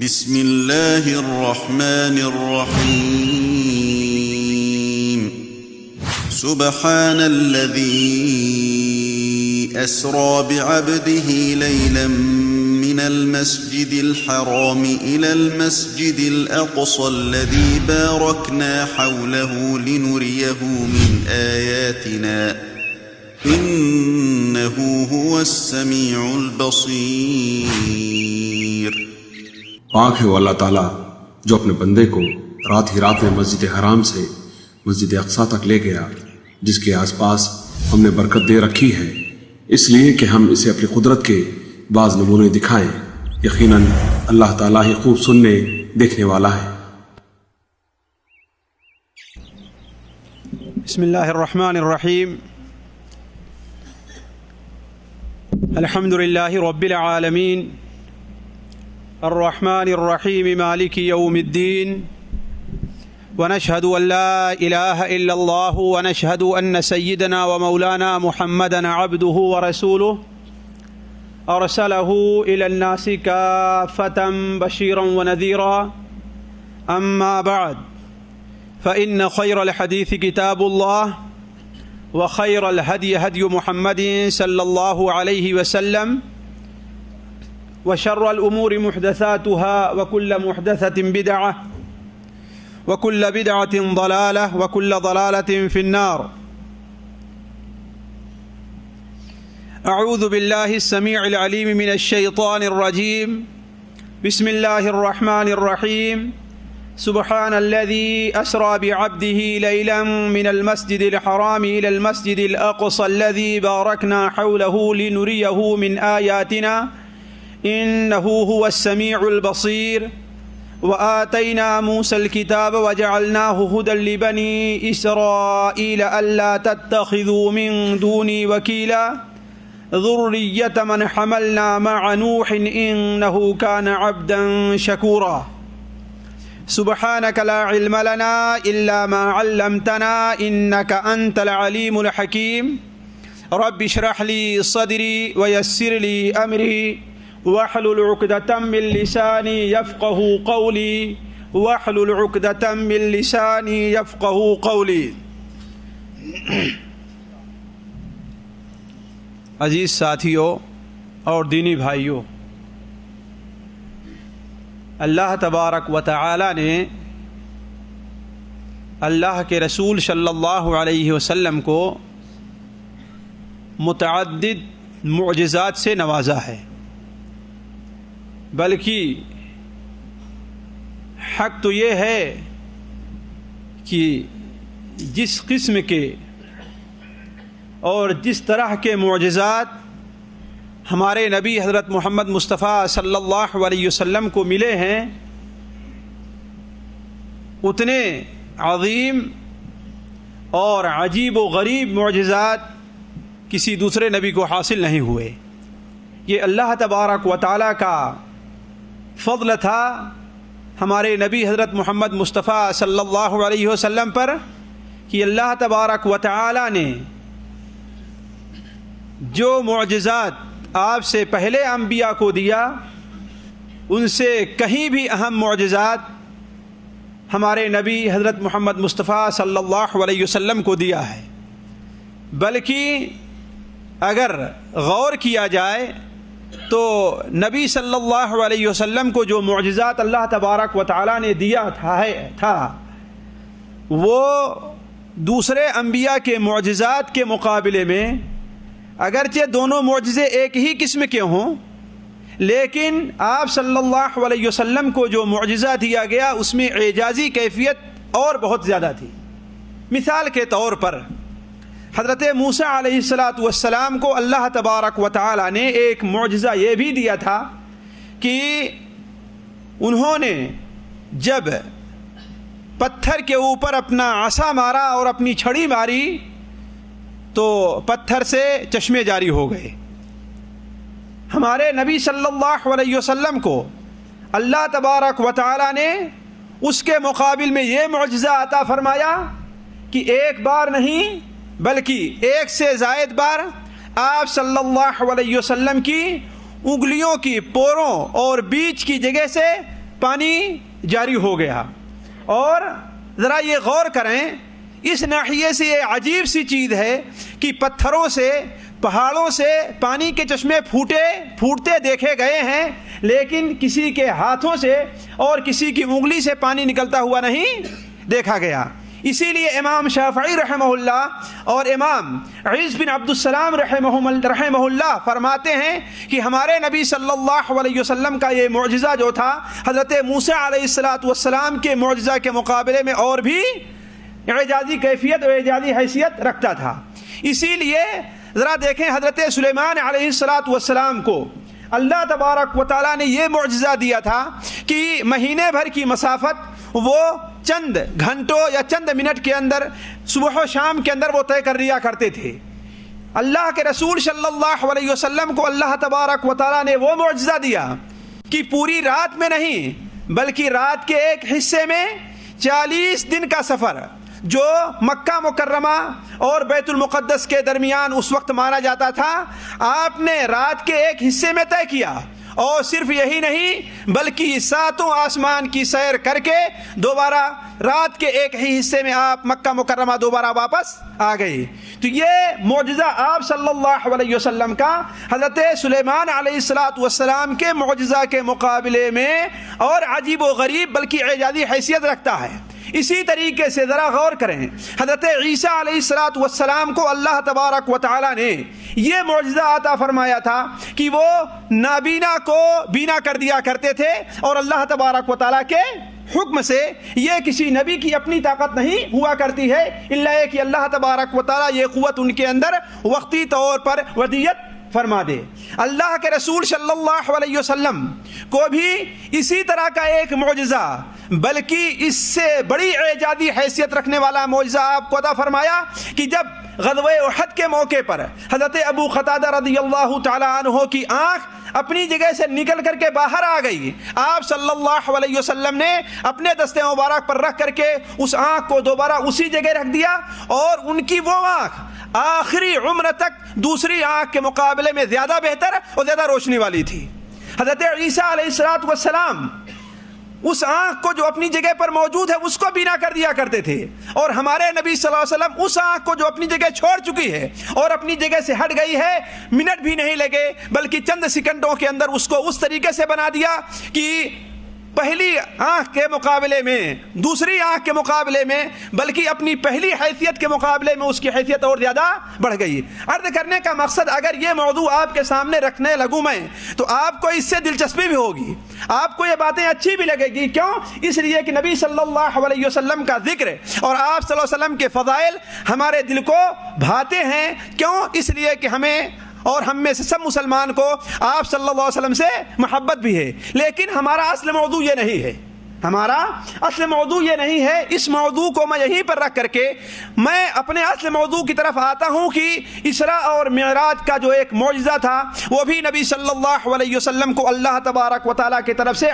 بسم اللہ الرحمن الرحیم سبحان الذی اسری بعبده لیلا من المسجد الحرام الى المسجد الاقصى الذي باركنا حوله لنريه من آیاتنا انه هو السمیع البصیر۔ پاک ہے وہ اللہ تعالیٰ جو اپنے بندے کو رات ہی رات میں مسجد حرام سے مسجد اقصیٰ تک لے گیا، جس کے آس پاس ہم نے برکت دے رکھی ہے، اس لیے کہ ہم اسے اپنی قدرت کے بعض نمونے دکھائیں۔ یقیناً اللہ تعالیٰ ہی خوب سننے دیکھنے والا ہے۔ بسم اللہ الرحمن الرحیم، الحمد للہ رب العالمین، الرحمن الرحیم، مالک یوم الدین، ونشهد ان لا الہ الا اللہ، ونشهد ان سیدنا ومولانا محمدا عبده ورسوله ارسله الى الناس کافة بشیرا ونذیرا، اما بعد فإن خیر الحدیث کتاب اللہ، وخیر الهدی هدی محمد صلی اللہ علیہ وسلم، وشر الأمور محدثاتها وكل محدثة بدعة وكل بدعة ضلالة وكل ضلالة في النار۔ أعوذ بالله السميع العليم من الشيطان الرجيم، بسم الله الرحمن الرحيم، سبحان الذي أسرى بعبده ليلا من المسجد الحرام إلى المسجد الأقصى الذي باركنا حوله لنريه من آياتنا إنه هو السميع البصير، وآتينا موسى الكتاب وجعلناه هدى لبني إسرائيل ألا تتخذوا من دوني وكيلا ذرية من حملنا مع نوح إنه كان عبدا شكورا، سبحانك لا علم لنا إلا ما علمتنا إنك أنت العليم الحكيم، رب اشرح لي صدري ويسر لي أمري واحلل عقدة من لساني يفقهوا قولي واحلل عقدة من لساني يفقهوا قولي۔ عزیز ساتھیوں اور دینی بھائیوں، اللہ تبارک و تعالی نے اللہ کے رسول صلی اللہ علیہ وسلم کو متعدد معجزات سے نوازا ہے، بلکہ حق تو یہ ہے کہ جس قسم کے اور جس طرح کے معجزات ہمارے نبی حضرت محمد مصطفیٰ صلی اللہ علیہ وسلم کو ملے ہیں، اتنے عظیم اور عجیب و غریب معجزات کسی دوسرے نبی کو حاصل نہیں ہوئے۔ یہ اللہ تبارک و تعالیٰ کا فضل تھا ہمارے نبی حضرت محمد مصطفیٰ صلی اللہ علیہ وسلم پر کہ اللہ تبارک و تعالی نے جو معجزات آپ سے پہلے انبیاء کو دیا، ان سے کہیں بھی اہم معجزات ہمارے نبی حضرت محمد مصطفیٰ صلی اللہ علیہ وسلم کو دیا ہے۔ بلکہ اگر غور کیا جائے تو نبی صلی اللہ علیہ وسلم کو جو معجزات اللہ تبارک و تعالی نے دیا تھا وہ دوسرے انبیاء کے معجزات کے مقابلے میں اگرچہ دونوں معجزے ایک ہی قسم کے ہوں، لیکن آپ صلی اللہ علیہ وسلم کو جو معجزہ دیا گیا اس میں اعجازی کیفیت اور بہت زیادہ تھی۔ مثال کے طور پر حضرت موسیٰ علیہ السلام کو اللہ تبارک و تعالی نے ایک معجزہ یہ بھی دیا تھا کہ انہوں نے جب پتھر کے اوپر اپنا عصا مارا اور اپنی چھڑی ماری تو پتھر سے چشمے جاری ہو گئے۔ ہمارے نبی صلی اللہ علیہ وسلم کو اللہ تبارک و تعالی نے اس کے مقابل میں یہ معجزہ عطا فرمایا کہ ایک بار نہیں بلکہ ایک سے زائد بار آپ صلی اللہ علیہ وسلم کی انگلیوں کی پوروں اور بیچ کی جگہ سے پانی جاری ہو گیا. اور ذرا یہ غور کریں, اس ناحیے سے یہ عجیب سی چیز ہے کہ پتھروں سے, پہاڑوں سے پانی کے چشمے پھوٹتے دیکھے گئے ہیں, لیکن کسی کے ہاتھوں سے اور کسی کی انگلی سے پانی نکلتا ہوا نہیں دیکھا گیا. اسی لیے امام شافعی رحمہ اللہ اور امام عیس بن عبد السلام رحمہ اللہ فرماتے ہیں کہ ہمارے نبی صلی اللہ علیہ وسلم کا یہ معجزہ جو تھا حضرت موسیٰ علیہ السلام کے معجزہ کے مقابلے میں اور بھی اعجازی کیفیت اور اعجازی حیثیت رکھتا تھا. اسی لیے ذرا دیکھیں, حضرت سلیمان علیہ السلام کو اللہ تبارک و تعالیٰ نے یہ معجزہ دیا تھا کہ مہینے بھر کی مسافت وہ چند گھنٹوں یا چند منٹ کے اندر, صبح و شام کے اندر وہ طے کر لیا کرتے تھے. اللہ کے رسول صلی اللہ علیہ وسلم کو اللہ تبارک و تعالیٰ نے وہ معجزہ دیا کہ پوری رات میں نہیں بلکہ رات کے ایک حصے میں 40 دن کا سفر جو مکہ مکرمہ اور بیت المقدس کے درمیان اس وقت مانا جاتا تھا, آپ نے رات کے ایک حصے میں طے کیا. اور صرف یہی نہیں بلکہ 7 آسمان کی سیر کر کے دوبارہ رات کے ایک ہی حصے میں آپ مکہ مکرمہ دوبارہ واپس آ گئے. تو یہ معجزہ آپ صلی اللہ علیہ وسلم کا حضرت سلیمان علیہ السلام کے معجزہ کے مقابلے میں اور عجیب و غریب بلکہ اعجازی حیثیت رکھتا ہے. اسی طریقے سے ذرا غور کریں, حضرت عیسیٰ علیہ السلام کو اللہ تبارک و تعالیٰ نے یہ معجزہ عطا فرمایا تھا کہ وہ نابینا کو بینا کر دیا کرتے تھے, اور اللہ تبارک و تعالیٰ کے حکم سے. یہ کسی نبی کی اپنی طاقت نہیں ہوا کرتی ہے الا یہ کہ اللہ تبارک و تعالیٰ یہ قوت ان کے اندر وقتی طور پر ودیت فرما دے. اللہ کے رسول صلی اللہ علیہ وسلم کو بھی اسی طرح کا ایک معجزہ بلکہ اس سے بڑی اعجازی حیثیت رکھنے والا معجزہ آپ کو عطا فرمایا کہ جب غزوہ احد کے موقع پر حضرت ابو قتادہ رضی اللہ تعالی عنہ کی آنکھ اپنی جگہ سے نکل کر کے باہر آ گئی, آپ صلی اللہ علیہ وسلم نے اپنے دستے مبارک پر رکھ کر کے اس آنکھ کو دوبارہ اسی جگہ رکھ دیا, اور ان کی وہ آنکھ آخری عمر تک دوسری آنکھ کے مقابلے میں زیادہ بہتر اور زیادہ روشنی والی تھی. حضرت عیسیٰ علیہ السلام اس آنکھ کو جو اپنی جگہ پر موجود ہے اس کو بینا کر دیا کرتے تھے, اور ہمارے نبی صلی اللہ علیہ وسلم اس آنکھ کو جو اپنی جگہ چھوڑ چکی ہے اور اپنی جگہ سے ہٹ گئی ہے, منٹ بھی نہیں لگے بلکہ چند سیکنڈوں کے اندر اس کو اس طریقے سے بنا دیا کہ پہلی آنکھ کے مقابلے میں, دوسری آنکھ کے مقابلے میں, بلکہ اپنی پہلی حیثیت کے مقابلے میں اس کی حیثیت اور زیادہ بڑھ گئی. عرض کرنے کا مقصد, اگر یہ موضوع آپ کے سامنے رکھنے لگوں میں تو آپ کو اس سے دلچسپی بھی ہوگی, آپ کو یہ باتیں اچھی بھی لگے گی. کیوں؟ اس لیے کہ نبی صلی اللہ علیہ وسلم کا ذکر اور آپ صلی اللہ علیہ وسلم کے فضائل ہمارے دل کو بھاتے ہیں. کیوں؟ اس لیے کہ ہمیں اور ہم میں سے سب مسلمان کو آپ صلی اللہ علیہ وسلم سے محبت بھی ہے, لیکن ہمارا اصل موضوع یہ نہیں ہے. ہمارا اصل موضوع یہ نہیں ہے. اس موضوع کو میں یہیں پر رکھ کر کے میں اپنے اصل موضوع کی طرف آتا ہوں کہ اسراء اور معراج کا جو ایک معجزہ تھا وہ بھی نبی صلی اللہ علیہ وسلم کو اللہ تبارک و تعالیٰ کی طرف سے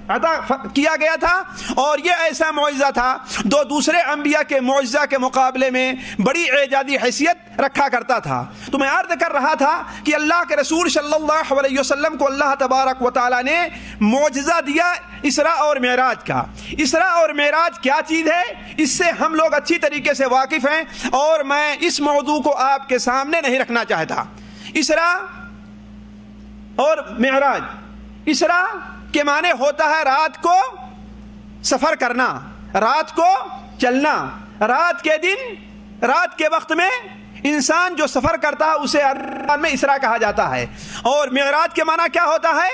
عطا کیا گیا تھا, اور یہ ایسا معجزہ تھا جو دوسرے انبیاء کے معجزہ کے مقابلے میں بڑی اعجازی حیثیت رکھا کرتا تھا. تو میں عرض کر رہا تھا کہ اللہ کے رسول صلی اللہ علیہ وسلم کو اللہ تبارک و تعالیٰ نے معجزہ دیا اسراء اور معراج کا. اسراء اور معراج کیا چیز ہے اس سے ہم لوگ اچھی طریقے سے واقف ہیں, اور میں اس موضوع کو آپ کے سامنے نہیں رکھنا چاہتا. اسراء اور معراج, اسراء کے معنی ہوتا ہے رات کو سفر کرنا, رات کو چلنا. رات کے دن, رات کے وقت میں انسان جو سفر کرتا ہے اسے عربی میں اسراء کہا جاتا ہے. اور معراج کے معنی کیا ہوتا ہے؟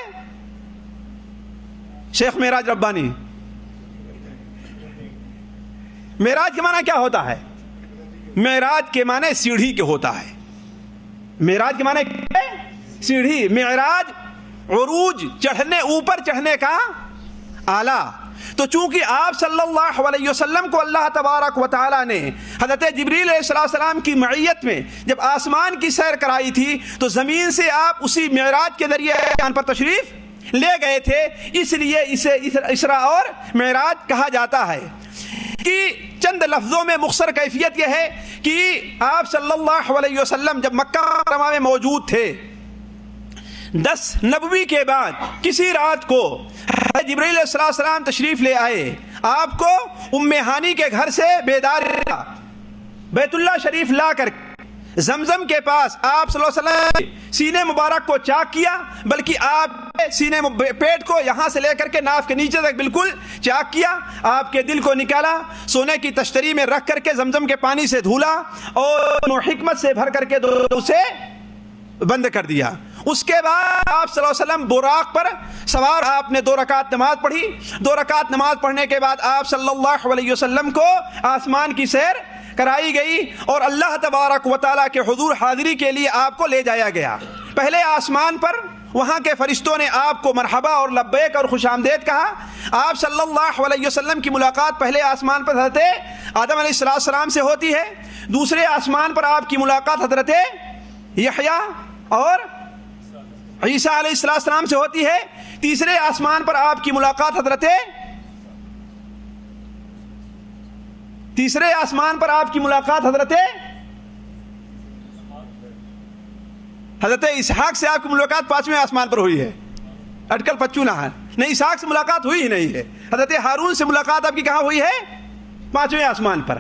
شیخ معراج ربانی, معراج کے معنی کیا ہوتا ہے؟ معراج کے معنی سیڑھی کے ہوتا ہے. معراج کے معنی سیڑھی. معراج عروج, چڑھنے, اوپر چڑھنے کا آلہ. تو چونکہ آپ صلی اللہ علیہ وسلم کو اللہ تبارک و تعالی نے حضرت جبریل علیہ السلام کی معیت میں جب آسمان کی سیر کرائی تھی تو زمین سے آپ اسی معراج کے ذریعے آسمان پر تشریف لے گئے تھے, اس لیے اسے اسراء اور معراج کہا جاتا ہے. کہ چند لفظوں میں مختصر کیفیت یہ ہے کہ آپ صلی اللہ علیہ وسلم جب مکہ مکرمہ میں موجود تھے, 10 نبوی کے بعد کسی رات کو جبرائیل علیہ السلام تشریف لے آئے، آپ کو ام ہانی کے گھر سے بیدار کیا، بیت اللہ شریف لا کر زمزم کے پاس آپ صلی اللہ علیہ وسلم سینے مبارک کو چاک کیا، بلکہ آپ سینے پیٹ کو یہاں سے لے کر کے ناف کے نیچے تک بالکل چاک کیا، آپ کے دل کو نکالا، سونے کی تشتری میں رکھ کر کے زمزم کے پانی سے دھولا اور حکمت سے بھر کر کے اسے بند کر دیا۔ اس کے بعد آپ صلی اللہ علیہ وسلم براق پر سوار، آپ نے 2 رکعت نماز پڑھی۔ 2 رکعت نماز پڑھنے کے بعد آپ صلی اللہ علیہ وسلم کو آسمان کی سیر کرائی گئی اور اللہ تبارک و تعالیٰ کے حضور حاضری کے لیے آپ کو لے جایا گیا۔ پہلے آسمان پر وہاں کے فرشتوں نے آپ کو مرحبا اور لبیک اور خوش آمدید کہا۔ آپ صلی اللہ علیہ وسلم کی ملاقات پہلے آسمان پر حضرت آدم علیہ السلام سے ہوتی ہے، دوسرے آسمان پر آپ کی ملاقات حضرت یحییٰ اور عیسیٰ علیہ السلام سے ہوتی ہے، تیسرے آسمان پر آپ کی ملاقات حضرت حضرت اسحاق سے آپ کی ملاقات 5ویں آسمان پر ہوئی ہے۔ اٹکل پچو نہ ہے، نہیں اسحاق سے ملاقات ہوئی ہی نہیں ہے۔ حضرت ہارون سے ملاقات آپ کی کہاں ہوئی ہے؟ 5ویں آسمان پر۔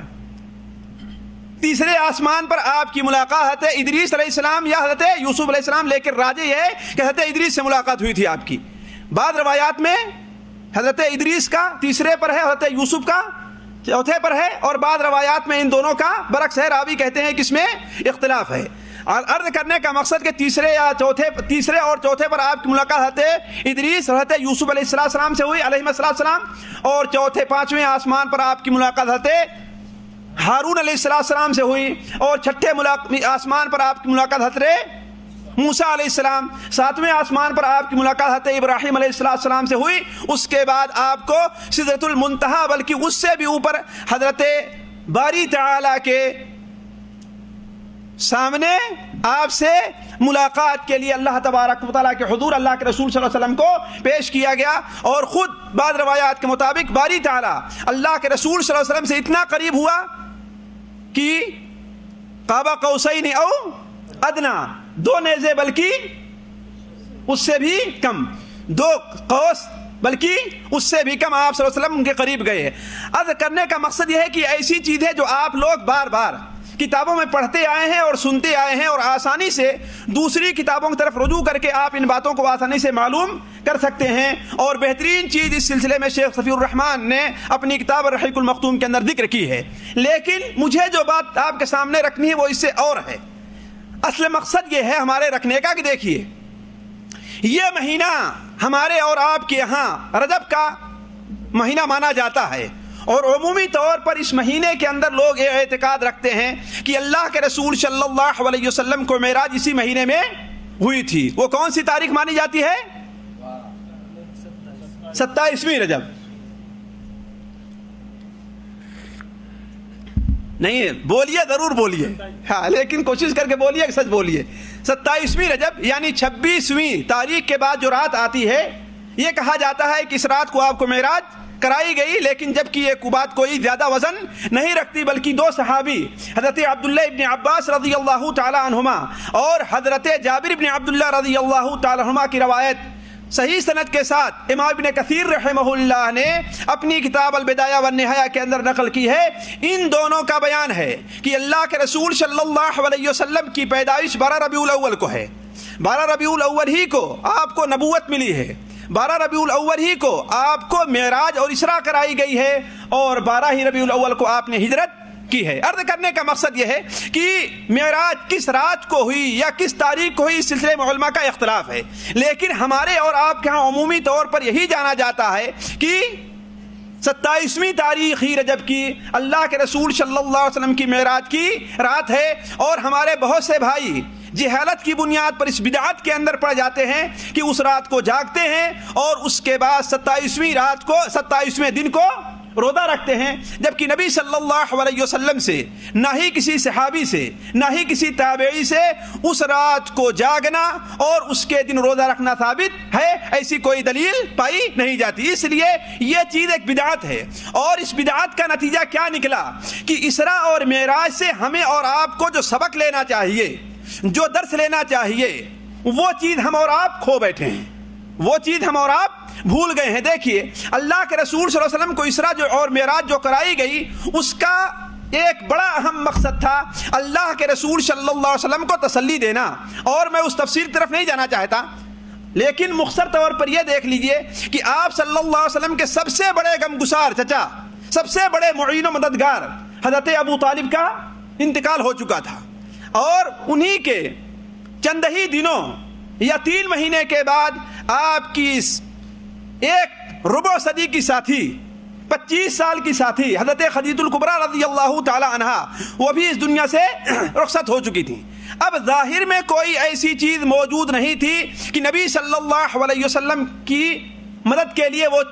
تیسرے آسمان پر آپ کی ملاقات حضرت ادریس علیہ السلام یا حضرت یوسف علیہ السلام، لیکن راجح یہ ہے کہ حضرت ادریس سے ملاقات ہوئی تھی آپ کی۔ بعض روایات میں حضرت ادریس کا تیسرے پر ہے، حضرت یوسف کا چوتھے پر ہے، اور بعض روایات میں ان دونوں کا برعکس ہے، راوی کہتے ہیں کہ اس میں اختلاف ہے۔ عرض کرنے کا مقصد کہ تیسرے اور چوتھے پر آپ کی ملاقات حضرت ادریس اور حضرت یوسف علیہ السلام سے ہوئی علیہ السلام، اور 5ویں آسمان پر آپ کی ملاقات حضرت ہارون علیہ السلام سے ہوئی، اور 6 آسمان پر آپ کی ملاقات حضرت موسیٰ علیہ السلام، 7ویں آسمان پر آپ کی ملاقات حضرت ابراہیم علیہ السلام سے ہوئی۔ اس کے بعد آپ کو سدرۃ المنتہا، بلکہ اس سے بھی اوپر حضرت باری تعالیٰ کے سامنے آپ سے ملاقات کے لیے اللہ تبارک و تعالیٰ کے حضور اللہ کے رسول صلی اللہ علیہ وسلم کو پیش کیا گیا، اور خود بعض روایات کے مطابق باری تعالیٰ اللہ کے رسول صلی اللہ علیہ وسلم سے اتنا قریب ہوا کہ قاب قوسین او ادنا، 2 نیزے بلکہ اس سے بھی کم، 2 قوس بلکہ اس سے بھی کم آپ صلی اللہ علیہ وسلم کے قریب گئے۔ عرض کرنے کا مقصد یہ ہے کہ ایسی چیز ہے جو آپ لوگ بار بار کتابوں میں پڑھتے آئے ہیں اور سنتے آئے ہیں، اور آسانی سے دوسری کتابوں کی طرف رجوع کر کے آپ ان باتوں کو آسانی سے معلوم کر سکتے ہیں۔ اور بہترین چیز اس سلسلے میں شیخ صفی الرحمن نے اپنی کتاب الرحیق المختوم کے اندر ذکر کی ہے، لیکن مجھے جو بات آپ کے سامنے رکھنی ہے وہ اس سے اور ہے۔ اصل مقصد یہ ہے ہمارے رکھنے کا کہ دیکھیے، یہ مہینہ ہمارے اور آپ کے یہاں رجب کا مہینہ مانا جاتا ہے، اور عمومی طور پر اس مہینے کے اندر لوگ یہ اعتقاد رکھتے ہیں کہ اللہ کے رسول صلی اللہ علیہ وسلم کو معراج اسی مہینے میں ہوئی تھی۔ وہ کون سی تاریخ مانی جاتی ہے؟ 27ویں رجب۔ نہیں بولیے، ضرور بولیے، ہاں لیکن کوشش کر کے بولیے کہ سچ بولیے۔ 27ویں رجب یعنی 26ویں تاریخ کے بعد جو رات آتی ہے، یہ کہا جاتا ہے کہ اس رات کو آپ کو معراج کرائی گئی، لیکن جبکہ یہ بات کوئی زیادہ وزن نہیں رکھتی، بلکہ 2 صحابی حضرت عبداللہ ابن عباس رضی اللہ تعالی عنہما اور حضرت جابر ابن عبداللہ رضی اللہ تعالی عنہما کی روایت صحیح سند کے ساتھ امام ابن کثیر رحمہ اللہ نے اپنی کتاب البدایہ والنہایہ کے اندر نقل کی ہے۔ ان دونوں کا بیان ہے کہ اللہ کے رسول صلی اللہ علیہ وسلم کی پیدائش 12 ربیع الاول کو ہے، 12 ربیع الاول ہی کو آپ کو نبوت ملی ہے، 12 ربیع الاول ہی کو آپ کو معراج اور اسراء کرائی گئی ہے، اور 12 ہی ربیع الاول کو آپ نے ہجرت کی ہے۔ عرض کرنے کا مقصد یہ ہے کہ معراج کس رات کو ہوئی یا کس تاریخ کو ہوئی، اس سلسلے میں علماء کا اختلاف ہے، لیکن ہمارے اور آپ کے ہاں عمومی طور پر یہی جانا جاتا ہے کہ 27ویں تاریخ ہی رجب کی اللہ کے رسول صلی اللہ علیہ وسلم کی معراج کی رات ہے۔ اور ہمارے بہت سے بھائی جہالت کی بنیاد پر اس بدعت کے اندر پڑ جاتے ہیں کہ اس رات کو جاگتے ہیں اور اس کے بعد 27ویں دن کو روزہ رکھتے ہیں، جبکہ نبی صلی اللہ علیہ وسلم سے نہ ہی کسی صحابی سے نہ ہی کسی تابعی سے اس رات کو جاگنا اور اس کے دن روزہ رکھنا ثابت ہے، ایسی کوئی دلیل پائی نہیں جاتی۔ اس لیے یہ چیز ایک بدعت ہے، اور اس بدعت کا نتیجہ کیا نکلا کہ اسراء اور معراج سے ہمیں اور آپ کو جو سبق لینا چاہیے، جو درس لینا چاہیے، وہ چیز ہم اور آپ کھو بیٹھے ہیں، وہ چیز ہم اور آپ بھول گئے ہیں۔ دیکھیے اللہ کے رسول صلی اللہ علیہ وسلم کو اسراء اور معراج جو کرائی گئی، اس کا ایک بڑا اہم مقصد تھا اللہ کے رسول صلی اللہ علیہ وسلم کو تسلی دینا، اور میں اس تفسیر کی طرف نہیں جانا چاہتا، لیکن مختصر طور پر یہ دیکھ لیجئے کہ آپ صلی اللہ علیہ وسلم کے سب سے بڑے غمگسار چچا، سب سے بڑے معین و مددگار حضرت ابو طالب کا انتقال ہو چکا تھا، اور انہی کے چند ہی دنوں یا 3 مہینے کے بعد آپ کی ایک ربع صدی کی ساتھی، 25 سال کی ساتھی حضرت خدیجہ الکبریٰ رضی اللہ تعالی عنہا، وہ بھی اس دنیا سے رخصت ہو چکی تھی۔ اب ظاہر میں کوئی ایسی چیز موجود نہیں تھی کہ نبی صلی اللہ علیہ وسلم کی مدد کے لیے، وہ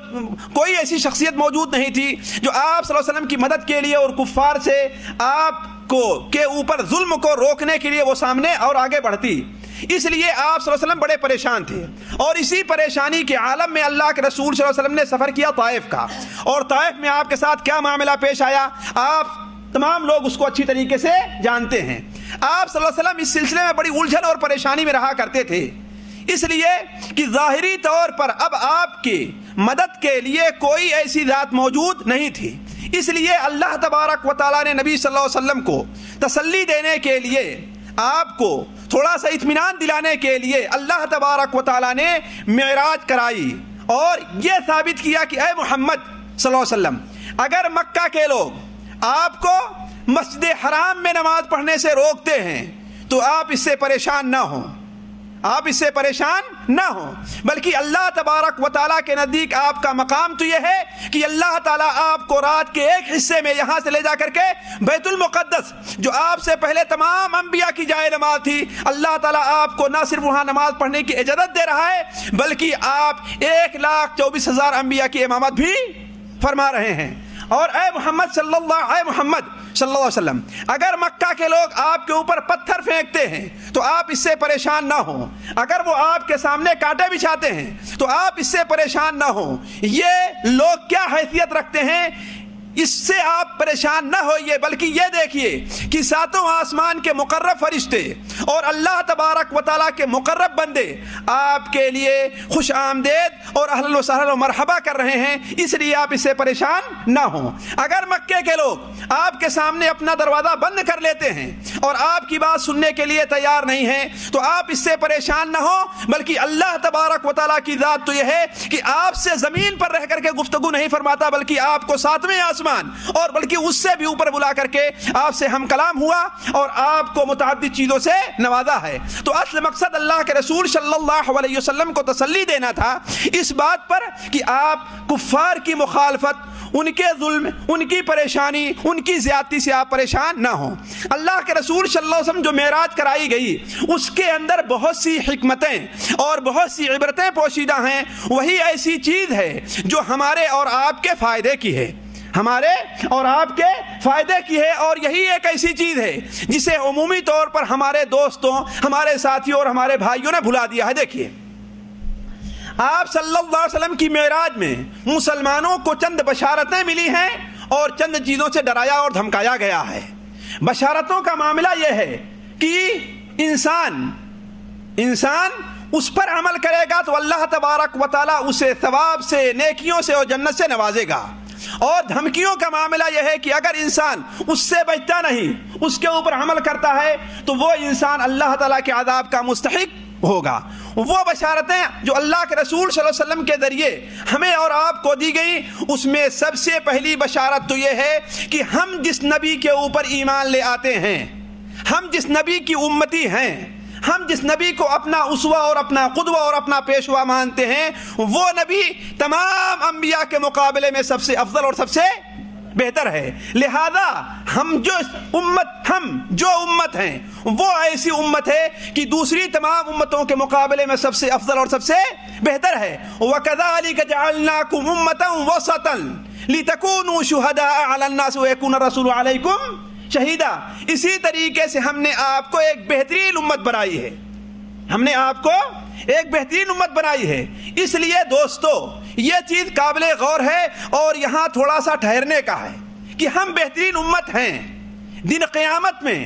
کوئی ایسی شخصیت موجود نہیں تھی جو آپ صلی اللہ علیہ وسلم کی مدد کے لیے اور کفار سے آپ کو کے اوپر ظلم کو روکنے کے لیے وہ سامنے اور آگے بڑھتی۔ اس لیے آپ صلی اللہ علیہ وسلم بڑے پریشان تھے، اور اسی پریشانی کے عالم میں اللہ کے رسول صلی اللہ علیہ وسلم نے سفر کیا طائف کا، اور طائف میں آپ کے ساتھ کیا معاملہ پیش آیا آپ تمام لوگ اس کو اچھی طریقے سے جانتے ہیں۔ آپ صلی اللہ علیہ وسلم اس سلسلے میں بڑی الجھن اور پریشانی میں رہا کرتے تھے، اس لیے کہ ظاہری طور پر اب آپ کی مدد کے لیے کوئی ایسی ذات موجود نہیں تھی۔ اس لیے اللہ تبارک و تعالیٰ نے نبی صلی اللہ علیہ وسلم کو تسلی دینے کے لیے، آپ کو تھوڑا سا اطمینان دلانے کے لیے اللہ تبارک و تعالیٰ نے معراج کرائی، اور یہ ثابت کیا کہ اے محمد صلی اللہ علیہ وسلم، اگر مکہ کے لوگ آپ کو مسجد حرام میں نماز پڑھنے سے روکتے ہیں تو آپ اس سے پریشان نہ ہوں، آپ اس سے پریشان نہ ہوں، بلکہ اللہ تبارک و تعالیٰ کے نزدیک آپ کا مقام تو یہ ہے کہ اللہ تعالیٰ آپ کو رات کے ایک حصے میں یہاں سے لے جا کر کے بیت المقدس، جو آپ سے پہلے تمام انبیاء کی جائے نماز تھی، اللہ تعالیٰ آپ کو نہ صرف وہاں نماز پڑھنے کی اجازت دے رہا ہے، بلکہ آپ 1,24,000 انبیاء کی امامت بھی فرما رہے ہیں۔ اور اے محمد صلی اللہ علیہ وسلم، اگر مکہ کے لوگ آپ کے اوپر پتھر پھینکتے ہیں تو آپ اس سے پریشان نہ ہوں، اگر وہ آپ کے سامنے کانٹے بچھاتے ہیں تو آپ اس سے پریشان نہ ہوں، یہ لوگ کیا حیثیت رکھتے ہیں اس سے آپ پریشان نہ ہوئیے، بلکہ یہ دیکھیے کہ 7 آسمان کے مقرب فرشتے اور اللہ تبارک و تعالیٰ کے مقرب بندے آپ کے لیے خوش آمدید اور اہلا و سہلا و مرحبا کر رہے ہیں، اس لیے آپ اس سے پریشان نہ ہوں۔ اگر مکے کے لوگ آپ کے سامنے اپنا دروازہ بند کر لیتے ہیں اور آپ کی بات سننے کے لیے تیار نہیں ہیں تو آپ اس سے پریشان نہ ہوں، بلکہ اللہ تبارک و تعالیٰ کی ذات تو یہ ہے کہ آپ سے زمین پر رہ کر کے گفتگو نہیں فرماتا، بلکہ آپ کو 7ویں آسمان اور بلکہ اس سے بھی اوپر بلا کر کے آپ سے ہم کلام ہوا اور آپ کو متعدد چیزوں سے نوازا ہے۔ تو اصل مقصد اللہ کے رسول صلی اللہ علیہ وسلم کو تسلی دینا تھا اس بات پر کہ آپ کفار کی مخالفت، ان کے ظلم، ان کی پریشانی، ان کی زیادتی سے آپ پریشان نہ ہوں۔ اللہ کے رسول صلی اللہ علیہ وسلم جو معراج کرائی گئی اس کے اندر بہت سی حکمتیں اور بہت سی عبرتیں پوشیدہ ہیں، وہی ایسی چیز ہے جو ہمارے اور آپ کے فائدے کی ہے، ہمارے اور آپ کے فائدے کی ہے، اور یہی ایک ایسی چیز ہے جسے عمومی طور پر ہمارے دوستوں، ہمارے ساتھیوں اور ہمارے بھائیوں نے بھلا دیا ہے۔ دیکھیے آپ صلی اللہ علیہ وسلم کی معراج میں مسلمانوں کو چند بشارتیں ملی ہیں اور چند چیزوں سے ڈرایا اور دھمکایا گیا ہے۔ بشارتوں کا معاملہ یہ ہے کہ انسان اس پر عمل کرے گا تو اللہ تبارک و تعالیٰ اسے ثواب سے، نیکیوں سے اور جنت سے نوازے گا، اور دھمکیوں کا معاملہ یہ ہے کہ اگر انسان اس سے بچتا نہیں، اس کے اوپر عمل کرتا ہے تو وہ انسان اللہ تعالیٰ کے عذاب کا مستحق ہوگا۔ وہ بشارتیں جو اللہ کے رسول صلی اللہ علیہ وسلم کے ذریعے ہمیں اور آپ کو دی گئی، اس میں سب سے پہلی بشارت تو یہ ہے کہ ہم جس نبی کے اوپر ایمان لے آتے ہیں، ہم جس نبی کی امتی ہیں، ہم جس نبی کو اپنا اسوہ اور اپنا قدوہ اور اپنا پیشوا مانتے ہیں، وہ نبی تمام انبیاء کے مقابلے میں سب سے افضل اور سب سے بہتر ہے۔ لہذا ہم جو امت ہیں وہ ایسی امت ہے کہ دوسری تمام امتوں کے مقابلے میں سب سے افضل اور سب سے بہتر ہے۔ وَكَذَلِكَ جَعَلْنَاكُمْ أُمَّةً وَسَطًا لِتَكُونُوا شُهَدَاءَ عَلَى النَّاسِ وَيَكُونَ الرَّسُولُ عَلَيْكُمْ شہیدہ، اسی طریقے سے ہم نے آپ کو ایک بہترین امت بنائی ہے، ہم نے آپ کو ایک بہترین امت بنائی ہے۔ اس لیے دوستو یہ چیز قابل غور ہے اور یہاں تھوڑا سا ٹھہرنے کا ہے کہ ہم بہترین امت ہیں۔ دن قیامت میں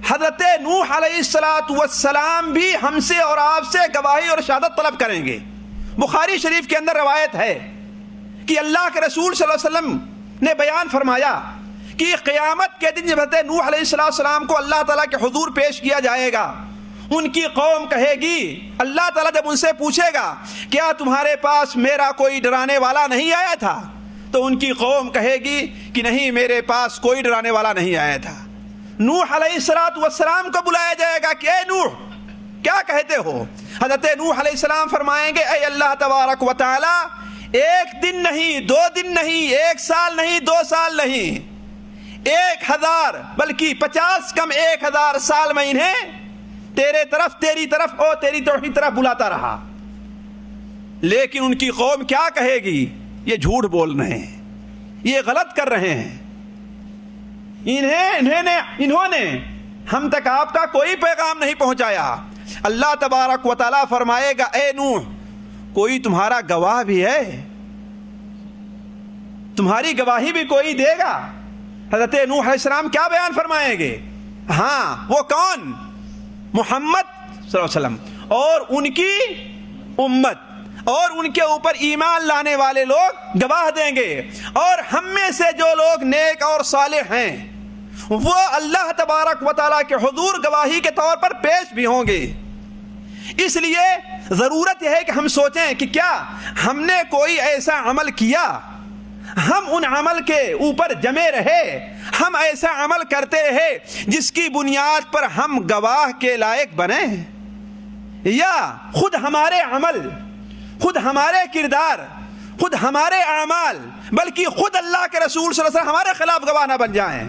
حضرت نوح علیہ السلام بھی ہم سے اور آپ سے گواہی اور شہادت طلب کریں گے. بخاری شریف کے اندر روایت ہے کہ اللہ کے رسول صلی اللہ علیہ وسلم نے بیان فرمایا کہ قیامت کے دن جب حضرت نوح علیہ السلام کو اللہ تعالیٰ کے حضور پیش کیا جائے گا، ان کی قوم کہے گی، اللہ تعالیٰ جب ان سے پوچھے گا کیا تمہارے پاس میرا کوئی ڈرانے والا نہیں آیا تھا، تو ان کی قوم کہے گی کہ نہیں، میرے پاس کوئی ڈرانے والا نہیں آیا تھا. نوح علیہ السلام کو بلایا جائے گا کہ اے نوح کیا کہتے ہو؟ حضرت نوح علیہ السلام فرمائیں گے، اے اللہ تبارک و تعالی، 1 دن نہیں، 2 دن نہیں، 1 سال نہیں، 2 سال نہیں، 1000 بلکہ 50 کم 1000 سال میں انہیں تیری طرف اور تیری توحید طرف بلاتا رہا. لیکن ان کی قوم کیا کہے گی؟ یہ جھوٹ بول رہے ہیں، یہ غلط کر رہے ہیں، انہوں نے ہم تک آپ کا کوئی پیغام نہیں پہنچایا. اللہ تبارک و تعالیٰ فرمائے گا، اے نوح، کوئی تمہارا گواہ بھی ہے؟ تمہاری گواہی بھی کوئی دے گا؟ حضرت نوح علیہ السلام کیا بیان فرمائیں گے؟ ہاں، وہ کون؟ محمد صلی اللہ علیہ وسلم اور ان کی امت اور ان کے اوپر ایمان لانے والے لوگ گواہ دیں گے، اور ہم میں سے جو لوگ نیک اور صالح ہیں وہ اللہ تبارک و تعالیٰ کے حضور گواہی کے طور پر پیش بھی ہوں گے. اس لیے ضرورت یہ ہے کہ ہم سوچیں کہ کیا ہم نے کوئی ایسا عمل کیا، ہم ان عمل کے اوپر جمے رہے، ہم ایسا عمل کرتے رہے جس کی بنیاد پر ہم گواہ کے لائق بنے، یا خود ہمارے عمل، خود ہمارے کردار، خود ہمارے اعمال، بلکہ خود اللہ کے رسول صلی اللہ علیہ وسلم ہمارے خلاف گواہ نہ بن جائیں.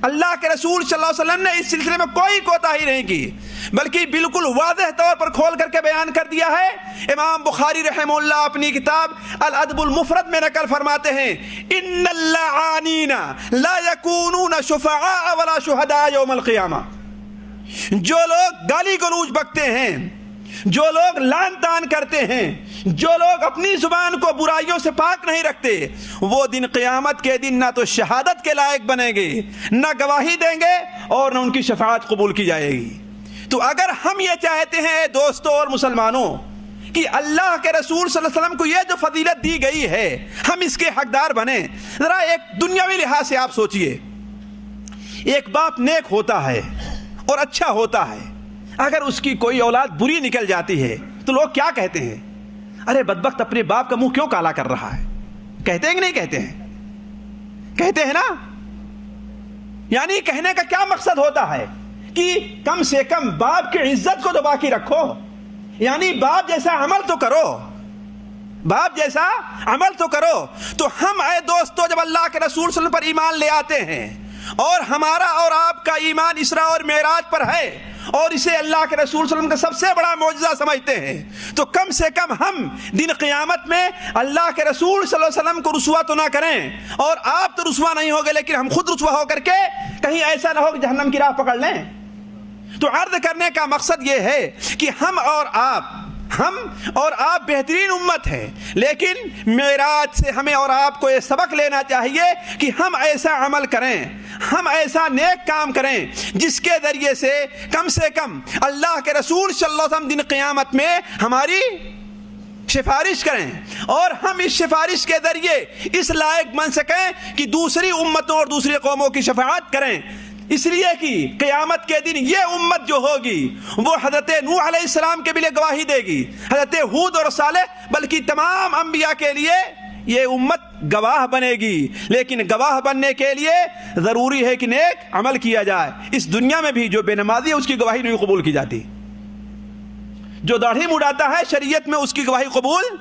اللہ کے رسول صلی اللہ علیہ وسلم نے اس سلسلے میں کوئی کوتاہی نہیں کی، بلکہ بالکل واضح طور پر کھول کر کے بیان کر دیا ہے. امام بخاری رحمہ اللہ اپنی کتاب الادب المفرد میں نقل فرماتے ہیں، ان اللعانین لا یکونون شفعاء ولا شہداء یوم القیامہ. جو لوگ گالی گلوچ بکتے ہیں، جو لوگ لعن طعن کرتے ہیں، جو لوگ اپنی زبان کو برائیوں سے پاک نہیں رکھتے، وہ دن قیامت کے دن نہ تو شہادت کے لائق بنیں گے، نہ گواہی دیں گے، اور نہ ان کی شفاعت قبول کی جائے گی. تو اگر ہم یہ چاہتے ہیں دوستوں اور مسلمانوں کہ اللہ کے رسول صلی اللہ علیہ وسلم کو یہ جو فضیلت دی گئی ہے ہم اس کے حقدار بنیں، ذرا ایک دنیاوی لحاظ سے آپ سوچئے. ایک باپ نیک ہوتا ہے اور اچھا ہوتا ہے، اگر اس کی کوئی اولاد بری نکل جاتی ہے تو لوگ کیا کہتے ہیں؟ ارے بدبخت اپنے باپ کا منہ کیوں کالا کر رہا ہے. کہتے ہیں کہ نہیں کہتے ہیں؟ کہتے ہیں نا. یعنی کہنے کا کیا مقصد ہوتا ہے کہ کم سے کم باپ کی عزت کو تو باقی رکھو، یعنی باپ جیسا عمل تو کرو، باپ جیسا عمل تو کرو. تو ہم اے دوستو جب اللہ کے رسول صلی اللہ علیہ وسلم پر ایمان لے آتے ہیں اور ہمارا اور آپ کا ایمان اسراء اور معراج پر ہے اور اسے اللہ کے رسول صلی اللہ علیہ وسلم کا سب سے بڑا معجزہ سمجھتے ہیں، تو کم سے کم ہم دن قیامت میں اللہ کے رسول صلی اللہ علیہ وسلم کو رسوا تو نہ کریں، اور آپ تو رسوا نہیں ہوگے لیکن ہم خود رسوا ہو کر کے کہیں ایسا نہ ہو کہ جہنم کی راہ پکڑ لیں. تو عرض کرنے کا مقصد یہ ہے کہ ہم اور آپ بہترین امت ہیں، لیکن معراج سے ہمیں اور آپ کو یہ سبق لینا چاہیے کہ ہم ایسا عمل کریں، ہم ایسا نیک کام کریں جس کے ذریعے سے کم اللہ کے رسول صلی اللہ علیہ وسلم دن قیامت میں ہماری سفارش کریں، اور ہم اس سفارش کے ذریعے اس لائق بن سکیں کہ دوسری امتوں اور دوسری قوموں کی شفاعت کریں. اس لیے کہ قیامت کے دن یہ امت جو ہوگی وہ حضرت نوح علیہ السلام کے بھی لیے گواہی دے گی، حضرت ہود اور صالح، بلکہ تمام انبیاء کے لیے یہ امت گواہ بنے گی. لیکن گواہ بننے کے لیے ضروری ہے کہ نیک عمل کیا جائے. اس دنیا میں بھی جو بے نمازی ہے اس کی گواہی نہیں قبول کی جاتی، جو داڑھی مڈاتا ہے شریعت میں اس کی گواہی قبول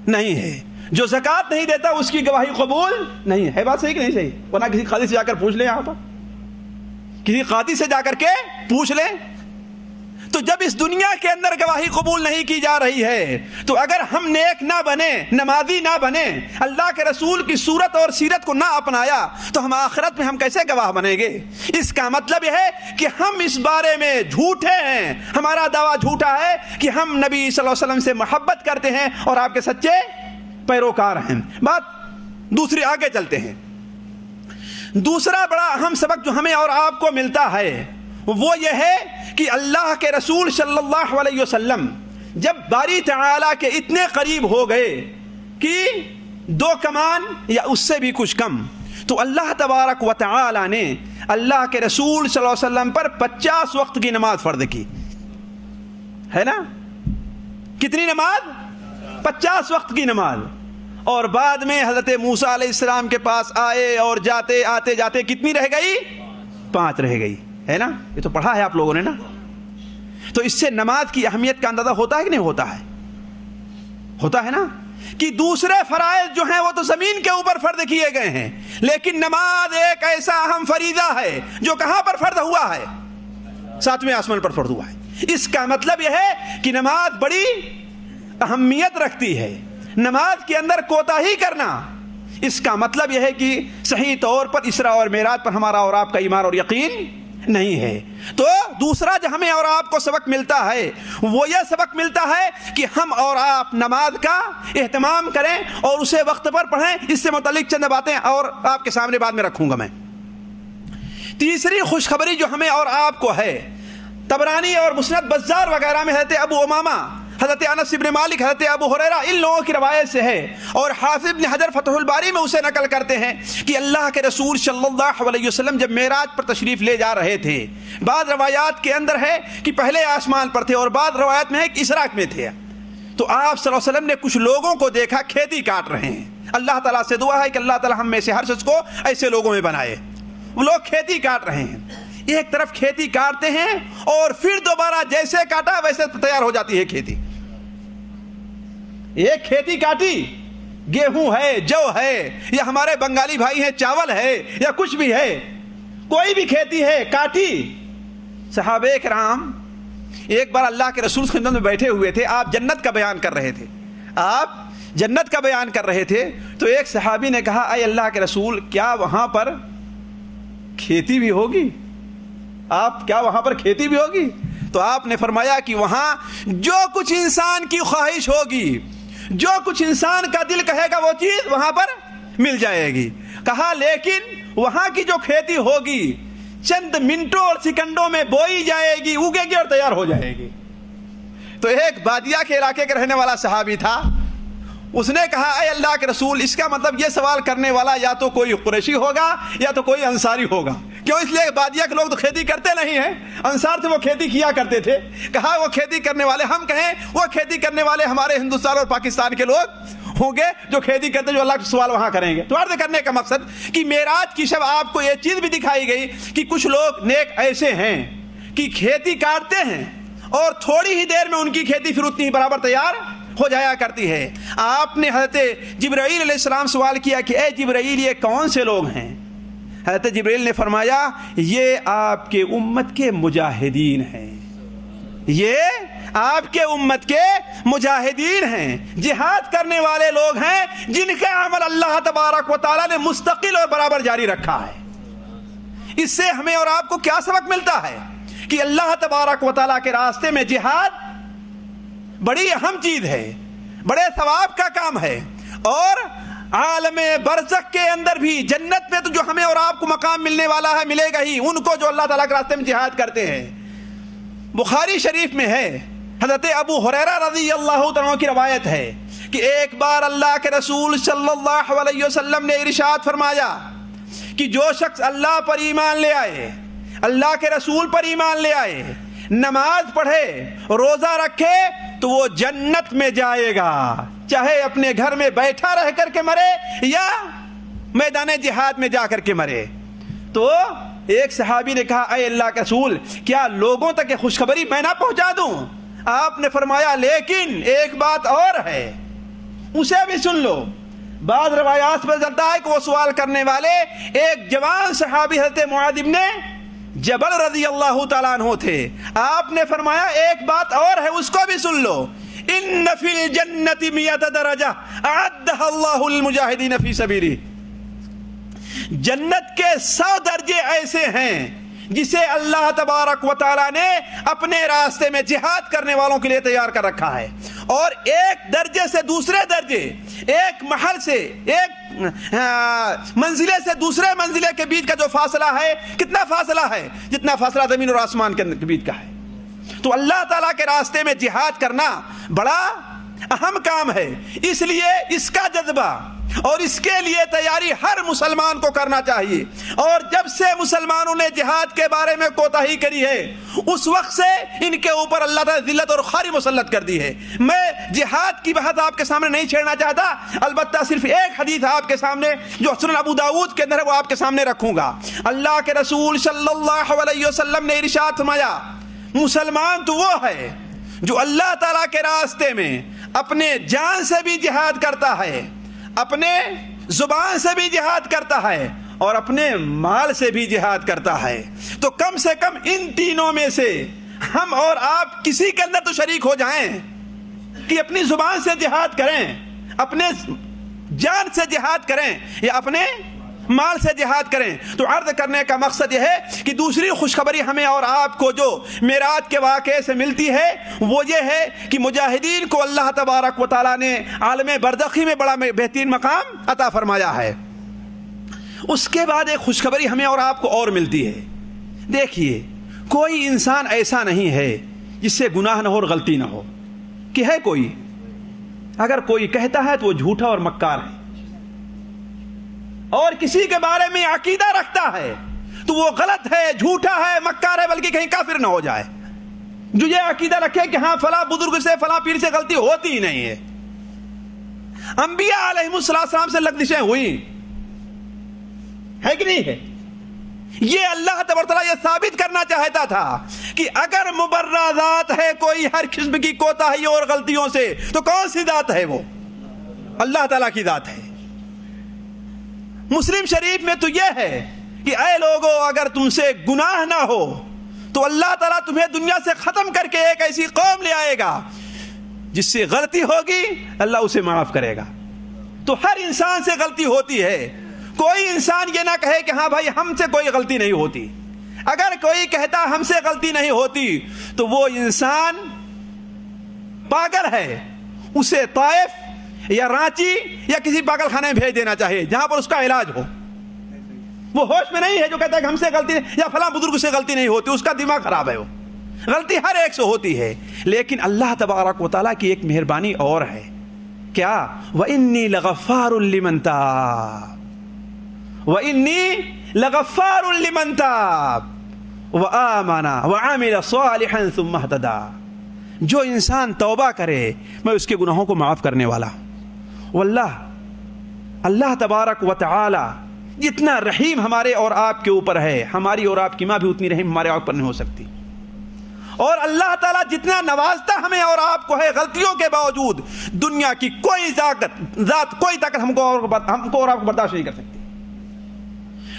نہیں ہے، جو زکوٰۃ نہیں دیتا اس کی گواہی قبول نہیں ہے. بات صحیح کہ نہیں صحیح؟ ورنہ کسی قاضی سے جا کر پوچھ لیں، یہاں پر کسی قاضی سے جا کر کے پوچھ لیں. تو جب اس دنیا کے اندر گواہی قبول نہیں کی جا رہی ہے تو اگر ہم نیک نہ بنے، نمازی نہ بنے، اللہ کے رسول کی صورت اور سیرت کو نہ اپنایا تو ہم آخرت میں ہم کیسے گواہ بنیں گے؟ اس کا مطلب یہ ہے کہ ہم اس بارے میں جھوٹے ہیں، ہمارا دعویٰ جھوٹا ہے کہ ہم نبی صلی اللہ علیہ وسلم سے محبت کرتے ہیں اور آپ کے سچے پیروکار ہیں. بات دوسری آگے چلتے ہیں. دوسرا بڑا اہم سبق جو ہمیں اور آپ کو ملتا ہے وہ یہ ہے کہ اللہ کے رسول صلی اللہ علیہ وسلم جب باری تعالیٰ کے اتنے قریب ہو گئے کہ 2 کمان یا اس سے بھی کچھ کم، تو اللہ تبارک و تعالی نے اللہ کے رسول صلی اللہ علیہ وسلم پر 50 وقت کی نماز فرض کی ہے نا؟ کتنی نماز؟ 50 وقت کی نماز. اور بعد میں حضرت موسیٰ علیہ السلام کے پاس آئے اور آتے جاتے کتنی رہ گئی؟ 5 رہ گئی ہے نا؟ یہ تو پڑھا ہے آپ لوگوں نے نا. تو اس سے نماز کی اہمیت کا اندازہ ہوتا ہے کہ نہیں ہوتا ہے؟ ہوتا ہے نا کہ دوسرے فرائض جو ہیں وہ تو زمین کے اوپر فرض کیے گئے ہیں، لیکن نماز ایک ایسا اہم فریضہ ہے جو کہاں پر فرض ہوا ہے؟ 7ویں آسمان پر فرض ہوا ہے. اس کا مطلب یہ ہے کہ نماز بڑی اہمیت رکھتی ہے. نماز کے اندر کوتاہی کرنا، اس کا مطلب یہ ہے کہ صحیح طور پر اسراء اور معراج پر ہمارا اور آپ کا ایمان اور یقین نہیں ہے. تو دوسرا جو ہمیں اور آپ کو سبق ملتا ہے وہ یہ سبق ملتا ہے کہ ہم اور آپ نماز کا اہتمام کریں اور اسے وقت پر پڑھیں. اس سے متعلق چند باتیں اور آپ کے سامنے بعد میں رکھوں گا میں. تیسری خوشخبری جو ہمیں اور آپ کو ہے، طبرانی اور مسند بزار وغیرہ میں حضرت ابو امامہ، حضرت انس بن مالک، حضرت ابو ہریرہ ان لوگوں کی روایت سے ہے، اور حافظ ابن حجر فتح الباری میں اسے نقل کرتے ہیں کہ اللہ کے رسول صلی اللہ علیہ وسلم جب معراج پر تشریف لے جا رہے تھے، بعض روایات کے اندر ہے کہ پہلے آسمان پر تھے اور بعض روایات میں ہے کہ اسراء میں تھے، تو آپ صلی اللہ علیہ وسلم نے کچھ لوگوں کو دیکھا کھیتی کاٹ رہے ہیں. اللہ تعالیٰ سے دعا ہے کہ اللہ تعالیٰ ہم میں سے ہر شخص کو ایسے لوگوں میں بنائے. وہ لوگ کھیتی کاٹ رہے ہیں، ایک طرف کھیتی کاٹتے ہیں اور پھر دوبارہ جیسے کاٹا ویسے تیار ہو جاتی ہے کھیتی. ایک کھیتی کاٹی، گیہوں ہے، جو ہے، یا ہمارے بنگالی بھائی ہیں چاول ہے یا کچھ بھی ہے، کوئی بھی کھیتی ہے کاٹی. صحابہ کرام ایک بار اللہ کے رسول خدمت میں بیٹھے ہوئے تھے، آپ جنت کا بیان کر رہے تھے، تو ایک صحابی نے کہا اے اللہ کے رسول کیا وہاں پر کھیتی بھی ہوگی؟ کیا وہاں پر کھیتی بھی ہوگی؟ تو آپ نے فرمایا کہ وہاں جو کچھ انسان کی خواہش ہوگی، جو کچھ انسان کا دل کہے گا وہ چیز وہاں پر مل جائے گی. کہا لیکن وہاں کی جو کھیتی ہوگی چند منٹوں اور سیکنڈوں میں بوئی جائے گی، اگے گی اور تیار ہو جائے گی. تو ایک بادیہ کے علاقے کا رہنے والا صحابی تھا، اس نے کہا اے اللہ کے رسول اس کا مطلب یہ سوال کرنے والا یا تو کوئی قریشی ہوگا یا تو کوئی انصاری ہوگا. کیوں؟ اس لیے بادیہ کے لوگ تو کھیتی کرتے نہیں ہیں، انصار سے وہ کھیتی کیا کرتے تھے. کہا وہ کھیتی کرنے والے، ہم کہیں وہ کھیتی کرنے والے ہمارے ہندوستان اور پاکستان کے لوگ ہوں گے جو کھیتی کرتے، جو اللہ کا سوال وہاں کریں گے. تو عرض کرنے کا مقصد کہ معراج کی شب آپ کو یہ چیز بھی دکھائی گئی کہ کچھ لوگ نیک ایسے ہیں کہ کھیتی کاٹتے ہیں اور تھوڑی ہی دیر میں ان کی کھیتی پھر اتنی ہی برابر تیار ہو جایا کرتی ہے. آپ نے حضرت جبرائیل علیہ السلام سوال کیا کہ اے جبرائیل یہ کون سے لوگ ہیں؟ حضرت جبرائیل نے فرمایا یہ آپ کے امت کے مجاہدین ہیں، یہ آپ کے امت کے مجاہدین ہیں، جہاد کرنے والے لوگ ہیں جن کا عمل اللہ تبارک و تعالیٰ نے مستقل اور برابر جاری رکھا ہے. اس سے ہمیں اور آپ کو کیا سبق ملتا ہے کہ اللہ تبارک و تعالیٰ کے راستے میں جہاد بڑی اہم چیز ہے، بڑے ثواب کا کام ہے. اور عالم برزخ کے اندر بھی جنت میں تو جو ہمیں اور آپ کو مقام ملنے والا ہے ملے گا ہی ان کو جو اللہ تعالیٰ کے راستے میں جہاد کرتے ہیں. بخاری شریف میں ہے، حضرت ابو ہریرہ رضی اللہ عنہ کی روایت ہے کہ ایک بار اللہ کے رسول صلی اللہ علیہ وسلم نے ارشاد فرمایا کہ جو شخص اللہ پر ایمان لے آئے، اللہ کے رسول پر ایمان لے آئے، نماز پڑھے، روزہ رکھے تو وہ جنت میں جائے گا، چاہے اپنے گھر میں بیٹھا رہ کر کے مرے یا میدان جہاد میں جا کر کے مرے. تو ایک صحابی نے کہا اے اللہ کے رسول کیا لوگوں تک یہ خوشخبری میں نہ پہنچا دوں؟ آپ نے فرمایا لیکن ایک بات اور ہے، اسے بھی سن لو. بعض روایات میں چلتا ہے کہ وہ سوال کرنے والے ایک جوان صحابی حضرت معاذ بن جبل رضی اللہ تعالیٰ عنہ تھے. آپ نے فرمایا ایک بات اور ہے اس کو بھی سن لو، ان فی الجنت 100 درجہ اعدها اللہ للمجاہدین فی سبیلہ. جنت کے 100 درجے ایسے ہیں جسے اللہ تبارک و تعالیٰ نے اپنے راستے میں جہاد کرنے والوں کے لیے تیار کر رکھا ہے. اور ایک درجے سے دوسرے درجے، ایک محل سے ایک منزلے سے دوسرے منزلے کے بیچ کا جو فاصلہ ہے کتنا فاصلہ ہے؟ جتنا فاصلہ زمین اور آسمان کے بیچ کا ہے. تو اللہ تعالیٰ کے راستے میں جہاد کرنا بڑا اہم کام ہے. اس لیے اس کا جذبہ اور اس کے لیے تیاری ہر مسلمان کو کرنا چاہیے. اور جب سے مسلمانوں نے جہاد کے بارے میں کوتاہی کری ہے اس وقت سے ان کے اوپر اللہ تعالیٰ ذلت اور خواری مسلط کر دی ہے. میں جہاد کی بحث آپ کے سامنے نہیں چھیڑنا چاہتا, البتہ صرف ایک حدیث آپ کے سامنے جو سنن ابو داؤد کے اندر ہے وہ آپ کے سامنے رکھوں گا. اللہ کے رسول صلی اللہ علیہ وسلم نے ارشاد فرمایا, مسلمان تو وہ ہے جو اللہ تعالیٰ کے راستے میں اپنے جان سے بھی جہاد کرتا ہے, اپنے زبان سے بھی جہاد کرتا ہے اور اپنے مال سے بھی جہاد کرتا ہے. تو کم سے کم ان تینوں میں سے ہم اور آپ کسی کے اندر تو شریک ہو جائیں کہ اپنی زبان سے جہاد کریں, اپنے جان سے جہاد کریں یا اپنے مال سے جہاد کریں. تو عرض کرنے کا مقصد یہ ہے کہ دوسری خوشخبری ہمیں اور آپ کو جو معراج کے واقعے سے ملتی ہے وہ یہ ہے کہ مجاہدین کو اللہ تبارک و تعالیٰ نے عالم برزخی میں بڑا بہترین مقام عطا فرمایا ہے. اس کے بعد ایک خوشخبری ہمیں اور آپ کو اور ملتی ہے. دیکھیے, کوئی انسان ایسا نہیں ہے جس سے گناہ نہ ہو اور غلطی نہ ہو. کہ ہے کوئی؟ اگر کوئی کہتا ہے تو وہ جھوٹا اور مکار ہے, اور کسی کے بارے میں عقیدہ رکھتا ہے تو وہ غلط ہے, جھوٹا ہے, مکار ہے, بلکہ کہیں کافر نہ ہو جائے. جو یہ عقیدہ رکھے کہ ہاں فلاں بزرگ سے فلاں پیر سے غلطی ہوتی ہی نہیں ہے. انبیاء علیہ السلام سے لغزشیں ہوئی ہے کہ نہیں ہے؟ یہ اللہ تبارک و تعالیٰ یہ ثابت کرنا چاہتا تھا کہ اگر مبرہ ذات ہے کوئی ہر قسم کی کوتاہیوں اور غلطیوں سے تو کون سی ذات ہے؟ وہ اللہ تعالیٰ کی ذات ہے. مسلم شریف میں تو یہ ہے کہ اے لوگو, اگر تم سے گناہ نہ ہو تو اللہ تعالیٰ تمہیں دنیا سے ختم کر کے ایک ایسی قوم لے آئے گا جس سے غلطی ہوگی اللہ اسے معاف کرے گا. تو ہر انسان سے غلطی ہوتی ہے. کوئی انسان یہ نہ کہے کہ ہاں بھائی ہم سے کوئی غلطی نہیں ہوتی. اگر کوئی کہتا ہم سے غلطی نہیں ہوتی تو وہ انسان پاگل ہے. اسے طائف یا رانچی یا کسی پاگل خانے میں بھیج دینا چاہیے جہاں پر اس کا علاج ہو. وہ ہوش میں نہیں ہے جو کہتا ہے کہ ہم سے غلطی یا فلاں بزرگ سے غلطی نہیں ہوتی. اس کا دماغ خراب ہے. وہ غلطی ہر ایک سے ہوتی ہے, لیکن اللہ تبارک و تعالیٰ کی ایک مہربانی اور ہے. کیا؟ وَإِنِّي لَغَفَّارٌ لِمَن تَابَ وَإِنِّي لَغَفَّارٌ لِمَن تَابَ وَآمَنَ وَعَمِلَ صَالِحًا ثُمَّ اهْتَدَىٰ. جو انسان توبہ کرے میں اس کے گناہوں کو معاف کرنے والا ہوں. واللہ اللہ تبارک و تعالی جتنا رحیم ہمارے اور آپ کے اوپر ہے, ہماری اور آپ کی ماں بھی اتنی رحیم ہمارے اوپر نہیں ہو سکتی. اور اللہ تعالیٰ جتنا نوازتا ہمیں اور آپ کو ہے غلطیوں کے باوجود, دنیا کی کوئی ذات کوئی طاقت ہم کو اور آپ کو برداشت نہیں کر سکتی.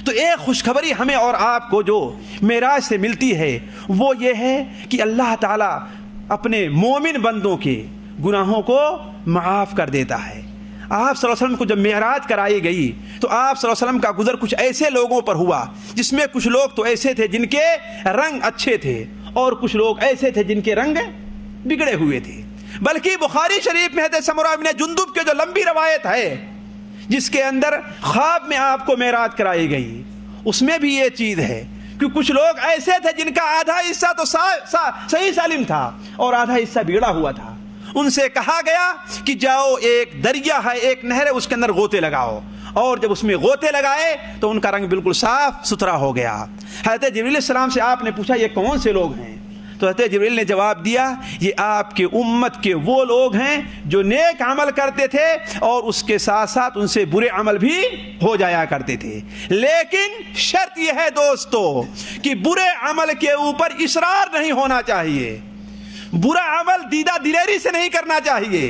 تو ایک خوشخبری ہمیں اور آپ کو جو معراج سے ملتی ہے وہ یہ ہے کہ اللہ تعالیٰ اپنے مومن بندوں کے گناہوں کو معاف کر دیتا ہے. آپ صلی اللہ علیہ وسلم کو جب معراج کرائی گئی تو آپ صلی اللہ علیہ وسلم کا گزر کچھ ایسے لوگوں پر ہوا جس میں کچھ لوگ تو ایسے تھے جن کے رنگ اچھے تھے اور کچھ لوگ ایسے تھے جن کے رنگ بگڑے ہوئے تھے. بلکہ بخاری شریف میں حضرت سمرہ بن جندب کے جو لمبی روایت ہے جس کے اندر خواب میں آپ کو معراج کرائی گئی, اس میں بھی یہ چیز ہے کہ کچھ لوگ ایسے تھے جن کا آدھا حصہ تو صحیح سالم تھا اور آدھا حصہ بگڑا ہوا تھا. ان سے کہا گیا کہ جاؤ ایک دریا ہے, ایک نہر ہے, اس کے اندر غوطے لگاؤ. اور جب اس میں غوطے لگائے تو ان کا رنگ بالکل صاف ستھرا ہو گیا. حضرت جبریل علیہ السلام سے آپ نے پوچھا یہ کون سے لوگ ہیں؟ تو حضرت جبریل نے جواب دیا یہ آپ کے امت کے وہ لوگ ہیں جو نیک عمل کرتے تھے اور اس کے ساتھ ساتھ ان سے برے عمل بھی ہو جایا کرتے تھے. لیکن شرط یہ ہے دوستو کہ برے عمل کے اوپر اصرار نہیں ہونا چاہیے. برا عمل دیدہ دلیری سے نہیں کرنا چاہیے.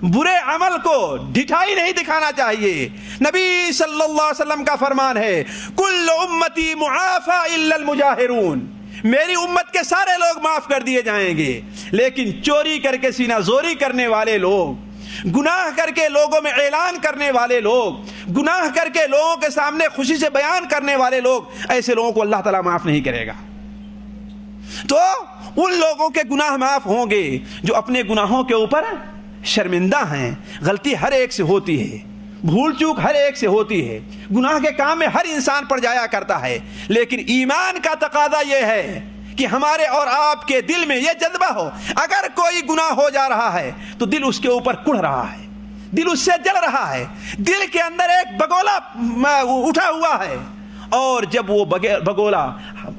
برے عمل کو ڈھٹائی نہیں دکھانا چاہیے. نبی صلی اللہ علیہ وسلم کا فرمان ہے کل امتی معافی الا المجاہرون, میری امت کے سارے لوگ معاف کر دیے جائیں گے, لیکن چوری کر کے سینہ زوری کرنے والے لوگ, گناہ کر کے لوگوں میں اعلان کرنے والے لوگ, گناہ کر کے لوگوں کے سامنے خوشی سے بیان کرنے والے لوگ, ایسے لوگوں کو اللہ تعالیٰ معاف نہیں کرے گا. تو ان لوگوں کے گناہ معاف ہوں گے جو اپنے گناہوں کے اوپر شرمندہ ہیں. غلطی ہر ایک سے ہوتی ہے, بھول چوک ہر ایک سے ہوتی ہے، گناہ کے کام میں ہر انسان پڑ جایا کرتا ہے، لیکن ایمان کا تقاضا یہ ہے کہ ہمارے اور آپ کے دل میں یہ جذبہ ہو، اگر کوئی گناہ ہو جا رہا ہے تو دل اس کے اوپر کڑھ رہا ہے، دل اس سے جل رہا ہے، دل کے اندر ایک بگولا اٹھا ہوا ہے، اور جب وہ بگولا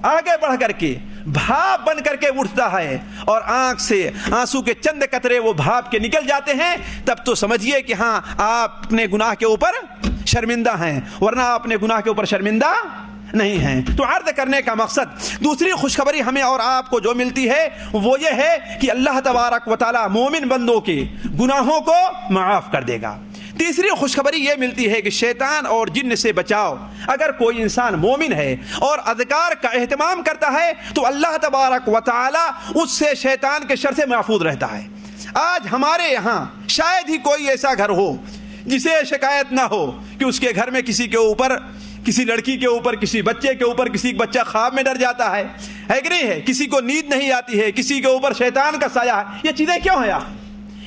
آگے بڑھ کر کے بھاپ بن کر کے اٹھتا ہے اور آنکھ سے آنسو کے چند قطرے وہ بھاپ کے نکل جاتے ہیں، تب تو سمجھیے کہ ہاں آپ اپنے گناہ کے اوپر شرمندہ ہیں، ورنہ آپ اپنے گناہ کے اوپر شرمندہ نہیں ہیں۔ تو عرض کرنے کا مقصد، دوسری خوشخبری ہمیں اور آپ کو جو ملتی ہے وہ یہ ہے کہ اللہ تبارک و تعالی مومن بندوں کے گناہوں کو معاف کر دے گا۔ تیسری خوشخبری یہ ملتی ہے کہ شیطان اور جن سے بچاؤ، اگر کوئی انسان مومن ہے اور اذکار کا اہتمام کرتا ہے تو اللہ تبارک و تعالی اس سے شیطان کے شر سے محفوظ رہتا ہے۔ آج ہمارے یہاں شاید ہی کوئی ایسا گھر ہو جسے شکایت نہ ہو کہ اس کے گھر میں کسی کے اوپر، کسی لڑکی کے اوپر، کسی بچے کے اوپر، کسی بچہ خواب میں ڈر جاتا ہے کہ نہیں ہے، کسی کو نیند نہیں آتی ہے، کسی کے اوپر شیطان کا سایہ ہے۔ یہ چیزیں کیوں ہیں؟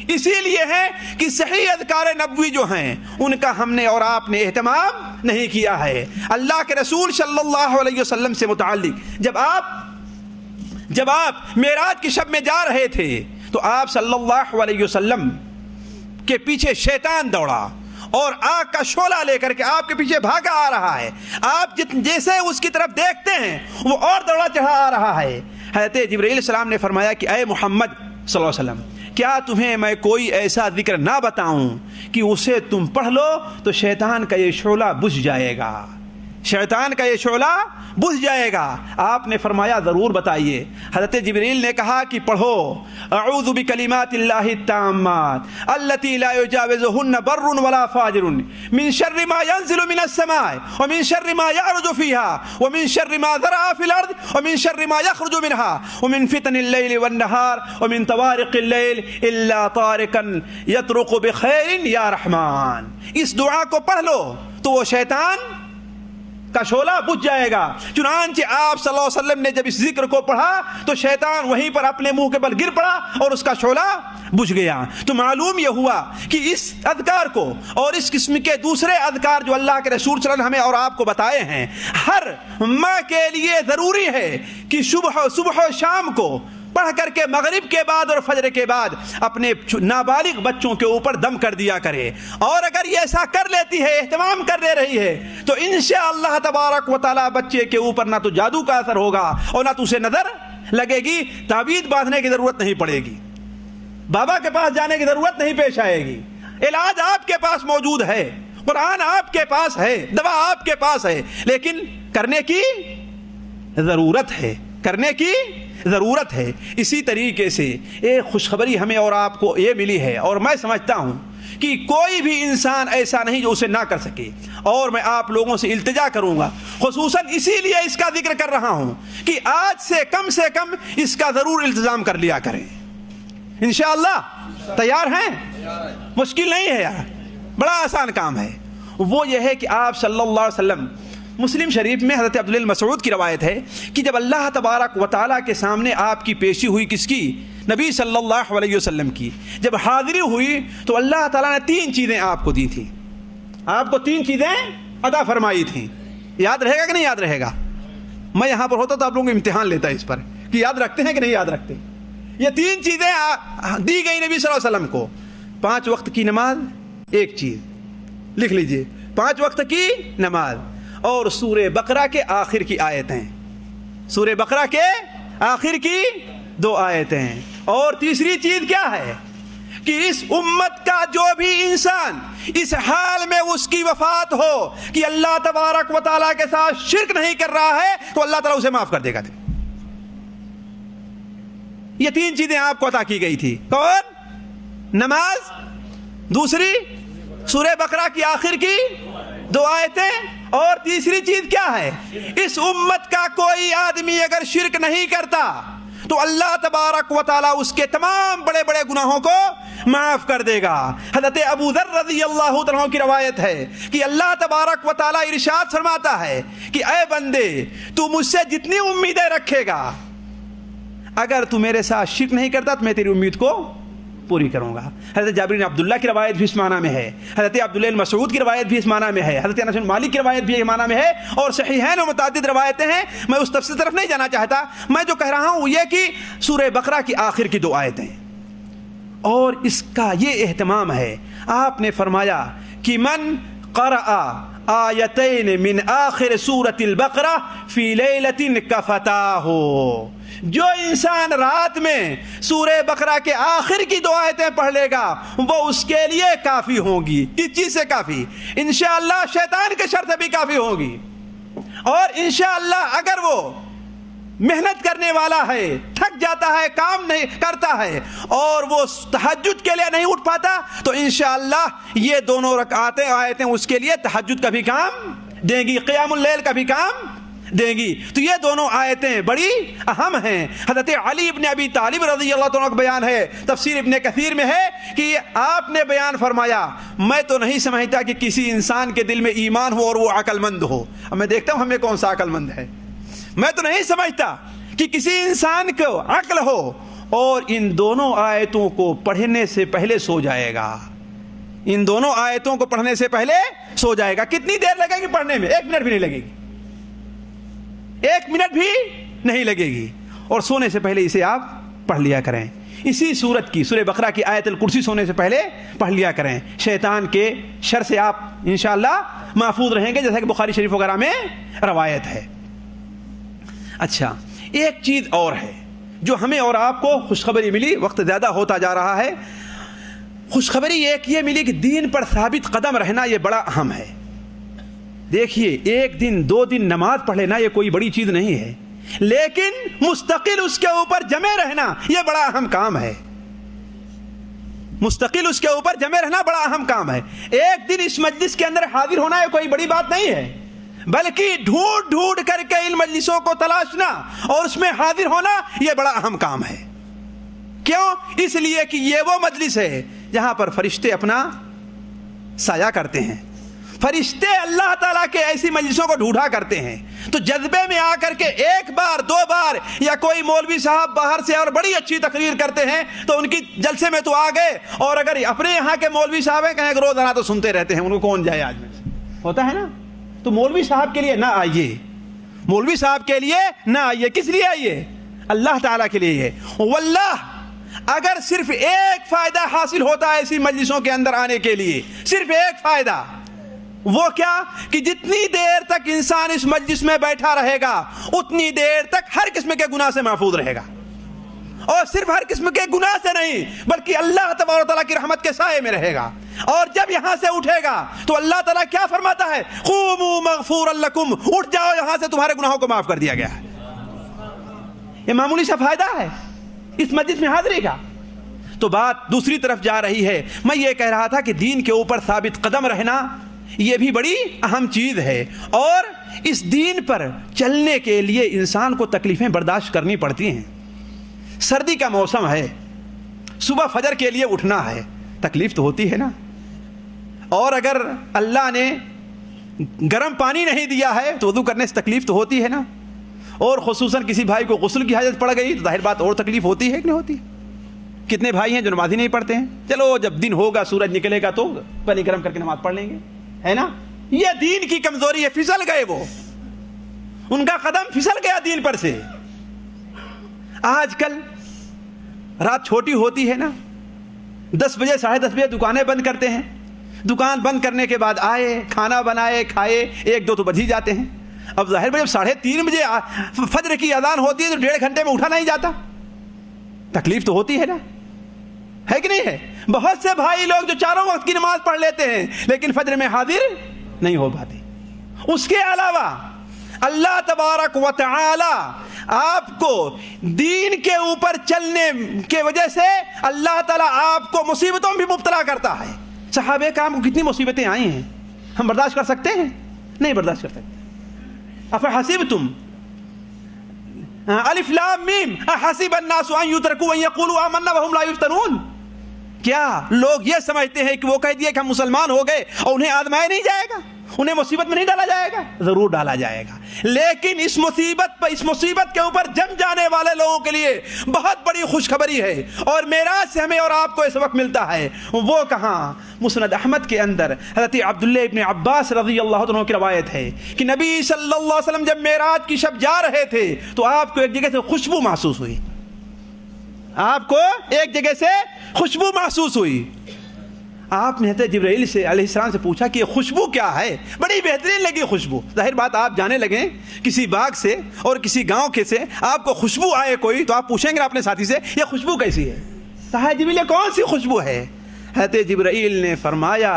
اسی لیے ہے کہ صحیح اذکار نبوی جو ہیں ان کا ہم نے اور آپ نے اہتمام نہیں کیا ہے۔ اللہ کے رسول صلی اللہ علیہ وسلم سے متعلق جب آپ معراج کی شب میں جا رہے تھے تو آپ صلی اللہ علیہ وسلم کے پیچھے شیطان دوڑا اور آگ کا شعلہ لے کر کے آپ کے پیچھے بھاگا آ رہا ہے، آپ جیسے اس کی طرف دیکھتے ہیں وہ اور دوڑا چڑھا آ رہا ہے۔ حضرت جبرائیل السلام نے فرمایا کہ اے محمد صلی اللہ علیہ وسلم، کیا تمہیں میں کوئی ایسا ذکر نہ بتاؤں کہ اسے تم پڑھ لو تو شیطان کا یہ شعلہ بجھ جائے گا، شیطان کا یہ شعلہ بجھ جائے گا؟ آپ نے فرمایا ضرور بتائیے۔ حضرت جبریل نے کہا کہ پڑھو اعوذ بکلمات اللہ التامات التی لا یجاوزہن بر ولا فاجر من شر ما ينزل من السماء ومن شر ما يعرج فيها ومن شر ما ذرأ في الارض ومن شر ما يخرج منها ومن فتن الليل والنهار ومن طوارق الليل الا طارقا يطرق بخير یا رحمان۔ اس دعا کو پڑھ لو تو وہ شیطان کا شعلہ بجھ جائے گا۔ چنانچہ آپ صلی اللہ علیہ وسلم نے جب اس ذکر کو پڑھا تو شیطان وہیں پر اپنے منہ کے بل گر پڑا اور اس کا شعلہ بجھ گیا۔ تو معلوم یہ ہوا کہ اس اذکار کو اور اس قسم کے دوسرے اذکار جو اللہ کے رسول صلی اللہ علیہ وسلم ہمیں اور آپ کو بتائے ہیں، ہر ماں کے لیے ضروری ہے کہ صبح و شام کو پڑھ کر کے مغرب کے بعد اور فجر کے بعد اپنے نابالغ بچوں کے اوپر دم کر دیا کرے، اور اگر یہ ایسا کر لیتی ہے، اہتمام کر لے رہی ہے، تو انشاءاللہ تبارک و تعالی بچے کے اوپر نہ تو جادو کا اثر ہوگا اور نہ تو اسے نظر لگے گی، تعویذ باندھنے کی ضرورت نہیں پڑے گی، بابا کے پاس جانے کی ضرورت نہیں پیش آئے گی، علاج آپ کے پاس موجود ہے، قرآن آپ کے پاس ہے، دوا آپ کے پاس ہے، لیکن کرنے کی ضرورت ہے، کرنے کی ضرورت ہے۔ اسی طریقے سے ایک خوشخبری ہمیں اور آپ کو یہ ملی ہے، اور میں سمجھتا ہوں کہ کوئی بھی انسان ایسا نہیں جو اسے نہ کر سکے، اور میں آپ لوگوں سے التجا کروں گا، خصوصاً اسی لیے اس کا ذکر کر رہا ہوں کہ آج سے کم اس کا ضرور التزام کر لیا کریں۔ انشاءاللہ تیار ہیں؟ مشکل نہیں ہے یار، بڑا آسان کام ہے۔ وہ یہ ہے کہ آپ صلی اللہ علیہ وسلم، مسلم شریف میں حضرت عبداللہ مسعود کی روایت ہے کہ جب اللہ تبارک و تعالیٰ کے سامنے آپ کی پیشی ہوئی، کس کی؟ نبی صلی اللہ علیہ وسلم کی، جب حاضری ہوئی تو اللہ تعالیٰ نے 3 چیزیں آپ کو دی تھیں، آپ کو 3 چیزیں عطا فرمائی تھیں۔ یاد رہے گا کہ نہیں یاد رہے گا؟ میں یہاں پر ہوتا تو آپ لوگوں کو امتحان لیتا اس پر کہ یاد رکھتے ہیں کہ نہیں یاد رکھتے۔ یہ 3 چیزیں دی گئی نبی صلی اللہ علیہ وسلم کو: 5 وقت کی نماز، ایک چیز لکھ لیجئے، 5 وقت کی نماز، اور سورہ بقرہ کے آخر کی آیتیں، سورہ بقرہ کے آخر کی 2 آیتیں، اور تیسری چیز کیا ہے کہ اس امت کا جو بھی انسان اس حال میں اس کی وفات ہو کہ اللہ تبارک و تعالیٰ کے ساتھ شرک نہیں کر رہا ہے تو اللہ تعالیٰ اسے معاف کر دے گا۔ یہ 3 چیزیں آپ کو عطا کی گئی تھی، کون؟ نماز، دوسری سورہ بقرہ کی آخر کی 2 آیتیں، اور تیسری چیز کیا ہے؟ اس امت کا کوئی آدمی اگر شرک نہیں کرتا تو اللہ تبارک و تعالیٰ اس کے تمام بڑے بڑے گناہوں کو معاف کر دے گا۔ حضرت ابو ذر رضی اللہ تعالیٰ کی روایت ہے کہ اللہ تبارک و تعالیٰ ارشاد فرماتا ہے کہ اے بندے، تو مجھ سے جتنی امیدیں رکھے گا، اگر تو میرے ساتھ شرک نہیں کرتا تو میں تیری امید کو پوری کروں گا. حضرت جابر بن عبداللہ کی روایت بھی اس معنی میں ہے, حضرت عبداللہ بن مسعود کی روایت بھی اس معنی میں ہے, حضرت انس بن مالک کی روایت بھی اس معنی میں ہے, اور صحیحین و متعدد روایتیں ہیں. میں اس تفصیل طرف نہیں جانا چاہتا, میں جو کہہ رہا ہوں وہ یہ کہ سورہ بقرہ کی آخر کی 2 آیتیں, اور اس کا یہ اہتمام ہے. آپ نے فرمایا کہ من قرأ آیتین من آخر سورۃ البقرہ فی لیلۃ کفتاہ, جو انسان رات میں سورہ بقرہ کے آخر کی 2 آیتیں پڑھ لے گا وہ اس کے لیے کافی ہوں گی. کس چیز سے کافی؟ انشاءاللہ شیطان کے شر سے بھی کافی ہوگی. اور انشاءاللہ اگر وہ محنت کرنے والا ہے, تھک جاتا ہے, کام نہیں کرتا ہے, اور وہ تہجد کے لیے نہیں اٹھ پاتا, تو انشاءاللہ یہ دونوں آیتیں اس کے لیے تہجد کا بھی کام دیں گی, قیام اللیل کا بھی کام دیں گی. تو یہ دونوں آیتیں بڑی اہم ہیں. حضرت علی ابن ابی طالب رضی اللہ عنہ کا بیان ہے, تفسیر ابن کثیر میں ہے کہ آپ نے بیان فرمایا, میں تو نہیں سمجھتا کہ کسی انسان کے دل میں ایمان ہو اور وہ عقل مند ہو. اب میں دیکھتا ہوں ہمیں کون سا عقل مند ہے. میں تو نہیں سمجھتا کہ کسی انسان کو عقل ہو اور ان دونوں آیتوں کو پڑھنے سے پہلے سو جائے گا. ان دونوں آیتوں کو پڑھنے سے پہلے سو جائے گا. کتنی دیر لگے گی پڑھنے میں؟ 1 منٹ بھی نہیں لگے گی, 1 منٹ بھی نہیں لگے گی. اور سونے سے پہلے اسے آپ پڑھ لیا کریں. اسی سورت کی, سورہ بقرہ کی آیت الکرسی سونے سے پہلے پڑھ لیا کریں. شیطان کے شر سے آپ انشاءاللہ محفوظ رہیں گے, جیسا کہ بخاری شریف وغیرہ میں روایت ہے. اچھا, ایک چیز اور ہے جو ہمیں اور آپ کو خوشخبری ملی, وقت زیادہ ہوتا جا رہا ہے. خوشخبری ایک یہ ملی کہ دین پر ثابت قدم رہنا یہ بڑا اہم ہے. دیکھیے, 1 دن 2 دن نماز پڑھ لینا یہ کوئی بڑی چیز نہیں ہے, لیکن مستقل اس کے اوپر جمے رہنا یہ بڑا اہم کام ہے. مستقل اس کے اوپر جمے رہنا بڑا اہم کام ہے. 1 دن اس مجلس کے اندر حاضر ہونا یہ کوئی بڑی بات نہیں ہے, بلکہ ڈھونڈ ڈھونڈ کر کے ان مجلسوں کو تلاشنا اور اس میں حاضر ہونا یہ بڑا اہم کام ہے. کیوں؟ اس لیے کہ یہ وہ مجلس ہے جہاں پر فرشتے اپنا سایہ کرتے ہیں. فرشتے اللہ تعالیٰ کے ایسی مجلسوں کو ڈھونڈا کرتے ہیں. تو جذبے میں آ کر کے 1 بار 2 بار یا کوئی مولوی صاحب باہر سے اور بڑی اچھی تقریر کرتے ہیں تو ان کی جلسے میں تو آ گئے, اور اگر اپنے یہاں کے مولوی صاحب ہیں کہیں روزانہ تو سنتے رہتے ہیں, ان کو کون جائے آج میں, ہوتا ہے نا. تو مولوی صاحب کے لیے نہ آئیے, مولوی صاحب کے لیے نہ آئیے. کس لیے آئیے؟ اللہ تعالیٰ کے لیے. واللہ اگر صرف 1 فائدہ حاصل ہوتا ہے ایسی مجلسوں کے اندر آنے کے لیے, صرف 1 فائدہ, وہ کیا کہ جتنی دیر تک انسان اس مجلس میں بیٹھا رہے گا اتنی دیر تک ہر قسم کے گناہ سے محفوظ رہے گا. اور صرف ہر قسم کے گناہ سے نہیں بلکہ اللہ تبارک و تعالیٰ کی رحمت کے سائے میں رہے گا. اور جب یہاں سے اٹھے گا تو اللہ تعالیٰ کیا فرماتا ہے؟ قوموا مغفورا لکم, اٹھ جاؤ یہاں سے, تمہارے گناہوں کو معاف کر دیا گیا ہے. یہ معمولی سا فائدہ ہے اس مجلس میں حاضری کا. تو بات دوسری طرف جا رہی ہے. میں یہ کہہ رہا تھا کہ دین کے اوپر ثابت قدم رہنا یہ بھی بڑی اہم چیز ہے, اور اس دین پر چلنے کے لیے انسان کو تکلیفیں برداشت کرنی پڑتی ہیں. سردی کا موسم ہے, صبح فجر کے لیے اٹھنا ہے, تکلیف تو ہوتی ہے نا. اور اگر اللہ نے گرم پانی نہیں دیا ہے تو وضو کرنے سے تکلیف تو ہوتی ہے نا. اور خصوصاً کسی بھائی کو غسل کی حاجت پڑ گئی تو ظاہر بات اور تکلیف ہوتی ہے کہ نہیں ہوتی. کتنے بھائی ہیں جو نماز ہی نہیں پڑھتے ہیں؟ چلو جب دن ہوگا, سورج نکلے گا تو پانی گرم کر کے نماز پڑھ لیں گے, ہے نا. یہ دین کی کمزوری ہے, پھسل گئے وہ, ان کا قدم پھسل گیا دین پر سے. آج کل رات چھوٹی ہوتی ہے نا, 10 بجے 10:30 بجے دکانیں بند کرتے ہیں. دکان بند کرنے کے بعد آئے, کھانا بنائے, کھائے, 1-2 تو بج ہی جاتے ہیں. اب ظاہر جب 3:30 بجے فجر کی اذان ہوتی ہے تو 1.5 گھنٹے میں اٹھا نہیں جاتا. تکلیف تو ہوتی ہے نا, ہے کہ نہیں ہے؟ بہت سے بھائی لوگ جو 4 وقت کی نماز پڑھ لیتے ہیں لیکن فجر میں حاضر نہیں ہو پاتے. اس کے علاوہ اللہ تبارک و تعالی آپ کو دین کے اوپر چلنے کے وجہ سے اللہ تعالیٰ آپ کو مصیبتوں میں بھی مبتلا کرتا ہے. صحابہ کرام کو کتنی مصیبتیں آئی ہیں, ہم برداشت کر سکتے ہیں؟ نہیں برداشت کر سکتے. افحسبتم الف لام میم احسب الناس ان يتركوا ان يقولوا آمنا وهم لا يفتنون. کیا لوگ یہ سمجھتے ہیں کہ وہ کہہ دیا کہ ہم مسلمان ہو گئے اور انہیں آزمایا نہیں جائے گا, انہیں مصیبت میں نہیں ڈالا جائے گا؟ ضرور ڈالا جائے گا، لیکن اس مصیبت کے اوپر جم جانے والے لوگوں کے لیے بہت بڑی خوشخبری ہے، اور معراج سے ہمیں اور آپ کو یہ سبق ملتا ہے۔ وہ کہاں؟ مسند احمد کے اندر حضرت عبداللہ ابن عباس رضی اللہ عنہ کی روایت ہے کہ نبی صلی اللہ علیہ وسلم جب معراج کی شب جا رہے تھے تو آپ کو ایک جگہ سے خوشبو محسوس ہوئی، آپ کو ایک جگہ سے خوشبو محسوس ہوئی۔ آپ نے حضرت جبرائیل سے علیہ السلام سے پوچھا کہ یہ خوشبو کیا ہے؟ بڑی بہترین لگی خوشبو۔ ظاہر بات، آپ جانے لگیں کسی باغ سے اور کسی گاؤں کے سے، آپ کو خوشبو آئے کوئی تو آپ پوچھیں گے اپنے ساتھی سے یہ خوشبو کیسی ہے؟ کہا جبرائیل یہ کون سی خوشبو ہے؟ حضرت جبرائیل نے فرمایا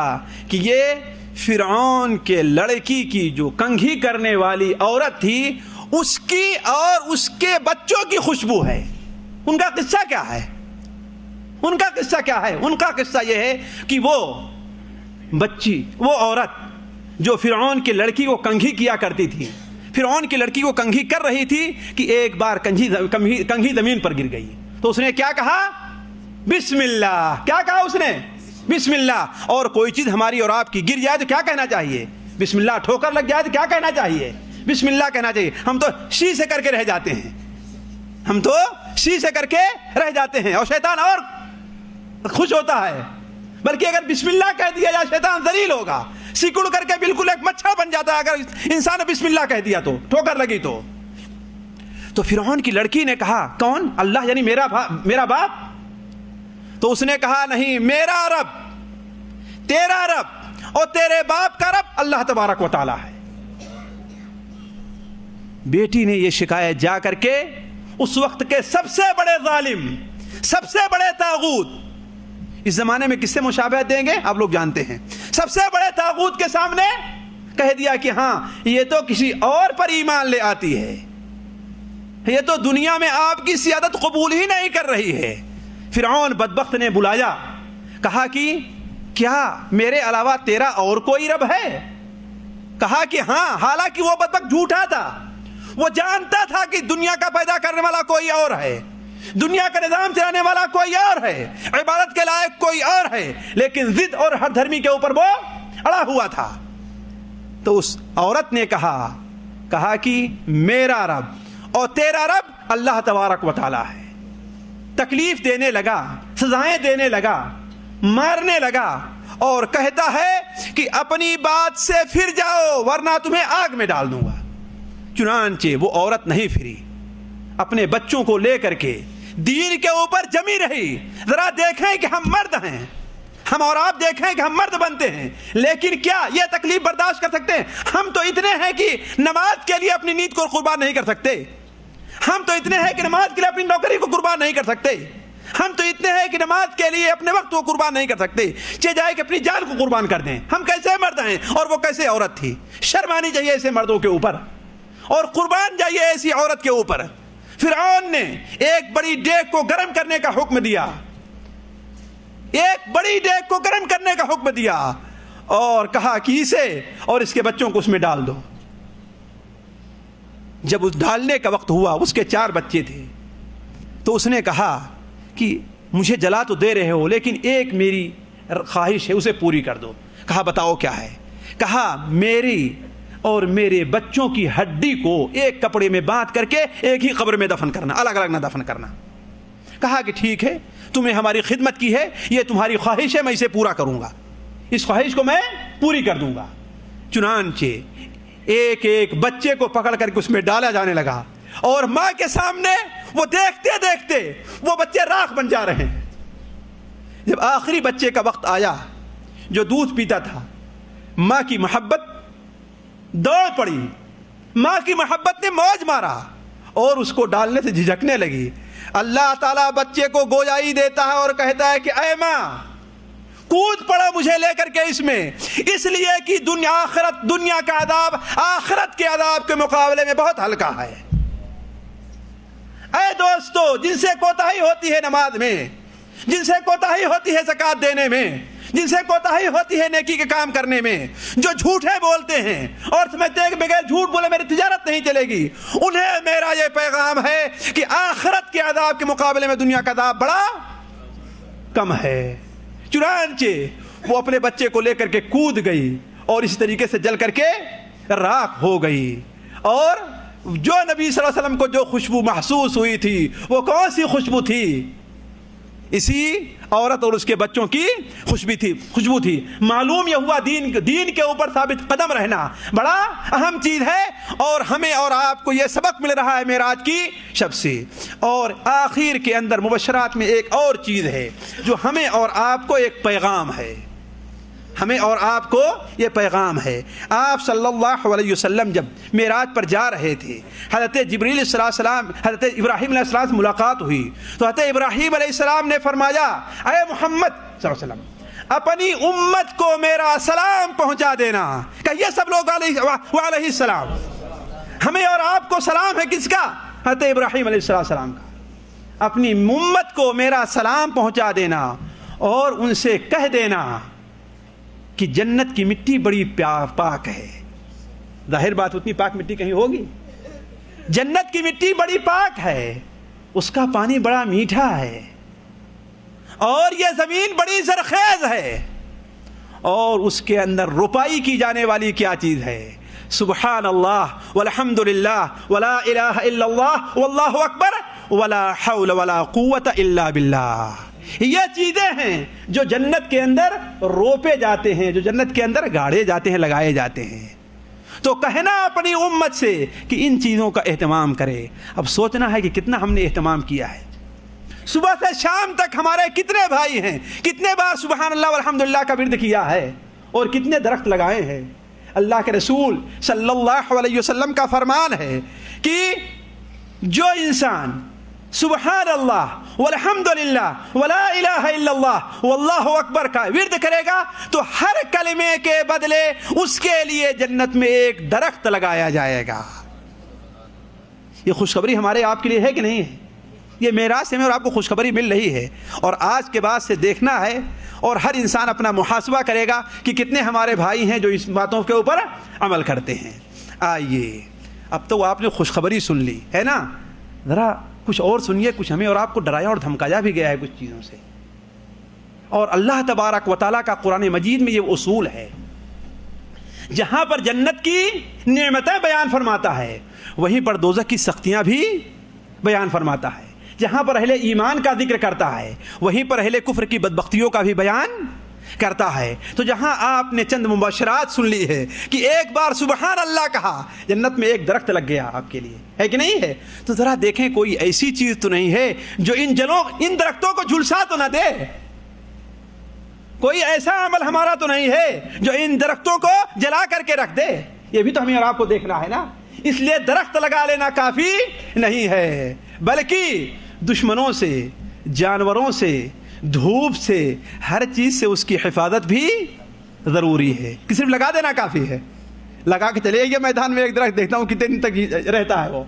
کہ یہ فرعون کے لڑکی کی جو کنگھی کرنے والی عورت تھی اس کی اور اس کے بچوں کی خوشبو ہے۔ ان کا قصہ کیا ہے؟ ان کا قصہ کیا ہے؟ ان کا قصہ یہ ہے کہ وہ بچی، وہ عورت جو فرعون کی لڑکی کو کنگھی کیا کرتی تھی، فرعون کی لڑکی کو کنگھی کر رہی تھی کہ ایک بار کنگھی زمین پر گر گئی تو اس نے کیا کہا؟ بسم اللہ۔ کیا کہا اس نے؟ بسم اللہ۔ اور کوئی چیز ہماری اور آپ کی گر جائے تو کیا کہنا چاہیے؟ بسم اللہ۔ ٹھوکر لگ جائے تو کیا کہنا چاہیے؟ بسم اللہ کہنا چاہیے۔ ہم تو شی سے کر کے رہ جاتے ہیں، ہم تو شی سے کر کے رہ جاتے ہیں، اور شیطان اور خوش ہوتا ہے، بلکہ اگر بسم اللہ کہہ دیا جائے شیطان ذلیل ہوگا، سکڑ کر کے بالکل ایک مچھر بن جاتا ہے اگر انسان نے بسم اللہ کہہ دیا تو، ٹھوکر لگی تو فرعون کی لڑکی نے کہا کون؟ اللہ یعنی میرا باپ؟ تو اس نے کہا نہیں، میرا رب، تیرا رب اور تیرے باپ کا رب اللہ تبارک و تعالی ہے۔ بیٹی نے یہ شکایت جا کر کے اس وقت کے سب سے بڑے ظالم، سب سے بڑے طاغوت، اس زمانے میں کس سے مشابہت دیں گے آپ لوگ جانتے ہیں، سب سے بڑے طاغوت کے سامنے کہہ دیا کہ ہاں یہ تو کسی اور پر ایمان لے آتی ہے، یہ تو دنیا میں آپ کی سیادت قبول ہی نہیں کر رہی ہے۔ فرعون بدبخت نے بلایا، کہا کہ کیا میرے علاوہ تیرا اور کوئی رب ہے؟ کہا کہ ہاں، حالانکہ وہ بدبخت جھوٹا تھا، وہ جانتا تھا کہ دنیا کا پیدا کرنے والا کوئی اور ہے، دنیا کا نظام چلانے والا کوئی اور ہے، عبادت کے لائق کوئی اور ہے، لیکن ضد اور ہر دھرمی کے اوپر وہ اڑا ہوا تھا۔ تو اس عورت نے کہا کہ میرا رب اور تیرا رب اللہ تبارک و تعالی ہے۔ تکلیف دینے لگا، سزائیں دینے لگا، مارنے لگا، اور کہتا ہے کہ اپنی بات سے پھر جاؤ ورنہ تمہیں آگ میں ڈال دوں گا۔ چنانچہ وہ عورت نہیں پھری، اپنے بچوں کو لے کر کے دین کے اوپر جمی رہی۔ ذرا دیکھیں کہ ہم مرد ہیں، ہم اور آپ دیکھیں کہ ہم مرد بنتے ہیں، لیکن کیا یہ تکلیف برداشت کر سکتے ہیں؟ ہم تو اتنے ہیں کہ نماز کے لیے اپنی نیند کو قربان نہیں کر سکتے، ہم تو اتنے ہیں کہ نماز کے لیے اپنی نوکری کو قربان نہیں کر سکتے، ہم تو اتنے ہیں کہ نماز کے لیے اپنے وقت کو قربان نہیں کر سکتے، چاہے جائے کہ اپنی جان کو قربان کر دیں۔ ہم کیسے مرد ہیں اور وہ کیسے عورت تھی؟ شرم آنی چاہیے ایسے مردوں کے اوپر، اور قربان جائیے ایسی عورت کے اوپر۔ فرعون نے ایک بڑی دیگ کو گرم کرنے کا حکم دیا، ایک بڑی دیگ کو گرم کرنے کا حکم دیا، اور کہا کہ اسے اور اس کے بچوں کو اس میں ڈال دو۔ جب اس ڈالنے کا وقت ہوا، اس کے 4 بچے تھے، تو اس نے کہا کہ مجھے جلا تو دے رہے ہو لیکن ایک میری خواہش ہے، اسے پوری کر دو۔ کہا بتاؤ کیا ہے؟ کہا میری اور میرے بچوں کی ہڈی کو ایک کپڑے میں باندھ کر کے ایک ہی قبر میں دفن کرنا، الگ الگ نہ دفن کرنا۔ کہا کہ ٹھیک ہے، تمہیں ہماری خدمت کی ہے، یہ تمہاری خواہش ہے، میں اسے پورا کروں گا، اس خواہش کو میں پوری کر دوں گا۔ چنانچہ ایک ایک بچے کو پکڑ کر کے اس میں ڈالا جانے لگا، اور ماں کے سامنے وہ دیکھتے دیکھتے وہ بچے راکھ بن جا رہے ہیں۔ جب آخری بچے کا وقت آیا جو دودھ پیتا تھا، ماں کی محبت دوڑ پڑی، ماں کی محبت نے موج مارا اور اس کو ڈالنے سے جھجکنے لگی۔ اللہ تعالیٰ بچے کو گویائی دیتا ہے اور کہتا ہے کہ اے ماں کود پڑا مجھے لے کر کے اس میں، اس لیے کہ دنیا کا عذاب آخرت کے عذاب کے مقابلے میں بہت ہلکا ہے۔ اے دوستو، جن سے کوتاہی ہوتی ہے نماز میں، جن سے کوتاہی ہوتی ہے زکوٰۃ دینے میں، جن سے کوتاہی ہوتی ہے نیکی کے کام کرنے میں، جو جھوٹے بولتے ہیں اور سمجھتے ہیں کہ بغیر جھوٹ بولے میری تجارت نہیں چلے گی، انہیں میرا یہ پیغام ہے کہ آخرت کے عذاب کے مقابلے میں دنیا کا عذاب بڑا کم ہے۔ چنانچہ وہ اپنے بچے کو لے کر کے کود گئی اور اسی طریقے سے جل کر کے راکھ ہو گئی. اور جو نبی صلی اللہ علیہ وسلم کو جو خوشبو محسوس ہوئی تھی وہ کون سی خوشبو تھی؟ اسی عورت اور اس کے بچوں کی خوشبو تھی. معلوم یہ ہوا دین کے اوپر ثابت قدم رہنا بڑا اہم چیز ہے، اور ہمیں اور آپ کو یہ سبق مل رہا ہے معراج کی شب سے. اور آخر کے اندر مبشرات میں ایک اور چیز ہے جو ہمیں اور آپ کو ایک پیغام ہے. ہمیں اور آپ کو یہ پیغام ہے. آپ صلی اللہ علیہ وسلم جب معراج پر جا رہے تھے، حضرت جبریل علیہ السلام حضرت ابراہیم علیہ السلام سے ملاقات ہوئی تو حضرت ابراہیم علیہ السلام نے فرمایا اے محمد صلی اللہ علیہ وسلم اپنی امت کو میرا سلام پہنچا دینا. کہیے سب لوگ علیہ السلام. ہمیں اور آپ کو سلام ہے کس کا؟ حضرت ابراہیم علیہ السلام کا. اپنی امت کو میرا سلام پہنچا دینا اور ان سے کہہ دینا کہ جنت کی مٹی بڑی پاک ہے. ظاہر بات اتنی پاک مٹی کہیں ہوگی؟ جنت کی مٹی بڑی پاک ہے، اس کا پانی بڑا میٹھا ہے، اور یہ زمین بڑی زرخیز ہے، اور اس کے اندر روپائی کی جانے والی کیا چیز ہے؟ سبحان اللہ والحمد للہ ولا الہ الا اللہ واللہ اکبر ولا حول ولا قوت الا باللہ. یہ چیزیں ہیں جو جنت کے اندر روپے جاتے ہیں، جو جنت کے اندر گاڑے جاتے ہیں، لگائے جاتے ہیں. تو کہنا اپنی امت سے کہ ان چیزوں کا اہتمام کرے. اب سوچنا ہے کہ کتنا ہم نے اہتمام کیا ہے. صبح سے شام تک ہمارے کتنے بھائی ہیں، کتنے بار سبحان اللہ والحمدللہ کا ورد کیا ہے، اور کتنے درخت لگائے ہیں. اللہ کے رسول صلی اللہ علیہ وسلم کا فرمان ہے کہ جو انسان سبحان اللہ والحمدللہ ولا الہ الا اللہ واللہ اکبر کا ورد کرے گا تو ہر کلمے کے بدلے اس کے لیے جنت میں ایک درخت لگایا جائے گا. یہ خوشخبری ہمارے آپ کے لیے ہے کہ نہیں ہے؟ یہ معراج سے ہمیں اور آپ کو خوشخبری مل رہی ہے، اور آج کے بعد سے دیکھنا ہے اور ہر انسان اپنا محاسبہ کرے گا کہ کتنے ہمارے بھائی ہیں جو اس باتوں کے اوپر عمل کرتے ہیں. آئیے اب تو آپ نے خوشخبری سن لی ہے نا، ذرا کچھ اور سنیے. کچھ ہمیں اور آپ کو ڈرایا اور دھمکایا بھی گیا ہے کچھ چیزوں سے. اور اللہ تبارک و تعالیٰ کا قرآن مجید میں یہ اصول ہے، جہاں پر جنت کی نعمتیں بیان فرماتا ہے وہیں پر دوزخ کی سختیاں بھی بیان فرماتا ہے. جہاں پر اہل ایمان کا ذکر کرتا ہے وہیں پر اہل کفر کی بدبختیوں کا بھی بیان کرتا ہے. تو جہاں آپ نے چند مبشرات سن لی ہے کہ ایک بار سبحان اللہ کہا جنت میں ایک درخت لگ گیا آپ کے لیے، ہے کہ نہیں ہے؟ تو ذرا دیکھیں کوئی ایسی چیز تو نہیں ہے جو ان درختوں کو جھلسا تو نہ دے. کوئی ایسا عمل ہمارا تو نہیں ہے جو ان درختوں کو جلا کر کے رکھ دے. یہ بھی تو ہمیں اور آپ کو دیکھنا ہے نا. اس لیے درخت لگا لینا کافی نہیں ہے، بلکہ دشمنوں سے، جانوروں سے، دھوپ سے، ہر چیز سے اس کی حفاظت بھی ضروری ہے. کہ صرف لگا دینا کافی ہے؟ لگا کے چلے گئے میدان میں ایک درخت، دیکھتا ہوں کتنے دن تک رہتا ہے، وہ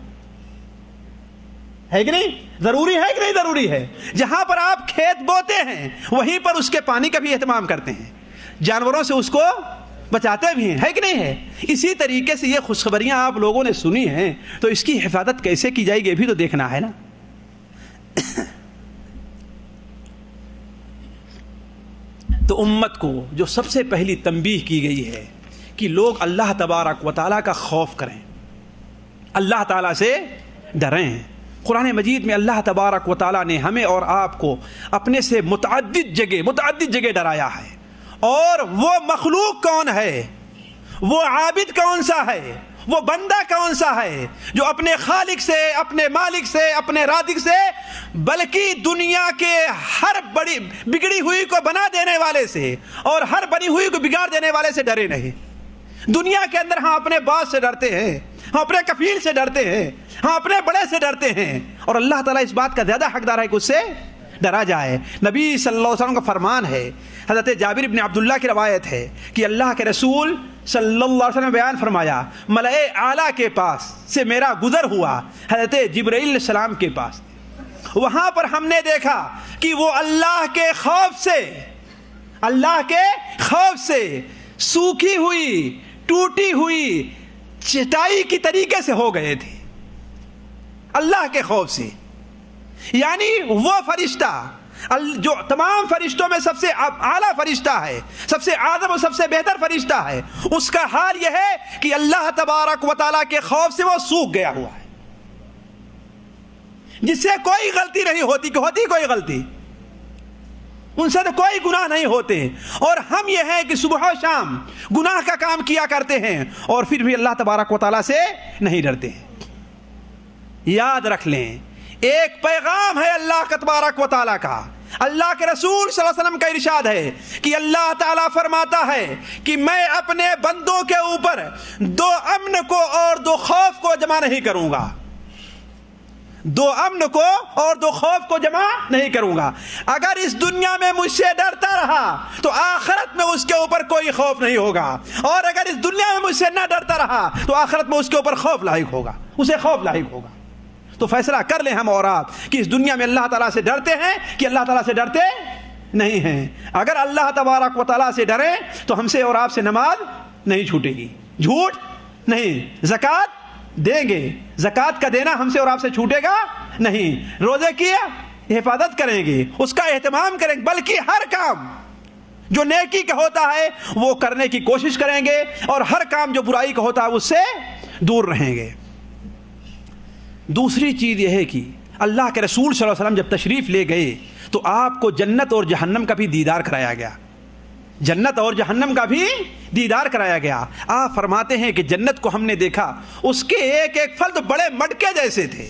ہے کہ نہیں؟ ضروری ہے کہ نہیں ضروری ہے؟ جہاں پر آپ کھیت بوتے ہیں وہیں پر اس کے پانی کا بھی اہتمام کرتے ہیں، جانوروں سے اس کو بچاتے بھی ہیں، ہے کہ نہیں ہے؟ اسی طریقے سے یہ خوشخبریاں آپ لوگوں نے سنی ہیں تو اس کی حفاظت کیسے کی جائے گی یہ بھی تو دیکھنا ہے نا. تو امت کو جو سب سے پہلی تنبیہ کی گئی ہے کہ لوگ اللہ تبارک و تعالیٰ کا خوف کریں، اللہ تعالیٰ سے ڈریں. قرآن مجید میں اللہ تبارک و تعالیٰ نے ہمیں اور آپ کو اپنے سے متعدد جگہ ڈرایا ہے. اور وہ مخلوق کون ہے، وہ عابد کون سا ہے، وہ بندہ کون سا ہے جو اپنے خالق سے، اپنے مالک سے، اپنے رازق سے، بلکہ دنیا کے ہر بڑی بگڑی ہوئی کو بنا دینے والے سے اور ہر بنی ہوئی کو بگاڑ دینے والے سے ڈرے نہیں. دنیا کے اندر ہم اپنے باس سے ڈرتے ہیں، ہم اپنے کفیل سے ڈرتے ہیں، ہم اپنے بڑے سے ڈرتے ہیں، اور اللہ تعالیٰ اس بات کا زیادہ حقدار ہے کہ اس سے ڈرا جائے. نبی صلی اللہ علیہ وسلم کا فرمان ہے، حضرت جابر بن عبداللہ کی روایت ہے کہ اللہ کے رسول صلی اللہ علیہ وسلم نے بیان فرمایا ملائے اعلیٰ کے پاس سے میرا گزر ہوا حضرت جبرائیل علیہ السلام کے پاس. وہاں پر ہم نے دیکھا کہ وہ اللہ کے خوف سے سوکھی ہوئی، ٹوٹی ہوئی چٹائی کی طریقے سے ہو گئے تھے، اللہ کے خوف سے. یعنی وہ فرشتہ جو تمام فرشتوں میں سب سے اعلیٰ فرشتہ ہے، سب سے اعظم اور سب سے بہتر فرشتہ ہے، اس کا حال یہ ہے کہ اللہ تبارک و تعالیٰ کے خوف سے وہ سوکھ گیا ہوا ہے، جس سے کوئی غلطی نہیں ہوتی، کہ ہوتی کوئی غلطی، ان سے تو کوئی گناہ نہیں ہوتے، اور ہم یہ ہیں کہ صبح و شام گناہ کا کام کیا کرتے ہیں اور پھر بھی اللہ تبارک و تعالیٰ سے نہیں ڈرتے ہیں۔ یاد رکھ لیں، ایک پیغام ہے اللہ تبارک و تعالیٰ کا، اللہ کے رسول صلی اللہ علیہ وسلم کا ارشاد ہے کہ اللہ تعالیٰ فرماتا ہے کہ میں اپنے بندوں کے اوپر 2 امن کو اور 2 خوف کو جمع نہیں کروں گا، 2 امن کو اور 2 خوف کو جمع نہیں کروں گا۔ اگر اس دنیا میں مجھ سے ڈرتا رہا تو آخرت میں اس کے اوپر کوئی خوف نہیں ہوگا، اور اگر اس دنیا میں مجھ سے نہ ڈرتا رہا تو آخرت میں اس کے اوپر خوف لاحق ہوگا، اسے خوف لاحق ہوگا۔ تو فیصلہ کر لیں ہم اور آپ کہ اس دنیا میں اللہ تعالیٰ سے ڈرتے ہیں کہ اللہ تعالیٰ سے ڈرتے نہیں ہیں۔ اگر اللہ تبارک و تعالیٰ سے ڈریں تو ہم سے اور آپ سے نماز نہیں چھوٹے گی، جھوٹ نہیں، زکوٰۃ دیں گے، زکوٰۃ کا دینا ہم سے اور آپ سے چھوٹے گا نہیں، روزے کی حفاظت کریں گے، اس کا اہتمام کریں گے، بلکہ ہر کام جو نیکی کا ہوتا ہے وہ کرنے کی کوشش کریں گے، اور ہر کام جو برائی کا ہوتا ہے اس سے دور رہیں گے۔ دوسری چیز یہ ہے کہ اللہ کے رسول صلی اللہ علیہ وسلم جب تشریف لے گئے تو آپ کو جنت اور جہنم کا بھی دیدار کرایا گیا، جنت اور جہنم کا بھی دیدار کرایا گیا۔ آپ فرماتے ہیں کہ جنت کو ہم نے دیکھا، اس کے ایک ایک پھل تو بڑے مٹکے جیسے تھے،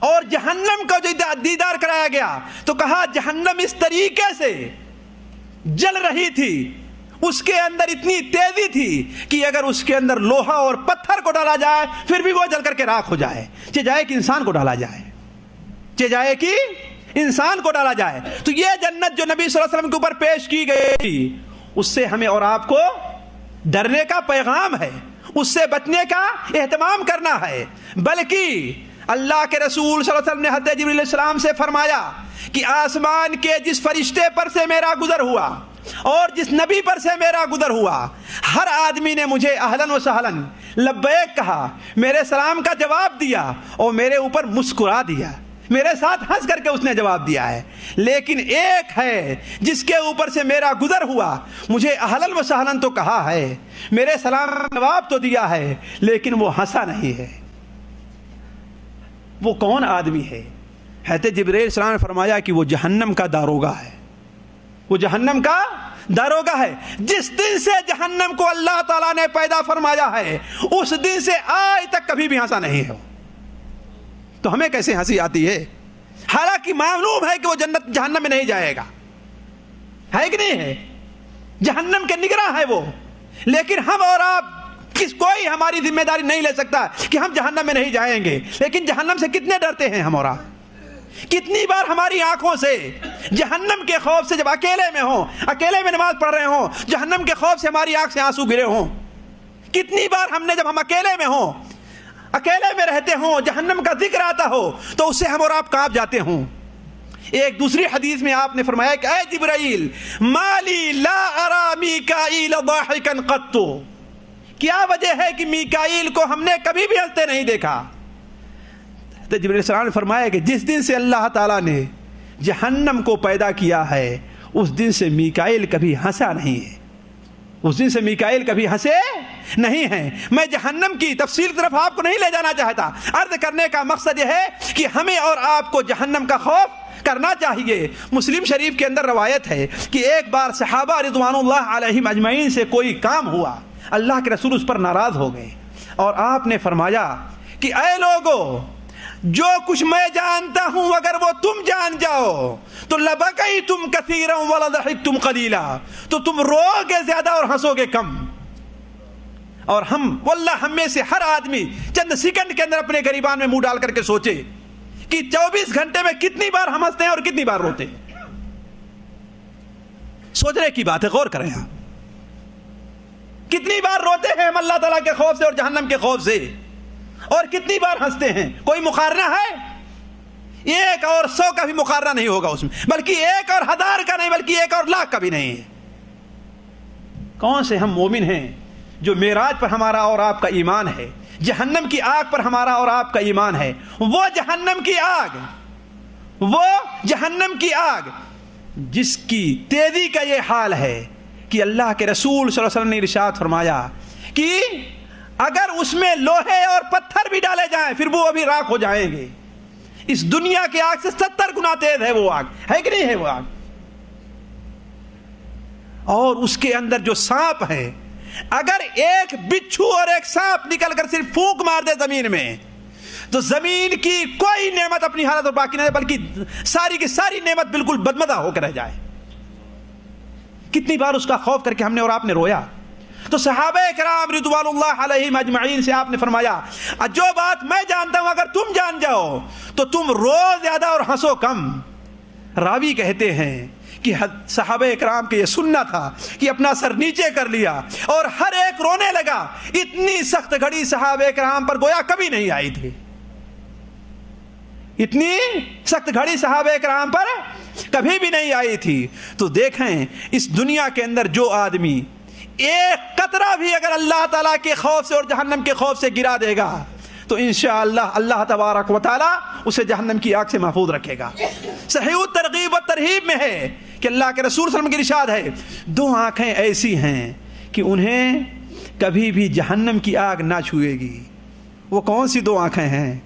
اور جہنم کا جو دیدار کرایا گیا تو کہا جہنم اس طریقے سے جل رہی تھی، اس کے اندر اتنی تیزی تھی کہ اگر اس کے اندر لوہا اور پتھر کو ڈالا جائے پھر بھی وہ جل کر کے راکھ ہو جائے، چاہے کہ انسان کو ڈالا جائے، چاہے کہ انسان کو ڈالا جائے۔ تو یہ جنت جو نبی صلی اللہ علیہ وسلم کے اوپر پیش کی گئی، اس سے ہمیں اور آپ کو ڈرنے کا پیغام ہے، اس سے بچنے کا اہتمام کرنا ہے۔ بلکہ اللہ کے رسول صلی اللہ علیہ وسلم نے حضرت جبریل علیہ السلام سے فرمایا کہ آسمان کے جس فرشتے پر سے میرا گزر ہوا اور جس نبی پر سے میرا گزر ہوا، ہر آدمی نے مجھے اہلاً و سہلاً لبیک کہا، میرے سلام کا جواب دیا اور میرے اوپر مسکرا دیا، میرے ساتھ ہنس کر کے اس نے جواب دیا ہے، لیکن ایک ہے جس کے اوپر سے میرا گزر ہوا، مجھے اہلاً و سہلاً تو کہا ہے، میرے سلام کا جواب تو دیا ہے، لیکن وہ ہنسا نہیں ہے۔ وہ کون آدمی ہے؟ حضرت جبرائیل علیہ السلام نے فرمایا کہ وہ جہنم کا داروغہ ہے، وہ جہنم کا داروغہ ہے۔ جس دن سے جہنم کو اللہ تعالیٰ نے پیدا فرمایا ہے اس دن سے آج تک کبھی بھی ہنسا نہیں ہے، تو ہمیں کیسے ہنسی آتی ہے؟ حالانکہ معلوم ہے کہ وہ جہنم میں نہیں جائے گا، ہے کہ نہیں ہے؟ جہنم کے نگراں ہے وہ، لیکن ہم اور آپ کوئی ہماری ذمہ داری نہیں لے سکتا کہ ہم جہنم میں نہیں جائیں گے۔ لیکن جہنم سے کتنے ڈرتے ہیں ہم اور آپ؟ کتنی بار ہماری آنکھوں سے جہنم کے خوف سے، جب اکیلے میں ہوں، اکیلے میں نماز پڑھ رہے ہوں، جہنم کے خوف سے ہماری آنکھ سے آنسو گرے ہوں؟ کتنی بار ہم نے، جب ہم اکیلے میں ہوں، اکیلے میں رہتے ہوں، جہنم کا ذکر آتا ہو تو اس سے ہم اور آپ کانپ جاتے ہوں؟ ایک دوسری حدیث میں آپ نے فرمایا کہ اے جبرائیل مالی لا ارا میکائیل ضاحکا قط، کیا وجہ ہے کہ میکائیل کو ہم نے کبھی بھی ہنستے نہیں دیکھا؟ تو جبرائیل علیہ السلام نے فرمایا کہ جس دن سے اللہ تعالیٰ نے جہنم کو پیدا کیا ہے اس دن سے میکائیل کبھی ہنسا نہیں ہے، اس دن سے میکائیل کبھی ہنسے نہیں ہیں۔ میں جہنم کی تفصیل کی طرف آپ کو نہیں لے جانا چاہتا، عرض کرنے کا مقصد یہ ہے کہ ہمیں اور آپ کو جہنم کا خوف کرنا چاہیے۔ مسلم شریف کے اندر روایت ہے کہ ایک بار صحابہ رضوان اللہ علیہم اجمعین سے کوئی کام ہوا، اللہ کے رسول اس پر ناراض ہو گئے، اور آپ نے فرمایا کہ اے لوگو، جو کچھ میں جانتا ہوں اگر وہ تم جان جاؤ تو لبکیتم کثیرا ولضحکتم قلیلا، تو تم رو گے زیادہ اور ہنسو گے کم۔ اور واللہ ہم میں سے ہر آدمی چند سیکنڈ کے اندر اپنے گریبان میں منہ ڈال کر کے سوچے کہ 24 گھنٹے میں کتنی بار ہم ہنستے ہیں اور کتنی بار روتے ہیں۔ سوچنے کی بات ہے، غور کریں آپ، کتنی بار روتے ہیں ہم اللہ تعالیٰ کے خوف سے اور جہنم کے خوف سے، اور کتنی بار ہنستے ہیں؟ کوئی مقارنہ ہے؟ 1 اور 100 کا بھی مقارنہ نہیں ہوگا اس میں، بلکہ 1 اور 1000 کا نہیں، بلکہ 1 اور لاکھ کا بھی نہیں ہے۔ کون سے ہم مومن ہیں جو معراج پر ہمارا اور آپ کا ایمان ہے، جہنم کی آگ پر ہمارا اور آپ کا ایمان ہے؟ وہ جہنم کی آگ، وہ جہنم کی آگ جس کی تیزی کا یہ حال ہے کہ اللہ کے رسول صلی اللہ علیہ وسلم نے ارشاد فرمایا کہ اگر اس میں لوہے اور پتھر بھی ڈالے جائیں پھر وہ ابھی راکھ ہو جائیں گے. اس دنیا کی آگ سے 70 گنا تیز ہے وہ آگ, ہے کہ نہیں ہے وہ آگ؟ اور اس کے اندر جو سانپ ہے, اگر ایک بچھو اور ایک سانپ نکل کر صرف پھونک مار دے زمین میں تو زمین کی کوئی نعمت اپنی حالت پر باقی نہ رہے, بلکہ ساری کی ساری نعمت بالکل بدمزہ ہو کر رہ جائے. کتنی بار اس کا خوف کر کے ہم نے اور آپ نے رویا. تو صحابہ کرام رضوان اللہ علیہم اجمعین سے آپ نے فرمایا جو بات میں جانتا ہوں اگر تم جان جاؤ تو تم رو زیادہ اور ہنسو کم. راوی کہتے ہیں کہ صحابہ کرام کے یہ سننا تھا کہ اپنا سر نیچے کر لیا اور ہر ایک رونے لگا. اتنی سخت گھڑی صحابہ کرام پر گویا کبھی نہیں آئی تھی. اتنی سخت گھڑی صحابہ کرام پر کبھی بھی نہیں آئی تھی. تو دیکھیں اس دنیا کے اندر جو آدمی ایک قطرہ بھی اگر اللہ تعالیٰ کے خوف سے اور جہنم کے خوف سے گرا دے گا تو انشاءاللہ اللہ تبارک و تعالیٰ اسے جہنم کی آگ سے محفوظ رکھے گا. صحیح ترغیب و ترہیب میں ہے کہ اللہ کے رسول صلی اللہ علیہ وسلم کی ارشاد ہے 2 آنکھیں ایسی ہیں کہ انہیں کبھی بھی جہنم کی آگ نہ چھوئے گی. وہ کون سی 2 آنکھیں ہیں؟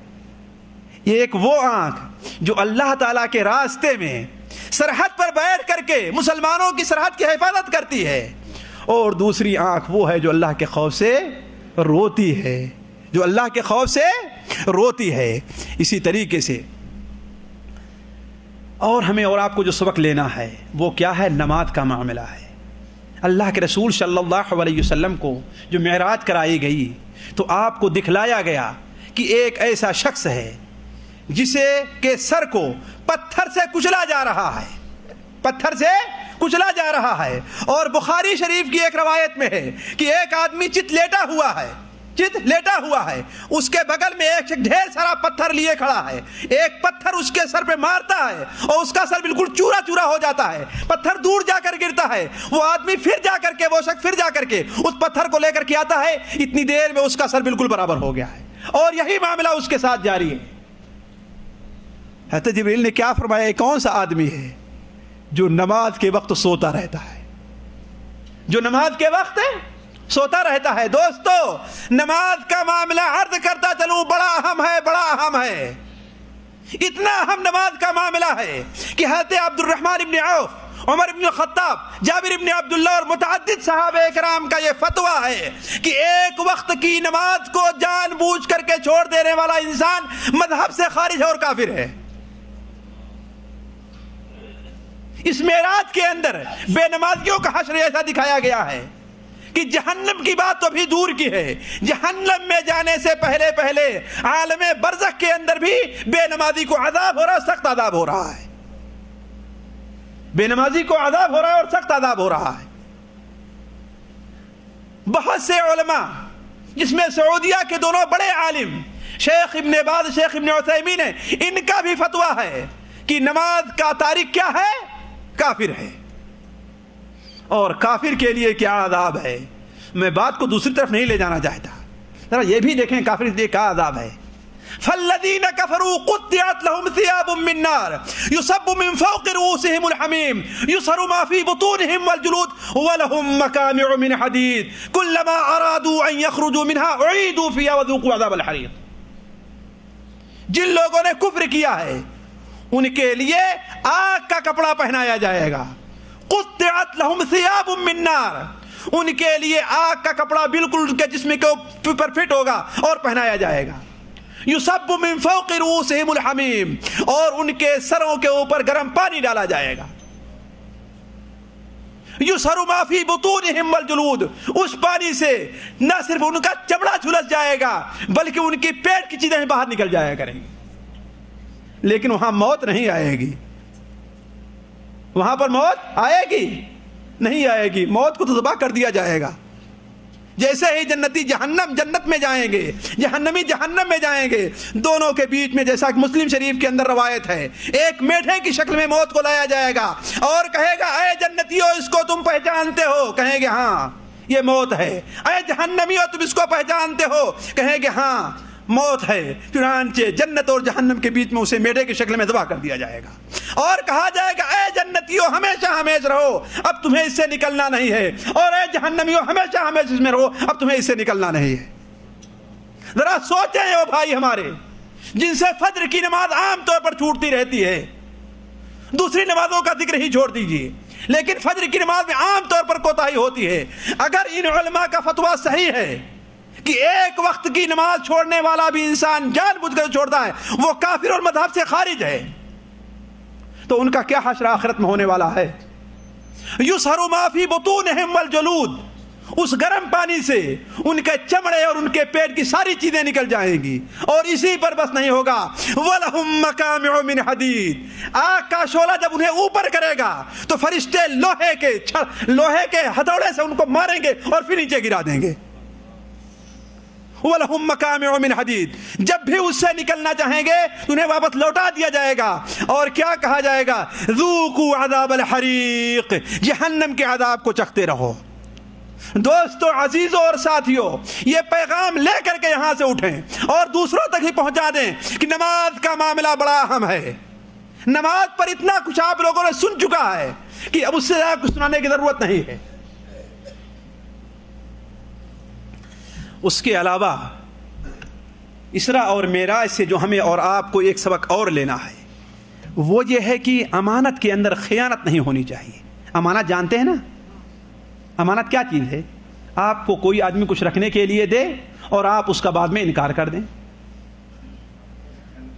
ایک وہ آنکھ جو اللہ تعالیٰ کے راستے میں سرحد پر بیٹھ کر کے مسلمانوں کی سرحد کی حفاظت کرتی ہے, اور دوسری آنکھ وہ ہے جو اللہ کے خوف سے روتی ہے, جو اللہ کے خوف سے روتی ہے. اسی طریقے سے اور ہمیں اور آپ کو جو سبق لینا ہے وہ کیا ہے؟ نماز کا معاملہ ہے. اللہ کے رسول صلی اللہ علیہ وسلم کو جو معراج کرائی گئی تو آپ کو دکھلایا گیا کہ ایک ایسا شخص ہے جسے کے سر کو پتھر سے کچلا جا رہا ہے, پتھر سے کچلا جا رہا ہے. اور بخاری شریف کی ایک روایت میں ہے کہ ایک آدمی چت لیٹا ہوا ہے, اس کے بغل میں ایک ڈھیر سارا پتھر لیے کھڑا ہے. ایک پتھر اس کے سر پہ مارتا ہے اور اس کا سر بالکل چورا چورا ہو جاتا ہے, پتھر دور جا کر گرتا ہے. وہ آدمی پھر جا کر کے وہ شخص پھر جا کر کے اس پتھر کو لے کر کے آتا ہے, اتنی دیر میں اس کا سر بالکل برابر ہو گیا ہے. اور یہی معاملہ اس کے ساتھ جاری ہے. حضرت جبریل نے کیا فرمایا؟ کون سا آدمی ہے جو نماز کے وقت سوتا رہتا ہے, جو نماز کے وقت سوتا رہتا ہے. دوستو نماز کا معاملہ عرض کرتا چلوں بڑا اہم ہے, بڑا اہم ہے. اتنا اہم نماز کا معاملہ ہے کہ حضرت عبد الرحمن ابن عوف, عمر ابن الخطاب, جابر ابن عبداللہ اور متعدد صحابہ کرام کا یہ فتویٰ ہے کہ ایک وقت کی نماز کو جان بوجھ کر کے چھوڑ دینے والا انسان مذہب سے خارج ہے اور کافر ہے. اس معراج کے اندر بے نمازیوں کا حشر ایسا دکھایا گیا ہے کہ جہنم کی بات تو بھی دور کی ہے, جہنم میں جانے سے پہلے عالم برزخ کے اندر بھی بے نمازی کو عذاب ہو رہا ہے, سخت عذاب ہو رہا ہے. بے نمازی کو عذاب ہو رہا ہے اور سخت عذاب ہو رہا ہے. بہت سے علماء جس میں سعودیہ کے دونوں بڑے عالم شیخ ابن باز, شیخ ابن عثیمین ہیں, ان کا بھی فتویٰ ہے کہ نماز کا تارک کیا ہے؟ کافر ہے. اور کافر کے لیے کیا عذاب ہے. میں بات کو دوسری طرف نہیں لے جانا چاہتا, ذرا یہ بھی دیکھیں کافر کے لیے کیا عذاب ہے. فالذین کفروا قطعت لهم ثياب من نار يصب من فوق رؤوسهم الحميم يصهر ما في بطونهم والجلود ولهم مقامع من حديد كلما ارادوا ان يخرجوا منها اعيدوا فيها وذوقوا عذاب الحريق. جن لوگوں نے کفر کیا ہے ان کے لیے آگ کا کپڑا پہنایا جائے گا. قطعت لهم ثياب من نار, ان کے لیے آگ کا کپڑا بالکل ان کے جسم کے اوپر فٹ ہوگا اور پہنایا جائے گا. یصب من فوق رؤوسهم الحمیم, اور ان کے سروں کے اوپر گرم پانی ڈالا جائے گا. یصهر ما فی بطونهم والجلود, اس پانی سے نہ صرف ان کا چمڑا جھلس جائے گا بلکہ ان کی پیٹ کی چیزیں باہر نکل جایا کریں گی. لیکن وہاں موت نہیں آئے گی, وہاں پر موت آئے گی نہیں آئے گی, موت کو تو ذبح کر دیا جائے گا. جیسے ہی جنتی جنت میں جائیں گے, جہنمی جہنم میں جائیں گے, دونوں کے بیچ میں جیسا کہ مسلم شریف کے اندر روایت ہے ایک میڈھے کی شکل میں موت کو لایا جائے گا اور کہے گا اے جنتیوں اس کو تم پہچانتے ہو؟ کہیں گے ہاں یہ موت ہے. اے جہنمیوں تم اس کو پہچانتے ہو؟ کہیں گے ہاں موت ہے، چنانچہ جنت اور جہنم کے بیچ میں اسے میڈے کی شکل میں ذبح کر دیا جائے گا اور کہا جائے گا اے جنتیوں ہمیشہ ہمیشہ رہو، اب تمہیں اس سے نکلنا نہیں ہے، اور اے جہنمیوں ہمیشہ ہمیشہ اس میں رہو، اب تمہیں اس سے نکلنا نہیں ہے۔ ذرا سوچیں وہ بھائی ہمارے جن سے فجر کی نماز عام طور پر چھوٹتی رہتی ہے، دوسری نمازوں کا ذکر ہی چھوڑ دیجیے، لیکن فجر کی نماز میں عام طور پر کوتاہی ہوتی ہے۔ اگر ان علماء کا فتویٰ صحیح ہے کہ ایک وقت کی نماز چھوڑنے والا بھی انسان جان بوجھ کر چھوڑتا ہے وہ کافر اور مذہب سے خارج ہے، تو ان کا کیا حشر آخرت میں ہونے والا ہے؟ یسحر ما فی بطونہم والجلود، اس گرم پانی سے ان کے چمڑے اور ان کے پیٹ کی ساری چیزیں نکل جائیں گی، اور اسی پر بس نہیں ہوگا، وَلَهُمْ مَقَامِعُ مِنْ حَدِيدٍ، آگ کا شعلہ جب انہیں اوپر کرے گا تو فرشتے لوہے کے ہتھوڑے سے ان کو ماریں گے اور پھر نیچے گرا دیں گے۔ وَلَهُمْ مَقَامِعُ مِنْ حَدِيدٍ، جب بھی اس سے نکلنا چاہیں گے تو انہیں واپس لوٹا دیا جائے گا، اور کیا کہا جائے گا؟ ذُوقُوا عَذَابَ الْحَرِيقِ، جہنم کے عذاب کو چکھتے رہو۔ دوستو، عزیزوں اور ساتھیوں، یہ پیغام لے کر کے یہاں سے اٹھیں اور دوسروں تک ہی پہنچا دیں کہ نماز کا معاملہ بڑا اہم ہے۔ نماز پر اتنا کچھ آپ لوگوں نے سن چکا ہے کہ اب اس سے زیادہ کچھ سنانے کی ضرورت نہیں ہے۔ اس کے علاوہ اسرا اور معراج سے جو ہمیں اور آپ کو ایک سبق اور لینا ہے وہ یہ ہے کہ امانت کے اندر خیانت نہیں ہونی چاہیے۔ امانت جانتے ہیں نا، امانت کیا چیز ہے؟ آپ کو کوئی آدمی کچھ رکھنے کے لیے دے اور آپ اس کا بعد میں انکار کر دیں،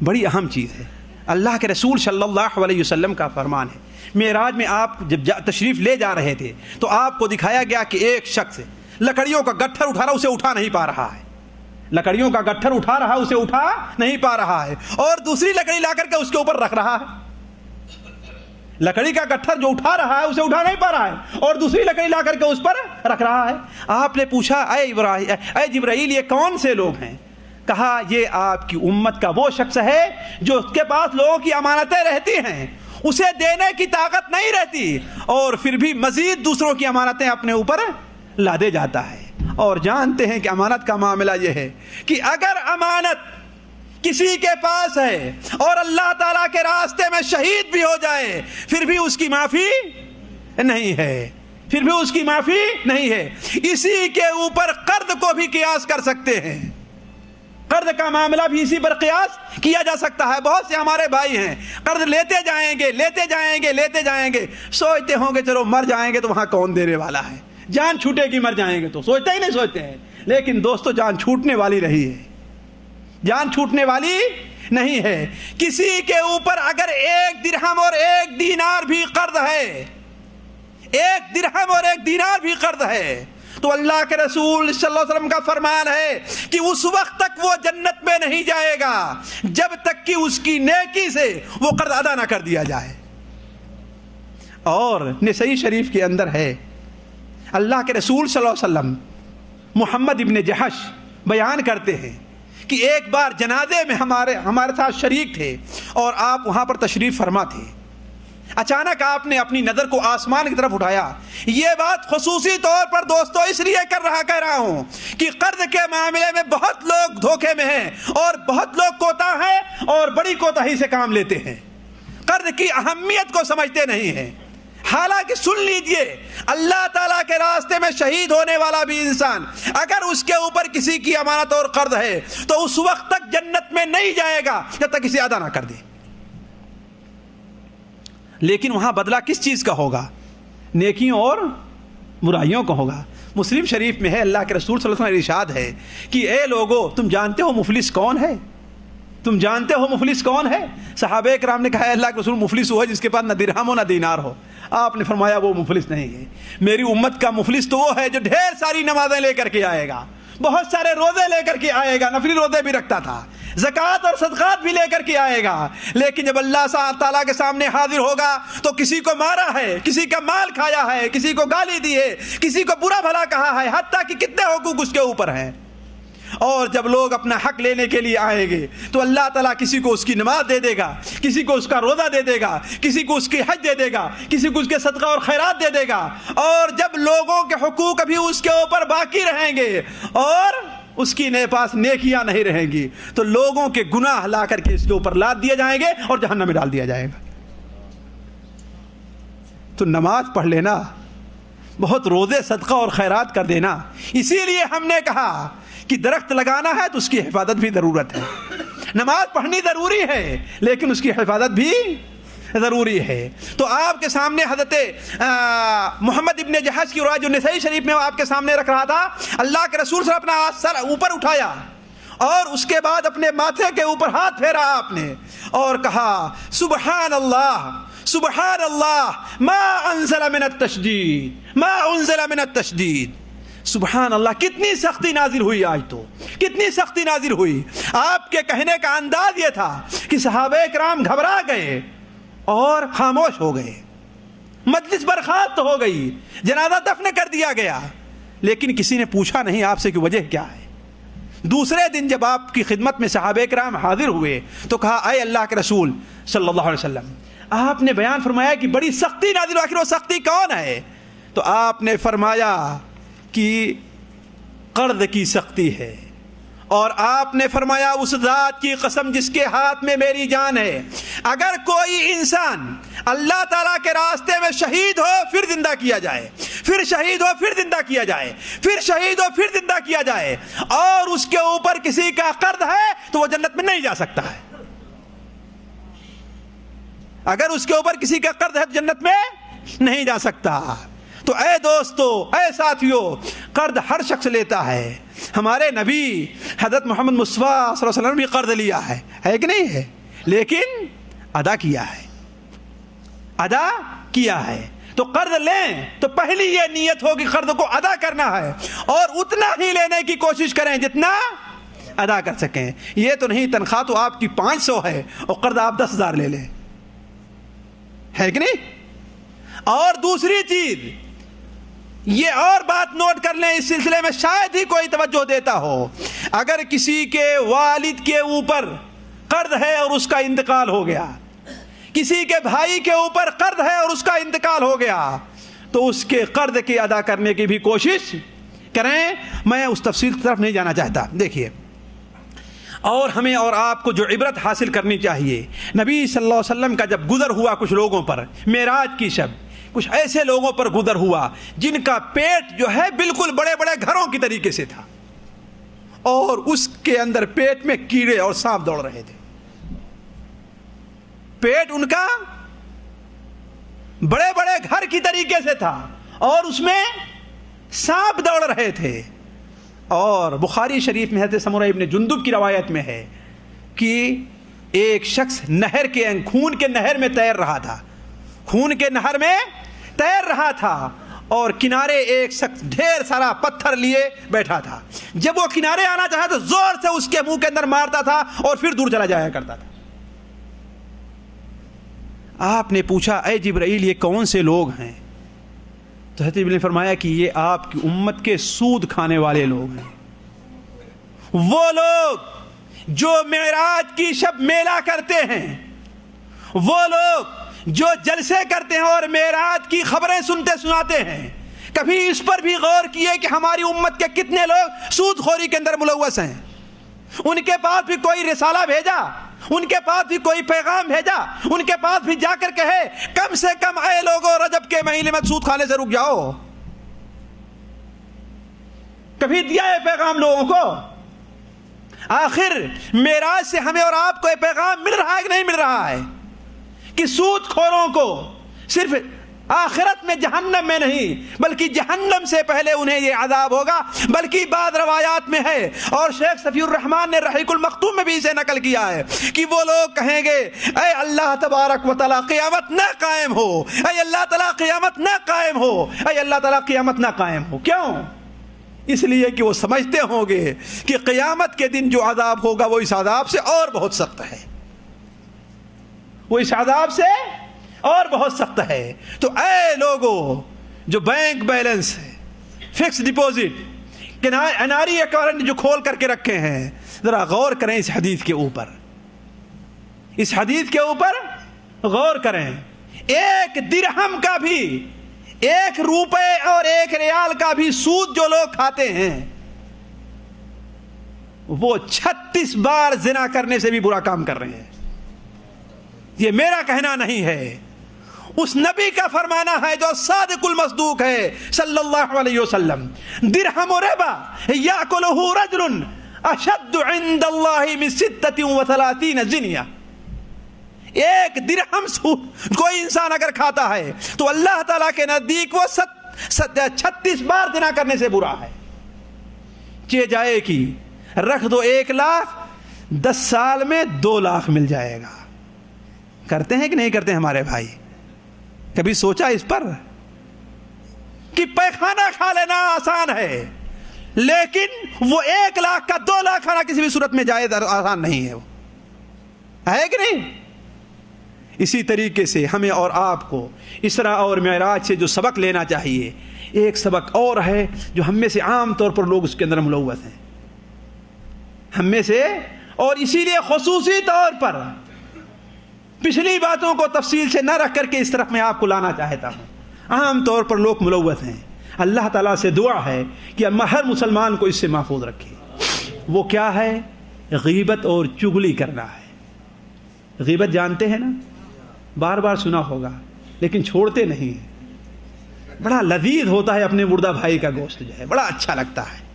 بڑی اہم چیز ہے۔ اللہ کے رسول صلی اللہ علیہ وسلم کا فرمان ہے، معراج میں آپ جب تشریف لے جا رہے تھے تو آپ کو دکھایا گیا کہ ایک شخص لکڑیوں کا گٹھر اٹھا رہا، اسے اٹھا نہیں پا رہا ہے، لکڑیوں کا گٹھر اٹھا رہا، اسے اٹھا نہیں پا رہا ہے، اور دوسری لکڑی لا کر کے اس کے اوپر رکھ رہا ہے۔ لکڑی کا گٹھر جو اٹھا رہا ہے اسے اٹھا نہیں پا رہا ہے، اور دوسری لکڑی لا کر کے اس پر رکھ رہا ہے۔ آپ نے پوچھا اے جبرائیل یہ کون سے لوگ ہیں؟ کہا یہ آپ کی امت کا وہ شخص ہے جو اس کے پاس لوگوں کی امانتیں رہتی ہیں، اسے دینے کی طاقت نہیں رہتی، اور پھر بھی مزید دوسروں کی امانتیں اپنے اوپر لادے جاتا ہے۔ اور جانتے ہیں کہ امانت کا معاملہ یہ ہے کہ اگر امانت کسی کے پاس ہے اور اللہ تعالیٰ کے راستے میں شہید بھی ہو جائے پھر بھی اس کی معافی نہیں ہے، پھر بھی اس کی معافی نہیں ہے۔ اسی کے اوپر قرض کو بھی قیاس کر سکتے ہیں، قرض کا معاملہ بھی اسی پر قیاس کیا جا سکتا ہے۔ بہت سے ہمارے بھائی ہیں قرض لیتے جائیں گے لیتے جائیں گے لیتے جائیں گے، سوچتے ہوں گے چلو مر جائیں گے تو وہاں کون دینے والا ہے، جان چھوٹے گی مر جائیں گے تو، سوچتے ہی نہیں سوچتے ہیں۔ لیکن دوستو جان چھوٹنے والی رہی ہے، جان چھوٹنے والی نہیں ہے۔ کسی کے اوپر اگر 1 درہم اور 1 دینار بھی قرض ہے، 1 درہم اور 1 دینار بھی قرض ہے، تو اللہ کے رسول صلی اللہ علیہ وسلم کا فرمان ہے کہ اس وقت تک وہ جنت میں نہیں جائے گا جب تک کہ اس کی نیکی سے وہ قرض ادا نہ کر دیا جائے۔ اور نسائی شریف کے اندر ہے، اللہ کے رسول صلی اللہ علیہ وسلم محمد ابن جحش بیان کرتے ہیں کہ ایک بار جنازے میں ہمارے ساتھ شریک تھے اور آپ وہاں پر تشریف فرما تھے۔ اچانک آپ نے اپنی نظر کو آسمان کی طرف اٹھایا۔ یہ بات خصوصی طور پر دوستو اس لیے کہہ رہا ہوں کہ قرض کے معاملے میں بہت لوگ دھوکے میں ہیں اور بہت لوگ کوتاہ ہیں اور بڑی کوتاہی سے کام لیتے ہیں، قرض کی اہمیت کو سمجھتے نہیں ہیں۔ حالانکہ سن لیجئے، اللہ تعالیٰ کے راستے میں شہید ہونے والا بھی انسان اگر اس کے اوپر کسی کی امانت اور قرض ہے تو اس وقت تک جنت میں نہیں جائے گا جب تک اسے ادا نہ کر دے۔ لیکن وہاں بدلہ کس چیز کا ہوگا؟ نیکیوں اور برائیوں کا ہوگا۔ مسلم شریف میں ہے، اللہ کے رسول صلی اللہ علیہ وسلم ارشاد ہے کہ اے لوگو تم جانتے ہو مفلس کون ہے؟ تم جانتے ہو مفلس کون ہے؟ صحابہ کرام نے کہا ہے اللہ کے رسول مفلس وہ ہے جس کے پاس نہ درہم ہو نہ دینار ہو۔ آپ نے فرمایا وہ مفلس نہیں ہے، میری امت کا مفلس تو وہ ہے جو ڈھیر ساری نمازیں لے کر کے آئے گا، بہت سارے روزے لے کر کے آئے گا، نفلی روزے بھی رکھتا تھا، زکوٰۃ اور صدقات بھی لے کر کے آئے گا، لیکن جب اللہ تعالیٰ کے سامنے حاضر ہوگا تو کسی کو مارا ہے، کسی کا مال کھایا ہے، کسی کو گالی دی ہے، کسی کو برا بھلا کہا ہے، حتیٰ کہ کتنے حقوق اس کے اوپر ہیں۔ اور جب لوگ اپنا حق لینے کے لیے آئیں گے تو اللہ تعالیٰ کسی کو اس کی نماز دے دے گا، کسی کو اس کا روزہ دے دے گا، کسی کو اس کی حج دے دے گا، کسی کو اس کے صدقہ اور خیرات دے دے گا، اور جب لوگوں کے حقوق بھی اس کے اوپر باقی رہیں گے اور اس کی پاس نیکیاں نہیں رہیں گی تو لوگوں کے گناہ لا کر کے اس کے اوپر لاد دیے جائیں گے اور جہنم میں ڈال دیا جائے گا. تو نماز پڑھ لینا, بہت روزے صدقہ اور خیرات کر دینا. اسی لیے ہم نے کہا کہ درخت لگانا ہے تو اس کی حفاظت بھی ضرورت ہے. نماز پڑھنی ضروری ہے لیکن اس کی حفاظت بھی ضروری ہے. تو آپ کے سامنے حضرت محمد ابن جہش کی روایت جو نسائی شریف میں آپ کے سامنے رکھ رہا تھا, اللہ کے رسول صلی اللہ علیہ وسلم اپنا سر اوپر اٹھایا اور اس کے بعد اپنے ماتھے کے اوپر ہاتھ پھیرا آپ نے اور کہا سبحان اللہ سبحان اللہ ما انزل من التشدید ما انزل من التشدید. سبحان اللہ, کتنی سختی نازل ہوئی آج تو, کتنی سختی نازل ہوئی. آپ کے کہنے کا انداز یہ تھا کہ صحابہ کرام گھبرا گئے اور خاموش ہو گئے, مجلس برخاست ہو گئی, جنازہ دفن کر دیا گیا, لیکن کسی نے پوچھا نہیں آپ سے کہ وجہ کیا ہے. دوسرے دن جب آپ کی خدمت میں صحابہ کرام حاضر ہوئے تو کہا اے اللہ کے رسول صلی اللہ علیہ وسلم, آپ نے بیان فرمایا کہ بڑی سختی نازل ہوئی, آخر وہ سختی کون ہے؟ تو آپ نے فرمایا کہ قرض کی سختی ہے, اور آپ نے فرمایا اس ذات کی قسم جس کے ہاتھ میں میری جان ہے, اگر کوئی انسان اللہ تعالیٰ کے راستے میں شہید ہو پھر زندہ کیا جائے, پھر شہید ہو پھر زندہ کیا جائے, پھر شہید ہو پھر زندہ کیا جائے, اور اس کے اوپر کسی کا قرض ہے تو وہ جنت میں نہیں جا سکتا ہے. اگر اس کے اوپر کسی کا قرض ہے تو جنت میں نہیں جا سکتا. تو اے دوستو, اے ساتھیو, قرض ہر شخص لیتا ہے. ہمارے نبی حضرت محمد مصطفیٰ صلی اللہ علیہ وسلم نے بھی قرض لیا ہے کہ نہیں ہے, لیکن ادا کیا ہے, ادا کیا ہے. تو قرض لیں تو پہلی یہ نیت ہو کہ قرض کو ادا کرنا ہے, اور اتنا ہی لینے کی کوشش کریں جتنا ادا کر سکیں. یہ تو نہیں تنخواہ تو آپ کی 500 ہے اور قرض آپ 10,000 لے لیں, ہے کہ نہیں. اور دوسری چیز یہ اور بات نوٹ کر لیں, اس سلسلے میں شاید ہی کوئی توجہ دیتا ہو, اگر کسی کے والد کے اوپر قرض ہے اور اس کا انتقال ہو گیا, کسی کے بھائی کے اوپر قرض ہے اور اس کا انتقال ہو گیا, تو اس کے قرض کی ادا کرنے کی بھی کوشش کریں. میں اس تفصیل کی طرف نہیں جانا چاہتا. دیکھیے, اور ہمیں اور آپ کو جو عبرت حاصل کرنی چاہیے, نبی صلی اللہ علیہ وسلم کا جب گزر ہوا کچھ لوگوں پر معراج کی شب, کچھ ایسے لوگوں پر گزر ہوا جن کا پیٹ جو ہے بالکل بڑے بڑے گھروں کی طریقے سے تھا, اور اس کے اندر پیٹ میں کیڑے اور سانپ دوڑ رہے تھے. پیٹ ان کا بڑے بڑے گھر کی طریقے سے تھا اور اس میں سانپ دوڑ رہے تھے. اور بخاری شریف میں حضرت سمرہ ابن جندب کی روایت میں ہے کہ ایک شخص نہر کے خون کے نہر میں تیر رہا تھا, خون کے نہر میں تیر رہا تھا, اور کنارے ایک شخص ڈھیر سارا پتھر لیے بیٹھا تھا. جب وہ کنارے آنا چاہا تو زور سے اس کے منہ کے اندر مارتا تھا اور پھر دور چلا جایا کرتا تھا. آپ نے پوچھا اے جبرائیل یہ کون سے لوگ ہیں؟ تو حضرت جبرائیل نے فرمایا کہ یہ آپ کی امت کے سود کھانے والے لوگ ہیں, وہ لوگ جو معراج کی شب میلہ کرتے ہیں, وہ لوگ جو جلسے کرتے ہیں اور معراج کی خبریں سنتے سناتے ہیں. کبھی اس پر بھی غور کیے کہ ہماری امت کے کتنے لوگ سود خوری کے اندر ملوث ہیں؟ ان کے پاس بھی کوئی رسالہ بھیجا, ان کے پاس بھی کوئی پیغام بھیجا, ان کے پاس بھی جا کر کہے کم سے کم اے لوگوں رجب کے مہینے میں سود کھانے سے رک جاؤ؟ کبھی دیا ہے پیغام لوگوں کو؟ آخر معراج سے ہمیں اور آپ کو یہ پیغام مل رہا ہے کہ نہیں مل رہا ہے کہ سود خوروں کو صرف آخرت میں جہنم میں نہیں بلکہ جہنم سے پہلے انہیں یہ عذاب ہوگا. بلکہ بعض روایات میں ہے, اور شیخ صفی الرحمان نے رحیق المختوم میں بھی اسے نقل کیا ہے, کہ وہ لوگ کہیں گے اے اللہ تبارک و تعالیٰ قیامت نہ قائم ہو, اے اللہ تعالیٰ قیامت نہ قائم ہو, اے اللہ تعالیٰ قیامت نہ قائم ہو. کیوں؟ اس لیے کہ وہ سمجھتے ہوں گے کہ قیامت کے دن جو عذاب ہوگا وہ اس عذاب سے اور بہت سخت ہے, وہ اس عذاب سے اور بہت سخت ہے. تو اے لوگوں جو بینک بیلنس ہے, فکس ڈپوزٹ, اناری اکاؤنٹ جو کھول کر کے رکھے ہیں, ذرا غور کریں اس حدیث کے اوپر, اس حدیث کے اوپر غور کریں. ایک درہم کا بھی, 1 روپے اور 1 ریال کا بھی سود جو لوگ کھاتے ہیں, وہ 36 بار زنا کرنے سے بھی برا کام کر رہے ہیں. یہ میرا کہنا نہیں ہے، اس نبی کا فرمانا ہے جو صادق المصدوق ہے صلی اللہ علیہ وسلم. درہم ربا یاکلہ رجل اشد عند اللہ من 36 زنیہ. ایک درہم کوئی انسان اگر کھاتا ہے تو اللہ تعالیٰ کے نزدیک وہ 36 بار زنا کرنے سے برا ہے. چہ جائے کی رکھ دو 1 لاکھ، 10 سال میں 2 لاکھ مل جائے گا. کرتے ہیں کہ نہیں کرتے ہمارے بھائی؟ کبھی سوچا اس پر کہ پیخانہ کھا لینا آسان ہے، لیکن وہ 1 لاکھ کا 2 لاکھ کھانا کسی بھی صورت میں جائز آسان نہیں ہے. وہ ہے کہ نہیں؟ اسی طریقے سے ہمیں اور آپ کو اسراء اور معراج سے جو سبق لینا چاہیے، ایک سبق اور ہے جو ہم میں سے عام طور پر لوگ اس کے اندر ملوث ہیں، ہم میں سے. اور اسی لیے خصوصی طور پر پچھلی باتوں کو تفصیل سے نہ رکھ کر کے اس طرف میں آپ کو لانا چاہتا ہوں. عام طور پر لوگ ملوث ہیں. اللہ تعالیٰ سے دعا ہے کہ ہر مسلمان کو اس سے محفوظ رکھے. وہ کیا ہے؟ غیبت اور چغلی کرنا ہے. غیبت جانتے ہیں نا، بار بار سنا ہوگا لیکن چھوڑتے نہیں ہیں. بڑا لذیذ ہوتا ہے اپنے مردہ بھائی کا گوشت، جو ہے بڑا اچھا لگتا ہے.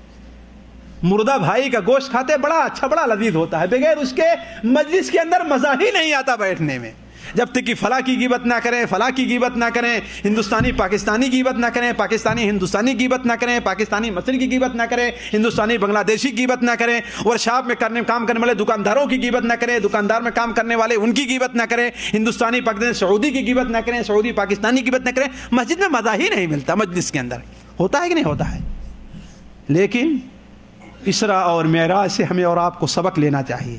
مردہ بھائی کا گوشت کھاتے بڑا اچھا، بڑا لذیذ ہوتا ہے. بغیر اس کے مجلس کے اندر مزہ ہی نہیں آتا بیٹھنے میں. جب تک کہ فلاں کی غیبت نہ کریں، فلاں کی غیبت نہ کریں، ہندوستانی پاکستانی غیبت نہ کریں، پاکستانی ہندوستانی غیبت نہ کریں، پاکستانی مصری کی غیبت نہ کریں، ہندوستانی بنگلہ دیشی کی غیبت نہ کریں، ورکشاپ میں کام کرنے والے دکانداروں کی غیبت نہ کریں، دکاندار میں کام کرنے والے ان کی غیبت نہ کریں، ہندوستانی پاکستانی سعودی کی غیبت نہ کریں، سعودی پاکستانی کی غیبت نہ کریں. مسجد میں مزہ ہی نہیں ملتا. مجلس کے اندر ہوتا ہے کہ نہیں ہوتا ہے؟ لیکن اسراء اور معراج سے ہمیں اور آپ کو سبق لینا چاہیے.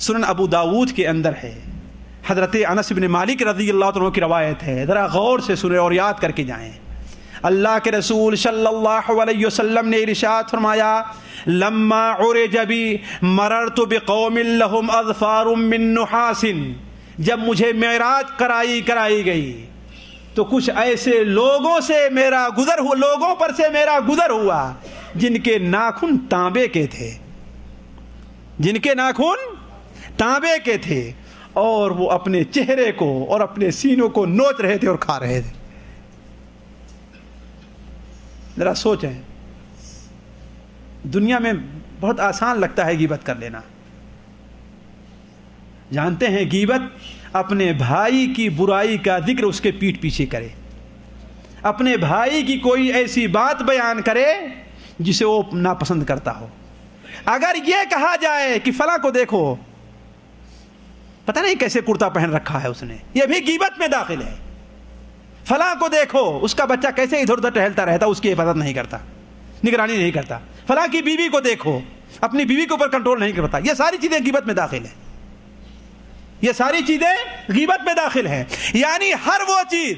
سنن ابو داود کے اندر ہے، حضرت انس بن مالک رضی اللہ عنہ کی روایت ہے. ذرا غور سے سنیں اور یاد کر کے جائیں. اللہ کے رسول صلی اللہ علیہ وسلم نے ارشاد فرمایا، لما عرج بی مررت بقوم لهم اظفار من نحاس. جب مجھے معراج کرائی گئی تو کچھ ایسے لوگوں پر سے میرا گزر ہوا جن کے ناخن تانبے کے تھے، اور وہ اپنے چہرے کو اور اپنے سینوں کو نوچ رہے تھے اور کھا رہے تھے. ذرا سوچیں، دنیا میں بہت آسان لگتا ہے غیبت کر لینا. جانتے ہیں غیبت اپنے بھائی کی برائی کا ذکر اس کے پیٹھ پیچھے کرے، اپنے بھائی کی کوئی ایسی بات بیان کرے جسے وہ ناپسند کرتا ہو. اگر یہ کہا جائے کہ فلاں کو دیکھو، پتہ نہیں کیسے کرتا پہن رکھا ہے اس نے، یہ بھی غیبت میں داخل ہے. فلاں کو دیکھو، اس کا بچہ کیسے ادھر ادھر ٹہلتا رہتا، اس کی حفاظت نہیں کرتا، نگرانی نہیں کرتا. فلاں کی بیوی کو دیکھو، اپنی بیوی کے اوپر کنٹرول نہیں کرتا. یہ ساری چیزیں غیبت میں داخل ہیں. یہ ساری چیزیں غیبت میں داخل ہیں. یعنی ہر وہ چیز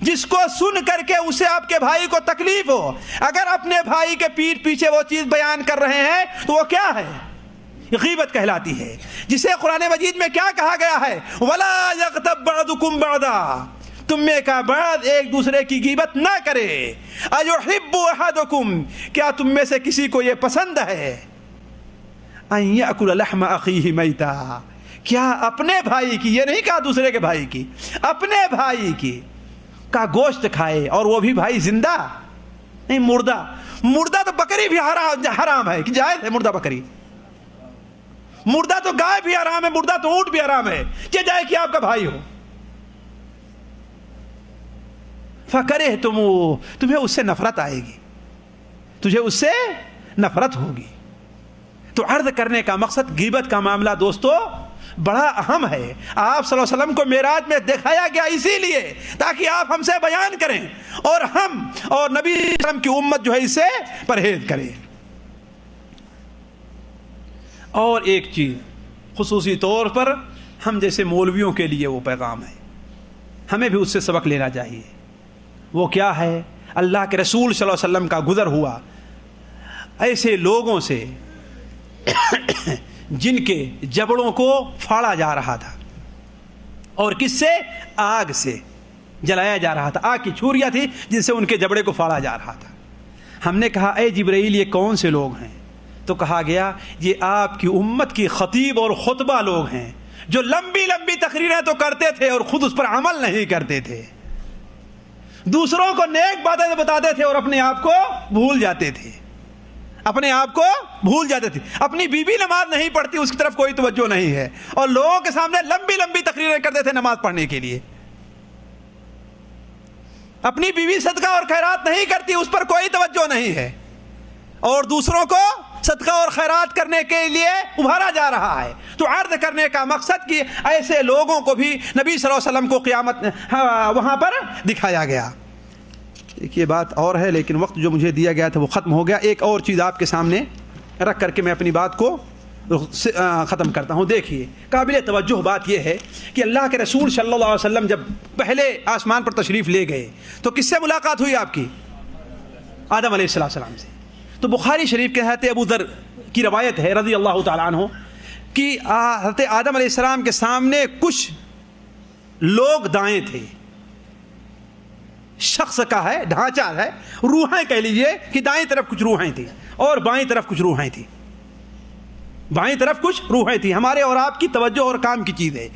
جس کو سن کر کے اسے آپ کے بھائی کو تکلیف ہو، اگر اپنے بھائی کے پیٹھ پیچھے وہ چیز بیان کر رہے ہیں تو وہ کیا ہے؟ غیبت کہلاتی ہے. جسے قرآن مجید میں کیا کہا گیا ہے؟ وَلَا يَغْتَبْ بَعْضُكُمْ بَعْضًا. تم میں کا بعض ایک دوسرے کی غیبت نہ کرے. أَيُحِبُّ أَحَدُكُمْ. کیا تم میں سے کسی کو یہ پسند ہے أَن يَأْكُلَ لَحْمَ أَخِيهِ مَيْتًا. کیا اپنے بھائی کی، یہ نہیں کہا دوسرے کے بھائی کی، اپنے بھائی کی کا گوشت کھائے، اور وہ بھی بھائی زندہ نہیں، مردہ تو بکری بھی حرام ہے کہ جائز ہے. مردہ بکری، مردہ تو گائے بھی حرام ہے، مردہ تو اونٹ بھی حرام ہے کہ جائے کہ آپ کا بھائی ہو. فَكَرِهْتُمُوهُ. تمہیں اس سے نفرت آئے گی، تجھے اس سے نفرت ہوگی. تو عرض کرنے کا مقصد، غیبت کا معاملہ دوستو بڑا اہم ہے. آپ صلی اللہ علیہ وسلم کو معراج میں دکھایا گیا اسی لیے تاکہ آپ ہم سے بیان کریں، اور ہم اور نبی صلی اللہ علیہ وسلم کی امت جو ہے اس سے پرہیز کرے. اور ایک چیز خصوصی طور پر ہم جیسے مولویوں کے لیے وہ پیغام ہے، ہمیں بھی اس سے سبق لینا چاہیے. وہ کیا ہے؟ اللہ کے رسول صلی اللہ علیہ وسلم کا گزر ہوا ایسے لوگوں سے جن کے جبڑوں کو پھاڑا جا رہا تھا، اور کس سے؟ آگ سے جلایا جا رہا تھا. آگ کی چھریاں تھی جن سے ان کے جبڑے کو پھاڑا جا رہا تھا. ہم نے کہا اے جبرائیل، یہ کون سے لوگ ہیں؟ تو کہا گیا یہ آپ کی امت کی خطیب اور خطبہ لوگ ہیں جو لمبی لمبی تقریریں تو کرتے تھے اور خود اس پر عمل نہیں کرتے تھے، دوسروں کو نیک باتیں بتاتے تھے اور اپنے آپ کو بھول جاتے تھے، اپنے آپ کو بھول جاتے تھے، اپنی بیوی نماز نہیں پڑھتی اس کی طرف کوئی توجہ نہیں ہے اور لوگوں کے سامنے لمبی لمبی تقریریں کرتے تھے نماز پڑھنے کے لیے، اپنی بیوی صدقہ اور خیرات نہیں کرتی اس پر کوئی توجہ نہیں ہے اور دوسروں کو صدقہ اور خیرات کرنے کے لیے ابھارا جا رہا ہے۔ تو عرض کرنے کا مقصد کہ ایسے لوگوں کو بھی نبی صلی اللہ علیہ وسلم کو قیامت وہاں پر دکھایا گیا۔ ایک یہ بات اور ہے لیکن وقت جو مجھے دیا گیا تھا وہ ختم ہو گیا۔ ایک اور چیز آپ کے سامنے رکھ کر کے میں اپنی بات کو ختم کرتا ہوں۔ دیکھیے قابل توجہ بات یہ ہے کہ اللہ کے رسول صلی اللہ علیہ وسلم جب پہلے آسمان پر تشریف لے گئے تو کس سے ملاقات ہوئی آپ کی؟ آدم علیہ السلام سے۔ تو بخاری شریف کے حضرت ابو ذر کی روایت ہے رضی اللہ تعالیٰ عنہ کہ حضرت آدم علیہ السلام کے سامنے کچھ لوگ دائیں تھے، شخص کا ہے ڈھانچہ ہے، روحیں کہہ لیجئے کہ دائیں طرف کچھ روحیں تھیں اور بائیں طرف کچھ روحیں تھیں، بائیں طرف کچھ روحیں تھیں۔ ہمارے اور آپ کی توجہ اور کام کی چیز ہے۔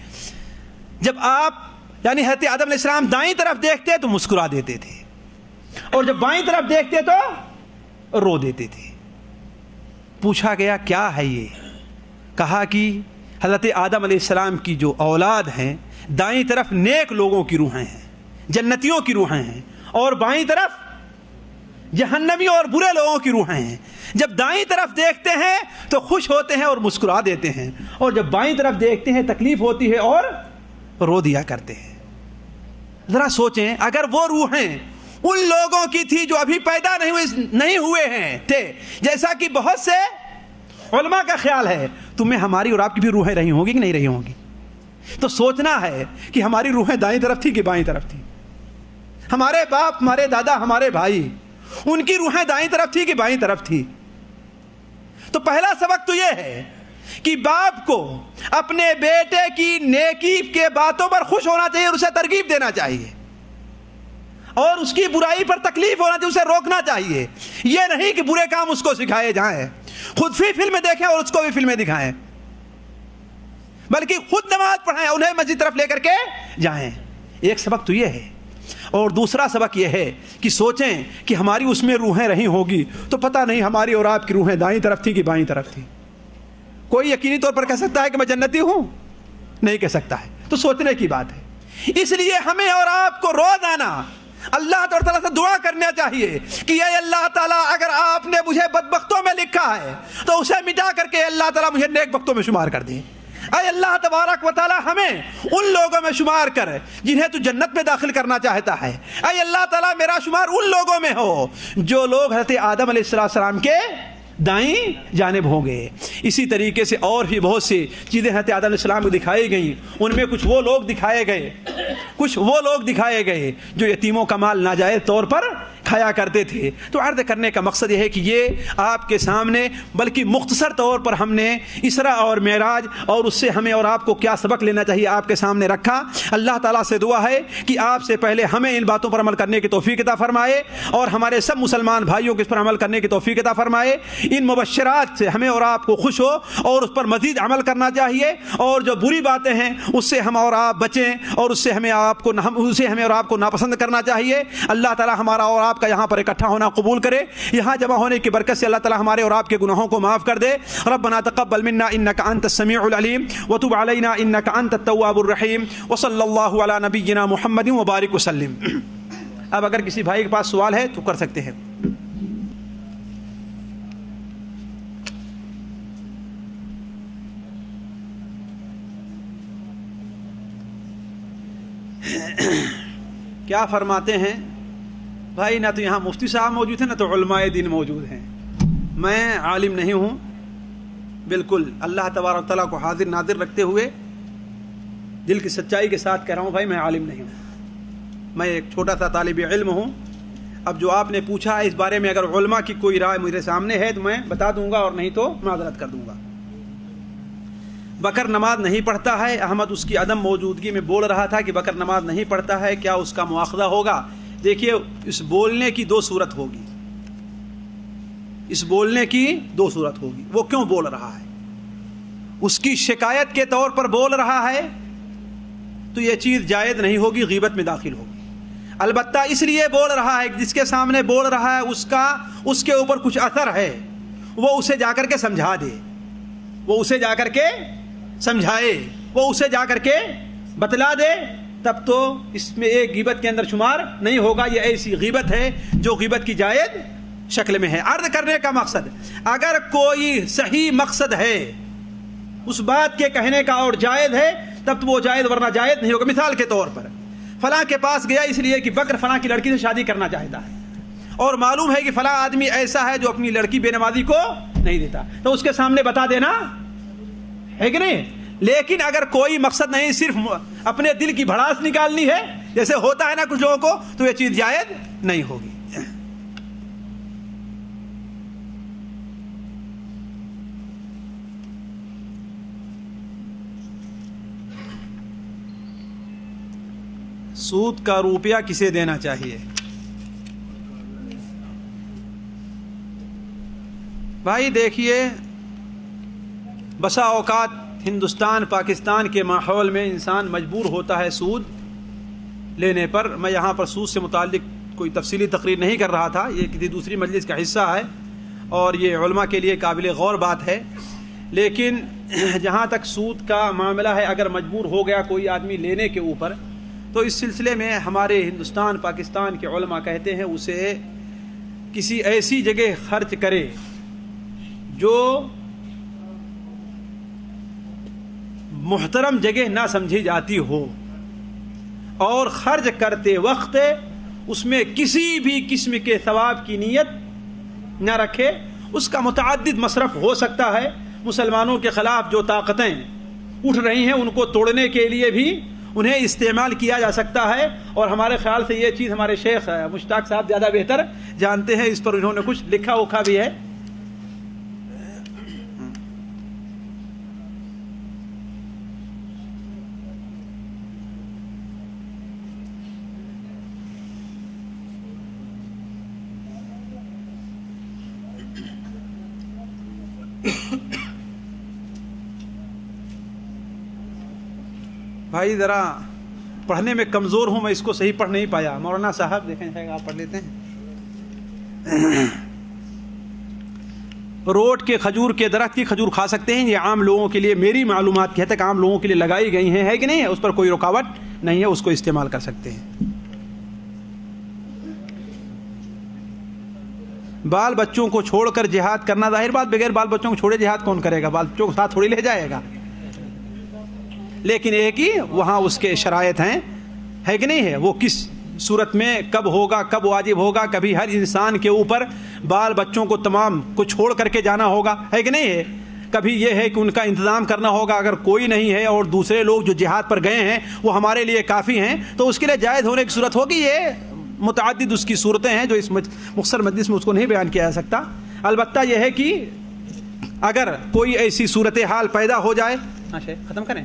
جب آپ یعنی حضرت آدم علیہ السلام دائیں طرف دیکھتے تو مسکرا دیتے تھے اور جب بائیں طرف دیکھتے تو رو دیتے تھے۔ پوچھا گیا کیا ہے یہ؟ کہا کہ حضرت آدم علیہ السلام کی جو اولاد ہیں دائیں طرف نیک لوگوں کی روحیں ہیں، جنتیوں کی روحیں ہیں اور بائیں طرف جہنمیوں اور برے لوگوں کی روحیں ہیں۔ جب دائیں طرف دیکھتے ہیں تو خوش ہوتے ہیں اور مسکرا دیتے ہیں اور جب بائیں طرف دیکھتے ہیں تکلیف ہوتی ہے اور رو دیا کرتے ہیں۔ ذرا سوچیں اگر وہ روحیں ان لوگوں کی تھی جو ابھی پیدا نہیں ہوئے ہیں تھے، جیسا کہ بہت سے علماء کا خیال ہے، تو میں ہماری اور آپ کی بھی روحیں رہی ہوں گی کہ نہیں رہی ہوں گی؟ تو سوچنا ہے کہ ہماری روحیں دائیں طرف تھی کہ بائیں طرف تھی، ہمارے باپ ہمارے دادا ہمارے بھائی ان کی روحیں دائیں طرف تھی کہ بائیں طرف تھی۔ تو پہلا سبق تو یہ ہے کہ باپ کو اپنے بیٹے کی نیکی کے باتوں پر خوش ہونا چاہیے اور اسے ترغیب دینا چاہیے اور اس کی برائی پر تکلیف ہونا چاہیے، اسے روکنا چاہیے۔ یہ نہیں کہ برے کام اس کو سکھائے جائیں، خود بھی فلمیں دیکھیں اور اس کو بھی فلمیں دکھائیں، بلکہ خود نماز پڑھائیں، انہیں مسجد طرف لے کر کے جائیں۔ ایک سبق تو یہ ہے اور دوسرا سبق یہ ہے کہ سوچیں کہ ہماری اس میں روحیں رہی ہوگی تو پتہ نہیں ہماری اور آپ کی روحیں دائیں طرف تھی کہ بائیں طرف تھی۔ کوئی یقینی طور پر کہہ سکتا ہے کہ میں جنتی ہوں؟ نہیں کہہ سکتا ہے۔ تو سوچنے کی بات ہے۔ اس لیے ہمیں اور آپ کو روزانہ اللہ تعالیٰ سے دعا کرنا چاہیے کہ اے اللہ تعالیٰ اگر آپ نے مجھے بدبختوں میں لکھا ہے تو اسے مٹا کر کے اللہ تعالیٰ مجھے نیک بختوں میں شمار کر دیں۔ اے اللہ تبارک و تعالیٰ ہمیں ان لوگوں میں شمار کر جنہیں تو جنت میں داخل کرنا چاہتا ہے۔ اے اللہ تعالیٰ میرا شمار ان لوگوں میں ہو جو لوگ حضرت آدم علیہ السلام کے دائیں جانب ہوں گے۔ اسی طریقے سے اور بھی بہت سی چیزیں حضرت آدم علیہ السلام کو دکھائی گئیں، ان میں کچھ وہ لوگ دکھائے گئے جو یتیموں کا مال ناجائز طور پر کھایا کرتے تھے۔ تو عرض کرنے کا مقصد یہ ہے کہ یہ آپ کے سامنے بلکہ مختصر طور پر ہم نے اسراء اور معراج اور اس سے ہمیں اور آپ کو کیا سبق لینا چاہیے آپ کے سامنے رکھا۔ اللہ تعالیٰ سے دعا ہے کہ آپ سے پہلے ہمیں ان باتوں پر عمل کرنے کی توفیق عطا فرمائے اور ہمارے سب مسلمان بھائیوں کو اس پر عمل کرنے کی توفیق عطا فرمائے۔ ان مبشرات سے ہمیں اور آپ کو خوش ہو اور اس پر مزید عمل کرنا چاہیے اور جو بری باتیں ہیں اس سے ہم اور آپ بچیں اور اس سے ہمیں اور آپ کو ناپسند کرنا چاہیے۔ اللہ تعالیٰ ہمارا اور آپ کا یہاں پر اکٹھا ہونا قبول کرے، یہاں جمع ہونے کی برکت سے اللہ تعالیٰ ہمارے اور آپ کے گناہوں کو معاف کر دے۔ ربنا تقبل منا انك انت السميع العليم وتب علينا انك انت التواب الرحيم وصلى الله على نبينا محمد وبارك وسلم۔ اب اگر کسی بھائی کے پاس سوال ہے تو کر سکتے ہیں۔ کیا فرماتے ہیں بھائی؟ نہ تو یہاں مفتی صاحب موجود ہیں نہ تو علماء دین موجود ہیں۔ میں عالم نہیں ہوں، بالکل اللہ تبارک و تعالیٰ کو حاضر ناظر رکھتے ہوئے دل کی سچائی کے ساتھ کہہ رہا ہوں بھائی میں عالم نہیں ہوں، میں ایک چھوٹا سا طالب علم ہوں۔ اب جو آپ نے پوچھا ہے اس بارے میں اگر علماء کی کوئی رائے میرے سامنے ہے تو میں بتا دوں گا اور نہیں تو معذرت کر دوں گا۔ بکر نماز نہیں پڑھتا ہے، احمد اس کی عدم موجودگی میں بول رہا تھا کہ بکر نماز نہیں پڑھتا ہے، کیا اس کا مواخذہ ہوگا؟ دیکھیے اس بولنے کی دو صورت ہوگی۔ اس بولنے کی دو صورت ہوگی. وہ کیوں بول رہا ہے؟ اس کی شکایت کے طور پر بول رہا ہے تو یہ چیز جائز نہیں ہوگی، غیبت میں داخل ہوگی. البتہ اس لیے بول رہا ہے جس کے سامنے بول رہا ہے اس کے اوپر کچھ اثر ہے، وہ اسے جا کر کے سمجھا دے، وہ اسے جا کر کے سمجھائے، وہ اسے جا کر کے بتلا دے، تب تو اس میں ایک غیبت کے اندر شمار نہیں ہوگا. یہ ایسی غیبت ہے جو غیبت کی جائز شکل میں ہے. عرض کرنے کا مقصد، اگر کوئی صحیح مقصد ہے اس بات کے کہنے کا اور جائز ہے تب تو وہ جائز، ورنہ جائز نہیں ہوگا. مثال کے طور پر فلاں کے پاس گیا اس لیے کہ بکر فلاں کی لڑکی سے شادی کرنا چاہتا ہے، اور معلوم ہے کہ فلاں آدمی ایسا ہے جو اپنی لڑکی بے نمازی کو نہیں دیتا، تو اس کے سامنے بتا دینا ہے کہ نہیں. لیکن اگر کوئی مقصد نہیں، صرف اپنے دل کی بھڑاس نکالنی ہے جیسے ہوتا ہے نا کچھ لوگوں کو، تو یہ چیز جائز نہیں ہوگی. سود کا روپیہ کسے دینا چاہیے؟ بھائی دیکھیے، بسا اوقات ہندوستان پاکستان کے ماحول میں انسان مجبور ہوتا ہے سود لینے پر. میں یہاں پر سود سے متعلق کوئی تفصیلی تقریر نہیں کر رہا تھا، یہ کسی دوسری مجلس کا حصہ ہے اور یہ علماء کے لیے قابل غور بات ہے. لیکن جہاں تک سود کا معاملہ ہے، اگر مجبور ہو گیا کوئی آدمی لینے کے اوپر، تو اس سلسلے میں ہمارے ہندوستان پاکستان کے علماء کہتے ہیں اسے کسی ایسی جگہ خرچ کرے جو محترم جگہ نہ سمجھی جاتی ہو، اور خرچ کرتے وقت اس میں کسی بھی قسم کے ثواب کی نیت نہ رکھے. اس کا متعدد مصرف ہو سکتا ہے. مسلمانوں کے خلاف جو طاقتیں اٹھ رہی ہیں ان کو توڑنے کے لیے بھی انہیں استعمال کیا جا سکتا ہے، اور ہمارے خیال سے یہ چیز ہمارے شیخ مشتاق صاحب زیادہ بہتر جانتے ہیں. اس پر انہوں نے کچھ لکھا وکھا بھی ہے. بھائی ذرا پڑھنے میں کمزور ہوں، میں اس کو صحیح پڑھ نہیں پایا. مولانا صاحب دیکھیں شاید آپ پڑھ لیتے ہیں. روٹ کے کھجور کے درخت کی کھجور کھا سکتے ہیں، یہ عام لوگوں کے لیے، میری معلومات کے حد تک عام لوگوں کے لیے لگائی گئی ہیں، ہے کہ نہیں ہے؟ اس پر کوئی رکاوٹ نہیں ہے، اس کو استعمال کر سکتے ہیں. بال بچوں کو چھوڑ کر جہاد کرنا، ظاہر بات بغیر بال بچوں کو چھوڑے جہاد کون کرے گا؟ بال بچوں کو ساتھ تھوڑی لے جائے گا. لیکن ایک ہی وہاں اس کے شرائط ہیں، ہے کہ نہیں ہے؟ وہ کس صورت میں کب ہوگا، کب واجب ہوگا. کبھی ہر انسان کے اوپر بال بچوں کو تمام کو چھوڑ کر کے جانا ہوگا، ہے کہ نہیں ہے؟ کبھی یہ ہے کہ ان کا انتظام کرنا ہوگا. اگر کوئی نہیں ہے اور دوسرے لوگ جو جہاد پر گئے ہیں وہ ہمارے لیے کافی ہیں، تو اس کے لیے جائز ہونے کی صورت ہوگی. یہ متعدد اس کی صورتیں ہیں جو اس مختصر مجلس میں اس کو نہیں بیان کیا جا سکتا. البتہ یہ ہے کہ اگر کوئی ایسی صورتحال پیدا ہو جائے، ختم کریں،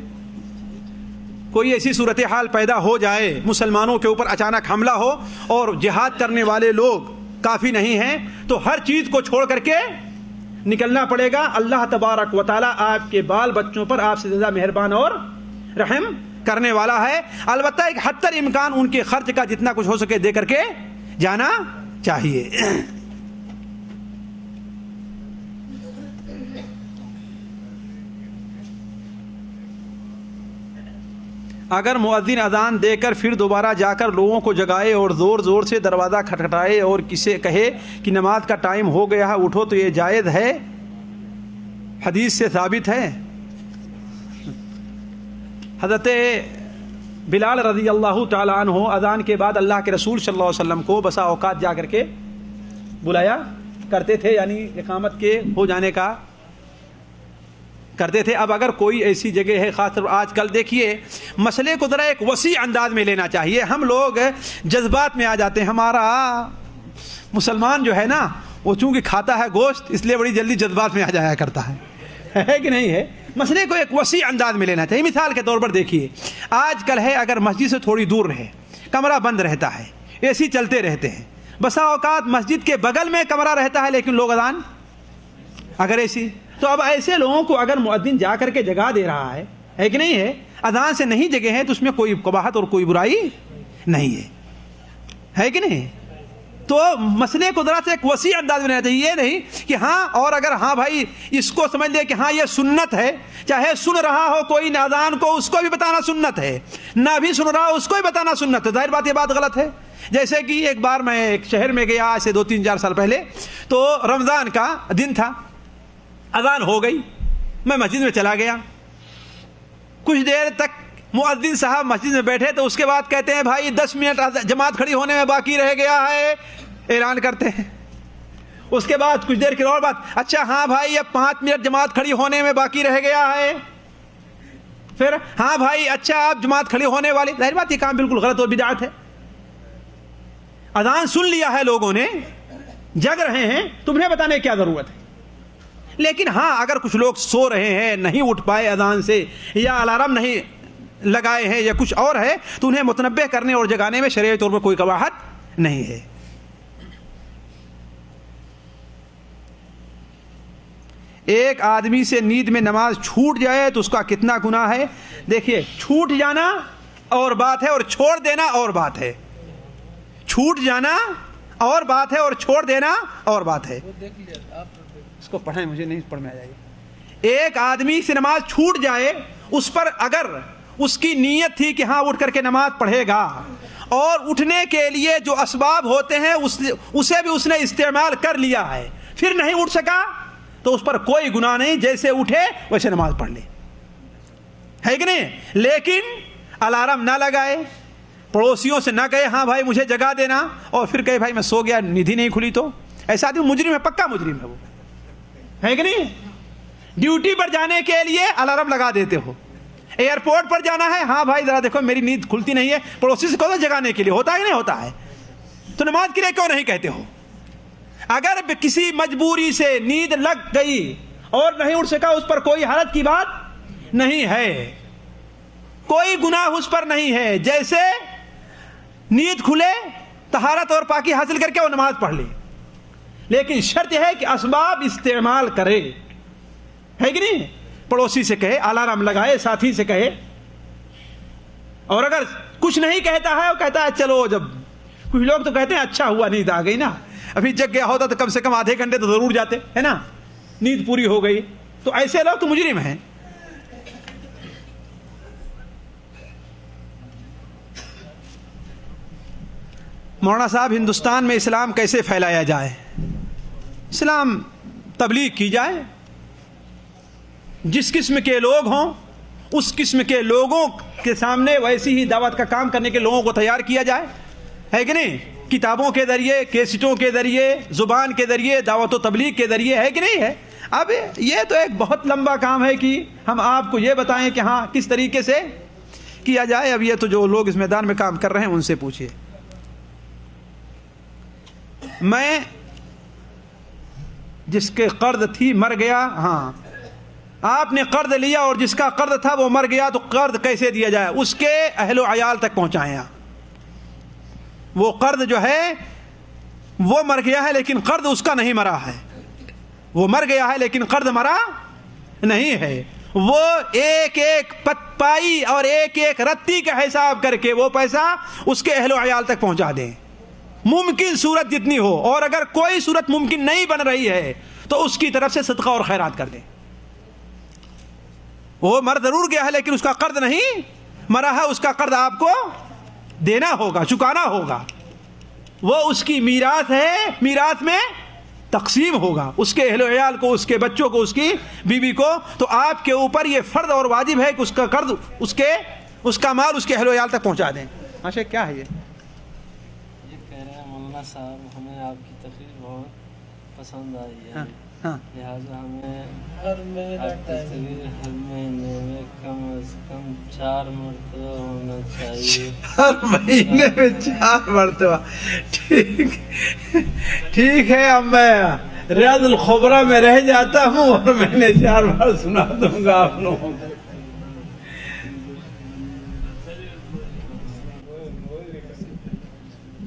کوئی ایسی صورتحال پیدا ہو جائے، مسلمانوں کے اوپر اچانک حملہ ہو اور جہاد کرنے والے لوگ کافی نہیں ہیں، تو ہر چیز کو چھوڑ کر کے نکلنا پڑے گا. اللہ تبارک و تعالیٰ آپ کے بال بچوں پر آپ سے زیادہ مہربان اور رحم کرنے والا ہے. البتہ ایک حد تک امکان ان کے خرچ کا جتنا کچھ ہو سکے دے کر کے جانا چاہیے. اگر مؤذن اذان دے کر پھر دوبارہ جا کر لوگوں کو جگائے اور زور زور سے دروازہ کھٹکھٹائے اور کسے کہے کہ نماز کا ٹائم ہو گیا ہے اٹھو، تو یہ جائز ہے؟ حدیث سے ثابت ہے. حضرت بلال رضی اللہ تعالیٰ عنہ اذان کے بعد اللہ کے رسول صلی اللہ علیہ وسلم کو بسا اوقات جا کر کے بلایا کرتے تھے، یعنی اقامت کے ہو جانے کا کرتے تھے. اب اگر کوئی ایسی جگہ ہے، خاص طور آج کل دیکھیے مسئلے کو ذرا ایک وسیع انداز میں لینا چاہیے. ہم لوگ جذبات میں آ جاتے ہیں. ہمارا مسلمان جو ہے نا وہ چونکہ کھاتا ہے گوشت اس لیے بڑی جلدی جذبات میں آ جایا کرتا ہے کہ نہیں ہے؟ مسئلے کو ایک وسیع انداز میں لینا چاہیے. مثال کے طور پر دیکھیے آج کل ہے، اگر مسجد سے تھوڑی دور رہے، کمرہ بند رہتا ہے، اے سی چلتے رہتے ہیں، بسا اوقات مسجد کے بغل میں کمرہ رہتا ہے لیکن لوگ اذان اگر ایسی، تو اب ایسے لوگوں کو اگر مؤذن جا کر کے جگا دے رہا ہے کہ نہیں ہے، اذان سے نہیں جگے ہیں، تو اس میں کوئی قباحت اور کوئی برائی نہیں ہے کہ نہیں؟ تو مسئلے کو ذرا سے ایک وسیع انداز میں رہنا چاہیے، یہ نہیں کہ ہاں، اور اگر ہاں بھائی اس کو سمجھ لے کہ ہاں یہ سنت ہے، چاہے سن رہا ہو کوئی اذان کو، اس کو بھی بتانا سنت ہے، نہ بھی سن رہا ہو اس کو بھی بتانا سنت ہے، ظاہر بات یہ بات غلط ہے۔ جیسے کہ ایک بار میں ایک شہر میں گیا آج سے 2-3-4 سال پہلے، تو رمضان کا دن تھا، اذان ہو گئی، میں مسجد میں چلا گیا، کچھ دیر تک مؤذن صاحب مسجد میں بیٹھے، تو اس کے بعد کہتے ہیں بھائی 10 منٹ جماعت کھڑی ہونے میں باقی رہ گیا ہے، اعلان کرتے ہیں۔ اس کے بعد کچھ دیر کی اور بات، اچھا ہاں بھائی اب 5 منٹ جماعت کھڑی ہونے میں باقی رہ گیا ہے، پھر ہاں بھائی اچھا اب جماعت کھڑی ہونے والی۔ ظاہر بات یہ کام بالکل غلط اور بدعت ہے۔ اذان سن لیا ہے لوگوں نے، جگ رہے ہیں، تمہیں بتانے کی کیا ضرورت ہے؟ لیکن ہاں اگر کچھ لوگ سو رہے ہیں، نہیں اٹھ پائے اذان سے، یا الارم نہیں لگائے ہیں، یا کچھ اور ہے، تو انہیں متنبہ کرنے اور جگانے میں شرعی طور پر کوئی قباحت نہیں ہے۔ ایک آدمی سے نیند میں نماز چھوٹ جائے تو اس کا کتنا گناہ ہے؟ دیکھیے، چھوٹ جانا اور بات ہے اور چھوڑ دینا اور بات ہے۔ چھوٹ جانا اور بات ہے اور چھوڑ دینا اور بات ہے۔ اس کو پڑھیں، مجھے نہیں پڑھ میں آ جائے۔ ایک آدمی سے نماز چھوٹ جائے، اس پر اگر اس کی نیت تھی کہ ہاں اٹھ کر کے نماز پڑھے گا، اور اٹھنے کے لیے جو اسباب ہوتے ہیں اسے بھی اس نے استعمال کر لیا ہے، پھر نہیں اٹھ سکا، تو اس پر کوئی گناہ نہیں، جیسے اٹھے ویسے نماز پڑھ لے، ہے کہ نہیں؟ لیکن الارم نہ لگائے، پڑوسیوں سے نہ کہے ہاں بھائی مجھے جگا دینا، اور پھر کہے بھائی میں سو گیا، نیند ہی نہیں کھلی، تو ایسا آدمی مجرم ہے، پکا مجرم ہے وہ، ہے کہ نہیں؟ ڈیوٹی پر جانے کے لیے الارم لگا دیتے ہو، ایئرپورٹ پر جانا ہے، ہاں بھائی ذرا دیکھو میری نیند کھلتی نہیں ہے، پڑوسی سے کہو جگانے کے لیے، ہوتا ہے کہ نہیں ہوتا ہے؟ تو نماز کے لیے کیوں نہیں کہتے ہو؟ اگر کسی مجبوری سے نیند لگ گئی اور نہیں اٹھ سکا، اس پر کوئی حرج کی بات نہیں ہے، کوئی گناہ اس پر نہیں ہے، جیسے نیند کھلے طہارت اور پاکی حاصل کر کے وہ نماز پڑھ لے، لیکن شرط ہے کہ اسباب استعمال کرے، ہے کہ نہیں؟ پڑوسی سے کہے، الارم لگائے، ساتھی سے کہے، اور اگر کچھ نہیں کہتا ہے، وہ کہتا ہے چلو، جب کچھ لوگ تو کہتے ہیں اچھا ہوا نیند آ گئی نا، ابھی جگ گیا ہوتا تو کم سے کم آدھے گھنٹے تو ضرور جاتے، ہے نا، نیند پوری ہو گئی، تو ایسے لوگ تو مجرم ہیں۔ مولانا صاحب، ہندوستان میں اسلام کیسے پھیلایا جائے؟ اسلام تبلیغ کی جائے، جس قسم کے لوگ ہوں اس قسم کے لوگوں کے سامنے ویسی ہی دعوت کا کام کرنے کے لوگوں کو تیار کیا جائے، ہے کہ نہیں؟ کتابوں کے ذریعے، کیسٹوں کے ذریعے، زبان کے ذریعے، دعوت و تبلیغ کے ذریعے، ہے کہ نہیں ہے؟ اب یہ تو ایک بہت لمبا کام ہے کہ ہم آپ کو یہ بتائیں کہ ہاں کس طریقے سے کیا جائے۔ اب یہ تو جو لوگ اس میدان میں کام کر رہے ہیں ان سے پوچھیے۔ میں جس کے قرض تھی مر گیا، ہاں آپ نے قرض لیا اور جس کا قرض تھا وہ مر گیا، تو قرض کیسے دیا جائے؟ اس کے اہل و عیال تک پہنچائیں آپ۔ وہ قرض جو ہے وہ مر گیا ہے لیکن قرض اس کا نہیں مرا ہے، وہ مر گیا ہے لیکن قرض مرا نہیں ہے، وہ ایک ایک پائی اور ایک ایک رتی کا حساب کر کے وہ پیسہ اس کے اہل و عیال تک پہنچا دیں، ممکن صورت جتنی ہو، اور اگر کوئی صورت ممکن نہیں بن رہی ہے تو اس کی طرف سے صدقہ اور خیرات کر دیں۔ وہ مر ضرور گیا ہے لیکن اس کا قرض نہیں مرا ہے، اس کا قرض آپ کو دینا ہوگا، چکانا ہوگا، وہ اس کی میراث ہے، میراث میں تقسیم ہوگا، اس کے اہل و عیال کو، اس کے بچوں کو، اس کی بیوی کو، تو آپ کے اوپر یہ فرض اور واجب ہے کہ اس کا قرض، اس کا مال اس کے اہل و عیال تک پہنچا دیں۔ ماشاء کیا ہے یہ کہہ رہے ہیں مولانا صاحب، ہمیں آپ کی تقریر بہت پسند آئی ہے، لہٰذا ہمیں تقریر ہر مہینے میں کم از کم 4 مرتبہ ہونا چاہیے۔ ہر مہینے میں 4 مرتبہ؟ ٹھیک ہے، اب میں ریاض الخبرہ میں رہ جاتا ہوں اور میں نے 4 بار سنا دوں گا آپ لوگوں کو۔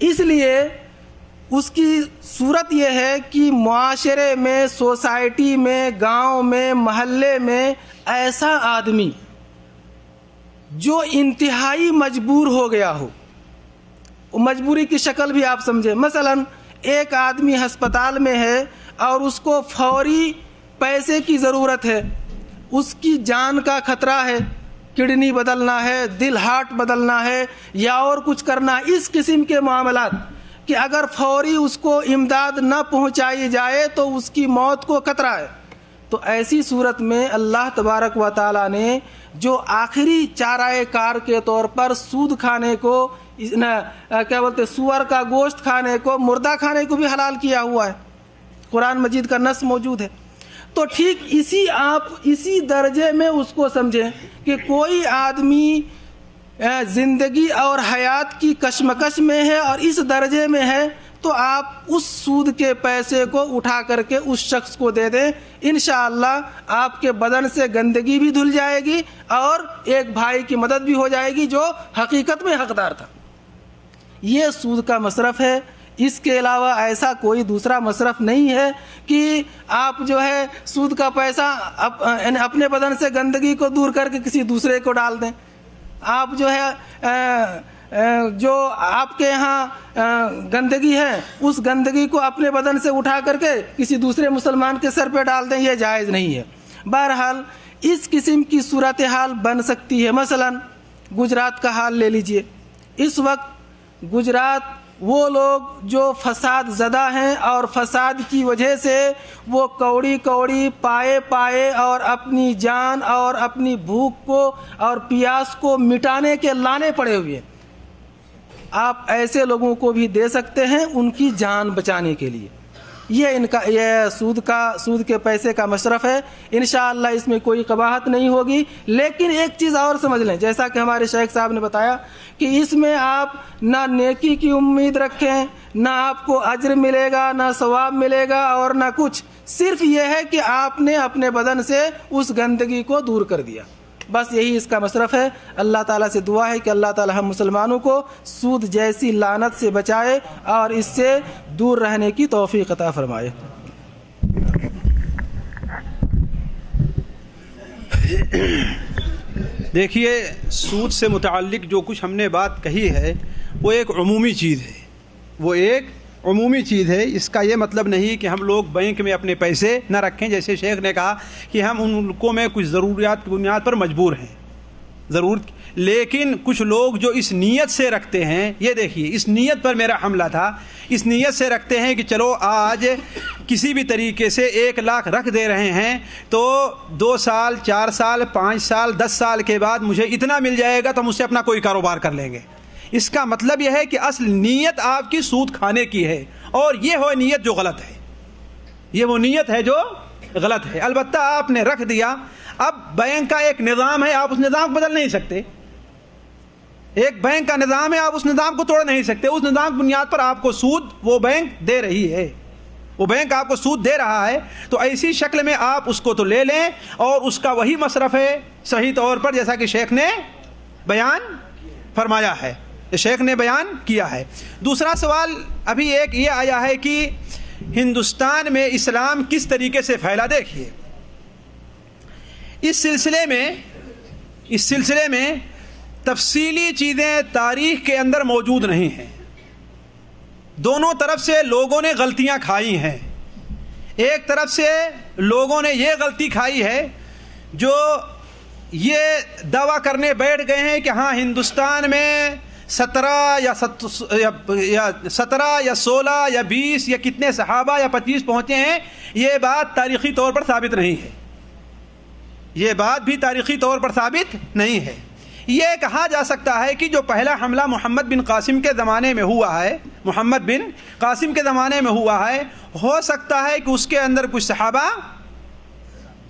اس لیے اس کی صورت یہ ہے کہ معاشرے میں، سوسائٹی میں، گاؤں میں، محلے میں ایسا آدمی جو انتہائی مجبور ہو گیا ہو، مجبوری کی شکل بھی آپ سمجھیں، مثلا ایک آدمی ہسپتال میں ہے اور اس کو فوری پیسے کی ضرورت ہے، اس کی جان کا خطرہ ہے، کڈنی بدلنا ہے، دل ہارٹ بدلنا ہے یا اور کچھ کرنا، اس قسم کے معاملات کہ اگر فوری اس کو امداد نہ پہنچائی جائے تو اس کی موت کو خطرہ ہے، تو ایسی صورت میں اللہ تبارک و تعالیٰ نے جو آخری چارہ کار کے طور پر سود کھانے کو، کیا بولتے، سور کا گوشت کھانے کو، مردہ کھانے کو بھی حلال کیا ہوا ہے، قرآن مجید کا نص موجود ہے۔ تو ٹھیک اسی درجے میں اس کو سمجھیں کہ کوئی آدمی زندگی اور حیات کی کشمکش میں ہے اور اس درجے میں ہے، تو آپ اس سود کے پیسے کو اٹھا کر کے اس شخص کو دے دیں، انشاءاللہ آپ کے بدن سے گندگی بھی دھل جائے گی اور ایک بھائی کی مدد بھی ہو جائے گی جو حقیقت میں حقدار تھا۔ یہ سود کا مصرف ہے، اس کے علاوہ ایسا کوئی دوسرا مصرف نہیں ہے کہ آپ جو ہے سود کا پیسہ اپنے بدن سے گندگی کو دور کر کے کسی دوسرے کو ڈال دیں۔ آپ جو ہے جو آپ کے یہاں گندگی ہے اس گندگی کو اپنے بدن سے اٹھا کر کے کسی دوسرے مسلمان کے سر پہ ڈال دیں، یہ جائز نہیں ہے۔ بہرحال اس قسم کی صورتحال بن سکتی ہے۔ مثلا گجرات کا حال لے لیجئے، اس وقت گجرات وہ لوگ جو فساد زدہ ہیں اور فساد کی وجہ سے وہ کوڑی کوڑی پائے پائے اور اپنی جان اور اپنی بھوک کو اور پیاس کو مٹانے کے لانے پڑے ہوئے، آپ ایسے لوگوں کو بھی دے سکتے ہیں ان کی جان بچانے کے لیے۔ یہ سود کے پیسے کا مصرف ہے، انشاءاللہ اس میں کوئی قباحت نہیں ہوگی۔ لیکن ایک چیز اور سمجھ لیں، جیسا کہ ہمارے شیخ صاحب نے بتایا کہ اس میں آپ نہ نیکی کی امید رکھیں، نہ آپ کو اجر ملے گا، نہ ثواب ملے گا اور نہ کچھ، صرف یہ ہے کہ آپ نے اپنے بدن سے اس گندگی کو دور کر دیا، بس یہی اس کا مصرف ہے۔ اللہ تعالیٰ سے دعا ہے کہ اللہ تعالیٰ ہم مسلمانوں کو سود جیسی لعنت سے بچائے اور اس سے دور رہنے کی توفیق عطا فرمائے۔ دیکھیے، سود سے متعلق جو کچھ ہم نے بات کہی ہے وہ ایک عمومی چیز ہے، اس کا یہ مطلب نہیں کہ ہم لوگ بینک میں اپنے پیسے نہ رکھیں۔ جیسے شیخ نے کہا کہ ہم ان ملکوں میں کچھ ضروریات کی بنیاد پر مجبور ہیں ضرور، لیکن کچھ لوگ جو اس نیت سے رکھتے ہیں، یہ دیکھیے اس نیت پر میرا حملہ تھا، اس نیت سے رکھتے ہیں کہ چلو آج کسی بھی طریقے سے 1 لاکھ رکھ دے رہے ہیں تو 2 سال 4 سال 5 سال 10 سال کے بعد مجھے اتنا مل جائے گا تو ہم اس سے اپنا کوئی کاروبار کر لیں گے۔ اس کا مطلب یہ ہے کہ اصل نیت آپ کی سود کھانے کی ہے، اور یہ ہو نیت جو غلط ہے، یہ وہ نیت ہے جو غلط ہے۔ البتہ آپ نے رکھ دیا، اب بینک کا ایک نظام ہے، آپ اس نظام کو بدل نہیں سکتے، ایک بینک کا نظام ہے، آپ اس نظام کو توڑ نہیں سکتے، اس نظام کی بنیاد پر آپ کو سود وہ بینک دے رہی ہے، وہ بینک آپ کو سود دے رہا ہے، تو ایسی شکل میں آپ اس کو تو لے لیں اور اس کا وہی مصرف ہے صحیح طور پر، جیسا کہ شیخ نے بیان فرمایا ہے، شیخ نے بیان کیا ہے۔ دوسرا سوال ابھی ایک یہ آیا ہے کہ ہندوستان میں اسلام کس طریقے سے پھیلا۔ دیکھیے اس سلسلے میں تفصیلی چیزیں تاریخ کے اندر موجود نہیں ہیں، دونوں طرف سے لوگوں نے غلطیاں کھائی ہیں۔ ایک طرف سے لوگوں نے یہ غلطی کھائی ہے جو یہ دعویٰ کرنے بیٹھ گئے ہیں کہ ہاں ہندوستان میں 17 یا 16 یا 20 یا کتنے صحابہ یا 25 پہنچے ہیں، یہ بات تاریخی طور پر ثابت نہیں ہے، یہ بات بھی تاریخی طور پر ثابت نہیں ہے۔ یہ کہا جا سکتا ہے کہ جو پہلا حملہ محمد بن قاسم کے زمانے میں ہوا ہے، ہو سکتا ہے کہ اس کے اندر کچھ صحابہ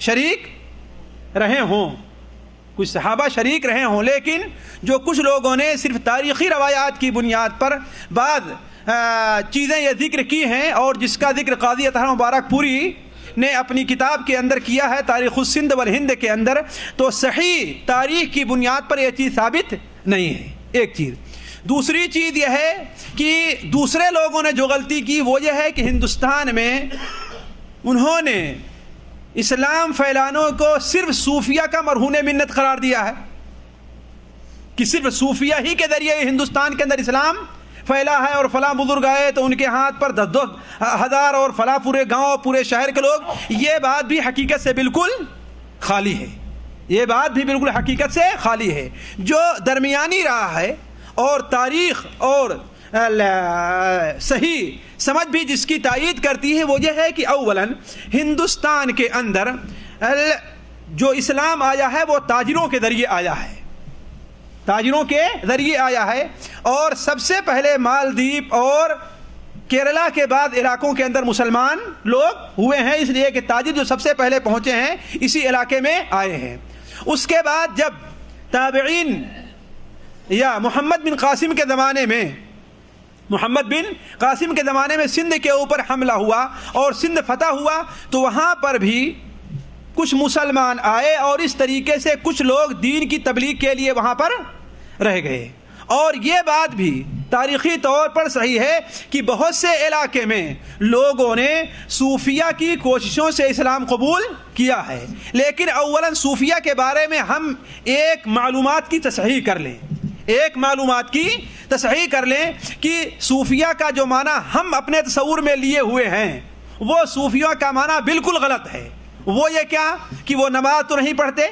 شریک رہے ہوں، لیکن جو کچھ لوگوں نے صرف تاریخی روایات کی بنیاد پر بعض چیزیں یہ ذکر کی ہیں، اور جس کا ذکر قاضی اطہر مبارک پوری نے اپنی کتاب کے اندر کیا ہے، تاریخ السندھ والہند کے اندر، تو صحیح تاریخ کی بنیاد پر یہ چیز ثابت نہیں ہے، ایک چیز۔ دوسری چیز یہ ہے کہ دوسرے لوگوں نے جو غلطی کی وہ یہ ہے کہ ہندوستان میں انہوں نے اسلام پھیلانے کو صرف صوفیہ کا مرہون منت قرار دیا ہے کہ صرف صوفیہ ہی کے ذریعے ہندوستان کے اندر اسلام پھیلا ہے، اور فلاں بزرگ آئے تو ان کے ہاتھ پر 10,000 ہزار اور فلاں پورے گاؤں پورے شہر کے لوگ. یہ بات بھی حقیقت سے بالکل خالی ہے، یہ بات بھی بالکل حقیقت سے خالی ہے. جو درمیانی راہ ہے اور تاریخ اور صحیح سمجھ بھی جس کی تائید کرتی ہے وہ یہ ہے کہ اولاً ہندوستان کے اندر جو اسلام آیا ہے وہ تاجروں کے ذریعے آیا ہے، تاجروں کے ذریعے آیا ہے. اور سب سے پہلے مالدیپ اور کیرلا کے بعد علاقوں کے اندر مسلمان لوگ ہوئے ہیں، اس لیے کہ تاجر جو سب سے پہلے پہنچے ہیں اسی علاقے میں آئے ہیں. اس کے بعد جب تابعین یا محمد بن قاسم کے زمانے میں سندھ کے اوپر حملہ ہوا اور سندھ فتح ہوا تو وہاں پر بھی کچھ مسلمان آئے اور اس طریقے سے کچھ لوگ دین کی تبلیغ کے لیے وہاں پر رہ گئے. اور یہ بات بھی تاریخی طور پر صحیح ہے کہ بہت سے علاقے میں لوگوں نے صوفیہ کی کوششوں سے اسلام قبول کیا ہے. لیکن اولاً صوفیہ کے بارے میں ہم ایک معلومات کی تصحیح کر لیں کہ صوفیہ کا جو معنی ہم اپنے تصور میں لیے ہوئے ہیں وہ صوفیہ کا معنی بالکل غلط ہے. وہ یہ کیا کہ وہ نماز تو نہیں پڑھتے،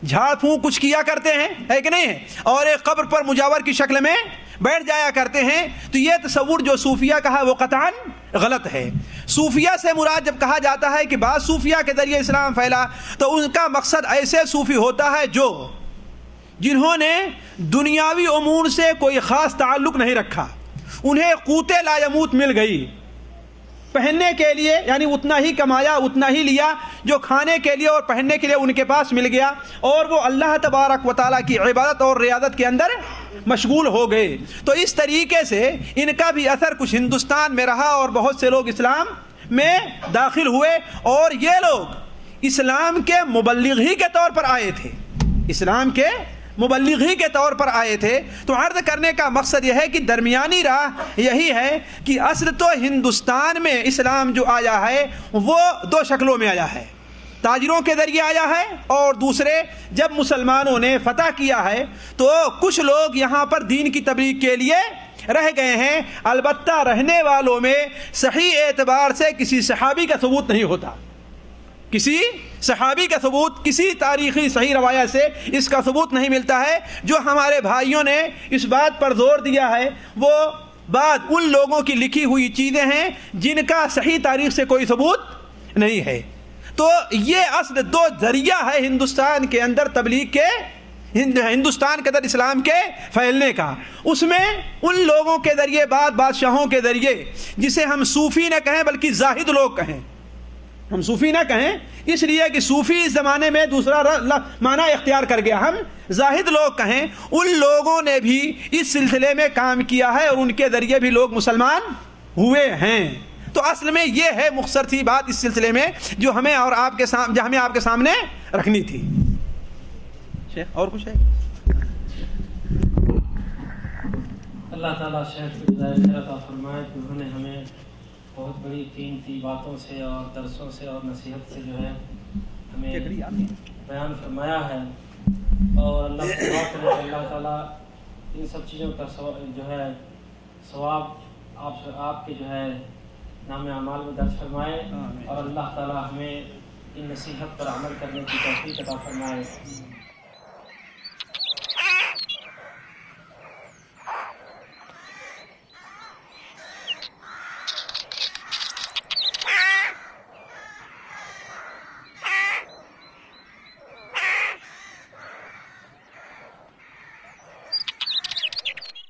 جھاڑ پھونک کچھ کیا کرتے ہیں، ہے کہ نہیں ہے، اور ایک قبر پر مجاور کی شکل میں بیٹھ جایا کرتے ہیں. تو یہ تصور جو صوفیہ کا ہے وہ قطعاً غلط ہے. صوفیہ سے مراد جب کہا جاتا ہے کہ بعض صوفیہ کے ذریعے اسلام پھیلا تو ان کا مقصد ایسے صوفی ہوتا ہے جنہوں نے دنیاوی امور سے کوئی خاص تعلق نہیں رکھا، انہیں قوت لا یموت مل گئی پہننے کے لیے، یعنی اتنا ہی کمایا اتنا ہی لیا جو کھانے کے لیے اور پہننے کے لیے ان کے پاس مل گیا، اور وہ اللہ تبارک و تعالیٰ کی عبادت اور ریاضت کے اندر مشغول ہو گئے. تو اس طریقے سے ان کا بھی اثر کچھ ہندوستان میں رہا اور بہت سے لوگ اسلام میں داخل ہوئے، اور یہ لوگ اسلام کے مبلغ ہی کے طور پر آئے تھے، اسلام کے مبلغ ہی کے طور پر آئے تھے. تو عرض کرنے کا مقصد یہ ہے کہ درمیانی راہ یہی ہے کہ اصل تو ہندوستان میں اسلام جو آیا ہے وہ دو شکلوں میں آیا ہے، تاجروں کے ذریعے آیا ہے، اور دوسرے جب مسلمانوں نے فتح کیا ہے تو کچھ لوگ یہاں پر دین کی تبلیغ کے لیے رہ گئے ہیں. البتہ رہنے والوں میں صحیح اعتبار سے کسی صحابی کا ثبوت نہیں ہوتا، کسی صحابی کا ثبوت، کسی تاریخی صحیح روایت سے اس کا ثبوت نہیں ملتا ہے. جو ہمارے بھائیوں نے اس بات پر زور دیا ہے وہ بات ان لوگوں کی لکھی ہوئی چیزیں ہیں جن کا صحیح تاریخ سے کوئی ثبوت نہیں ہے. تو یہ اصل دو ذریعہ ہے ہندوستان کے اندر تبلیغ کے، ہندوستان کے اندر اسلام کے پھیلنے کا. اس میں ان لوگوں کے ذریعے، بادشاہوں کے ذریعے، جسے ہم صوفی نہ کہیں بلکہ زاہد لوگ کہیں، ہم صوفی نہ کہیں اس لیے کہ صوفی اس زمانے میں دوسرا معنی اختیار کر گیا، ہم زاہد لوگ کہیں، ان لوگوں نے بھی اس سلسلے میں کام کیا ہے اور ان کے ذریعے بھی لوگ مسلمان ہوئے ہیں. تو اصل میں یہ ہے مختصر سی بات اس سلسلے میں جو ہمیں اور آپ کے سامنے رکھنی تھی. اور کچھ ہے؟ اللہ تعالیٰ شیخ کو ہدایت عطا فرمائے کہ انہوں نے ہمیں بہت بڑی قیمتی باتوں سے اور درسوں سے اور نصیحت سے جو ہے ہمیں بیان فرمایا ہے. اور اللہ سے دعا کریں کہ اللہ تعالیٰ ان سب چیزوں کا جو ہے ثواب آپ کے جو ہے نام اعمال میں درج فرمائے، اور اللہ تعالیٰ ہمیں ان نصیحت پر عمل کرنے کی توفیق عطا فرمائے.